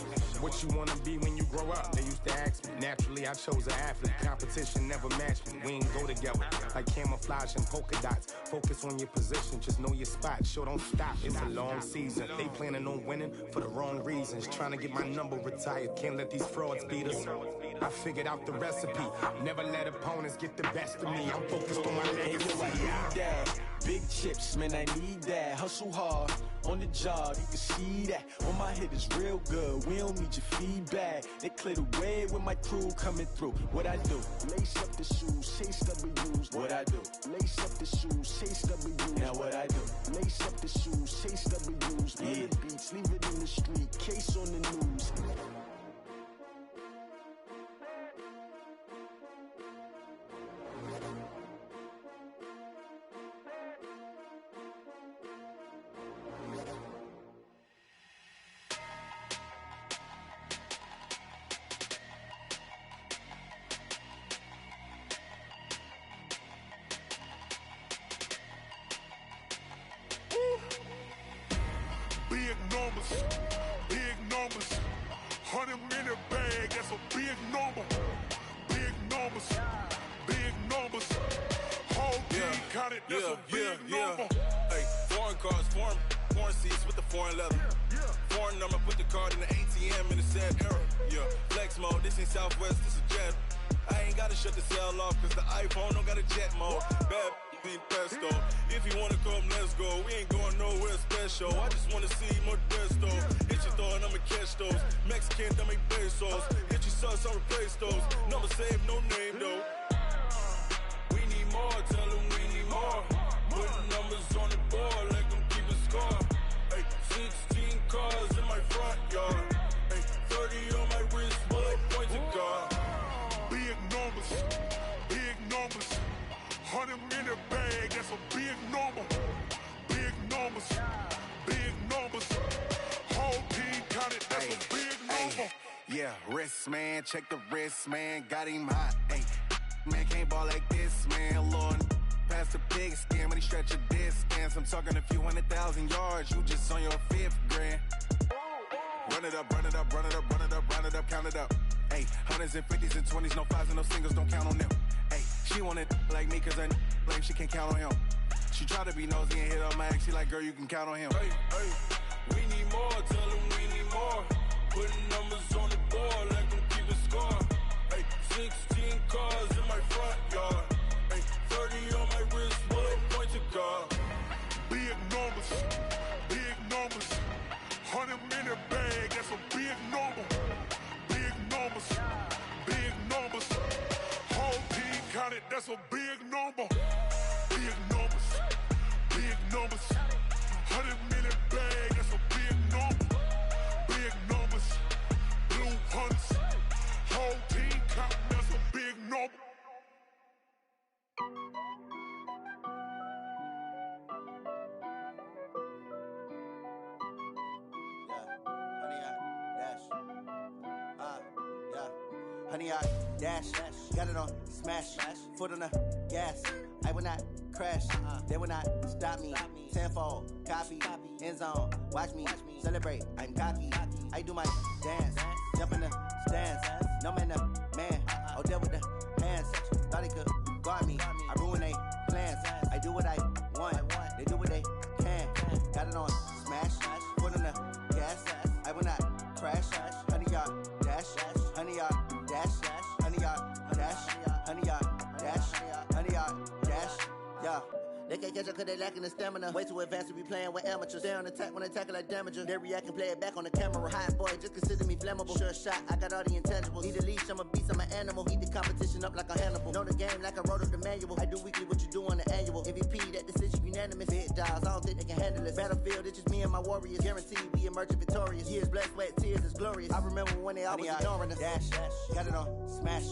What you wanna be when you grow up? They used to ask me. Naturally, I chose an athlete. Competition never matched me. We ain't go together like camouflage and polka dots. Focus on your position, just know your spot. Sure, don't stop. It's a long season. They planning on winning for the wrong reasons. Trying to get my number retired. Can't let these frauds beat us. I figured out the recipe. Never let opponents get the best of me. I'm focused on my legacy. Hey, yo, I need that. Big chips, man, I need that. Hustle hard, on the job, you can see that. On my hit is real good, we don't need your feedback. They clear the way with my crew coming through. What I do? Lace up the shoes, chase W's. What I do? Lace up the shoes, chase W's. Now what I do? Lace up the shoes, chase W's. Yeah, beats, leave it in the street, case on the news. Big numbers, big numbers. 100-minute bag, that's a big number. Big numbers, big numbers. Whole team counted, that's a big number. Hey, foreign cars, foreign seats with the foreign leather. Foreign number, put the card in the ATM in the sad era. Yeah, flex mode, this ain't Southwest, this is jet. I ain't gotta shut the cell off, cause the iPhone don't got a jet mode. Bad be pesto. If you wanna come, let's go. We ain't going nowhere special. I just wanna see more desto. Hit your thought, I'ma catch those. Mexican, don't make pesos. Hit your sus, I'll replace those. Number save, no name though. We need more, tell them we need more. Putting numbers on the board, let them keep a score. Hey, 16 cars in my front yard. Hey, 30 on my wrist, bullet pointed car. Big numbers, big numbers. 100-minute bag, that's a big number. Big numbers, big numbers. Whole team counted, that's a big number. Yeah, wrist, man, check the wrist, man. Got him hot, ayy. Man, can't ball like this, man. Lord, past the pig skin when he stretch a distance. I'm talking a few 100,000 yards. You just on your 5th grand. Run it up, run it up, run it up, run it up, run it up, count it up. Ayy, 100s and 50s and 20s, no 5s and no singles, don't count on them. Ayy, she want it like me, cause her blame, she can't count on him. She try to be nosy and hit up my ex, she like, girl, you can count on him. Hey, we need more, tell them we need more. Putting numbers on the board, let them keep a score. Hey, 16 cars in my front yard. Hey, 30 on my wrist, bullet pointed car. Big numbers, big numbers. 100-minute bag, that's a big number. Big numbers, big numbers. Whole team counted, that's a big number. Big numbers, big numbers. 100-minute bag, that's a big number. Big numbers, blue hunts. Whole team counting, that's a big number. honey yard, dash, got it on, smash, foot on the gas. I will not crash, they will not stop me. Tenfold, copy, end zone, watch me celebrate. I'm cocky, I do my dance, jump in the stands. No man, man, oh there with the hands. Thought he could guard me, I ruin they plans. I do what I want, they do what they can. Got it on, smash, foot on the gas. I will not crash, honey yard, dash, honey yard, dash, honey yard, dash, honey yard, dash, honey yard, dash, yeah. They can't catch up cause they lacking the stamina. Way too advanced to be playing with amateurs. Stay on attack when attack like damager. They react and play it back on the camera. Hot boy, just consider me flammable. Sure shot, I got all the intangibles. Need a leash, I'm a beast, I'm an animal. Eat the competition up like a Hannibal. Know the game like I wrote up the manual. I do weekly what you do on the annual. MVP, that decision unanimous. Big dials, I don't think they can handle it. Battlefield, it's just me and my warriors. Guaranteed we emerge victorious. Years, blood, sweat, tears, is glorious. I remember when they always ignoring us. Dash, got it on, smash,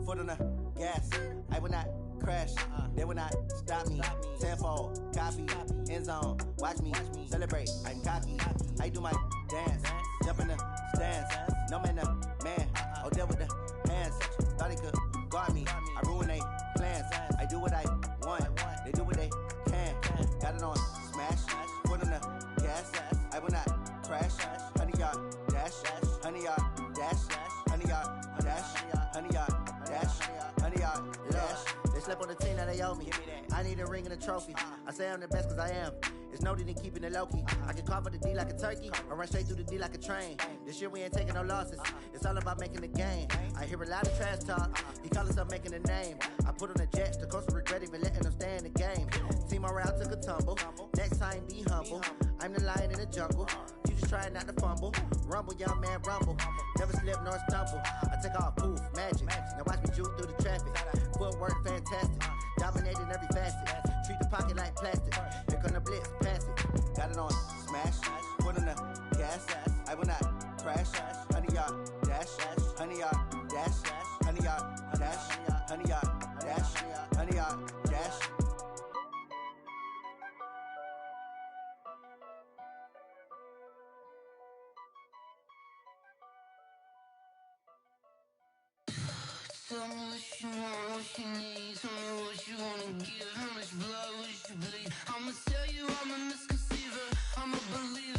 foot on the gas. I will not crash, they will not stop me. Tenfold, copy, end zone, watch me celebrate. I'm cocky, I do my dance, jump in the stands. No man, man, oh there with the hands. Thought he could guard me, I ruin they plans. I do what I want, they do what they can. Got it on, smash, foot on the gas. I will not crash, honey yard, dash, honey yard, dash, honey yard, dash, honey yard, dash, honey yard, dash. Slept on the team that they owe me. I need a ring and a trophy. I say I'm the best cause I am. It's no need in keeping it low key. I can carve up the D like a turkey or run straight through the D like a train. This year we ain't taking no losses. It's all about making the game. I hear a lot of trash talk. He call himself making a name. I put on the Jets. The coach will regret even letting them stay in the game. Team morale took a tumble. Next time be humble. I'm the lion in the jungle. You just trying not to fumble. Rumble, young man, rumble. Never slip nor stumble. I take off, poof, magic. Now watch me juke through the traffic. Footwork fantastic. Dominating every facet. Treat the pocket like plastic. Here come the blitz, pass it. Got it on, smash. Foot on the gas. I will not crash. Honey yard, dash. Honey yard, dash. Honey yard, dash. Honey yard, dash. Honey yard, dash. Tell me what you want, what you need. Tell me what you wanna give. How much blood would you bleed? I'ma tell you I'm a misconceiver. I'm a believer.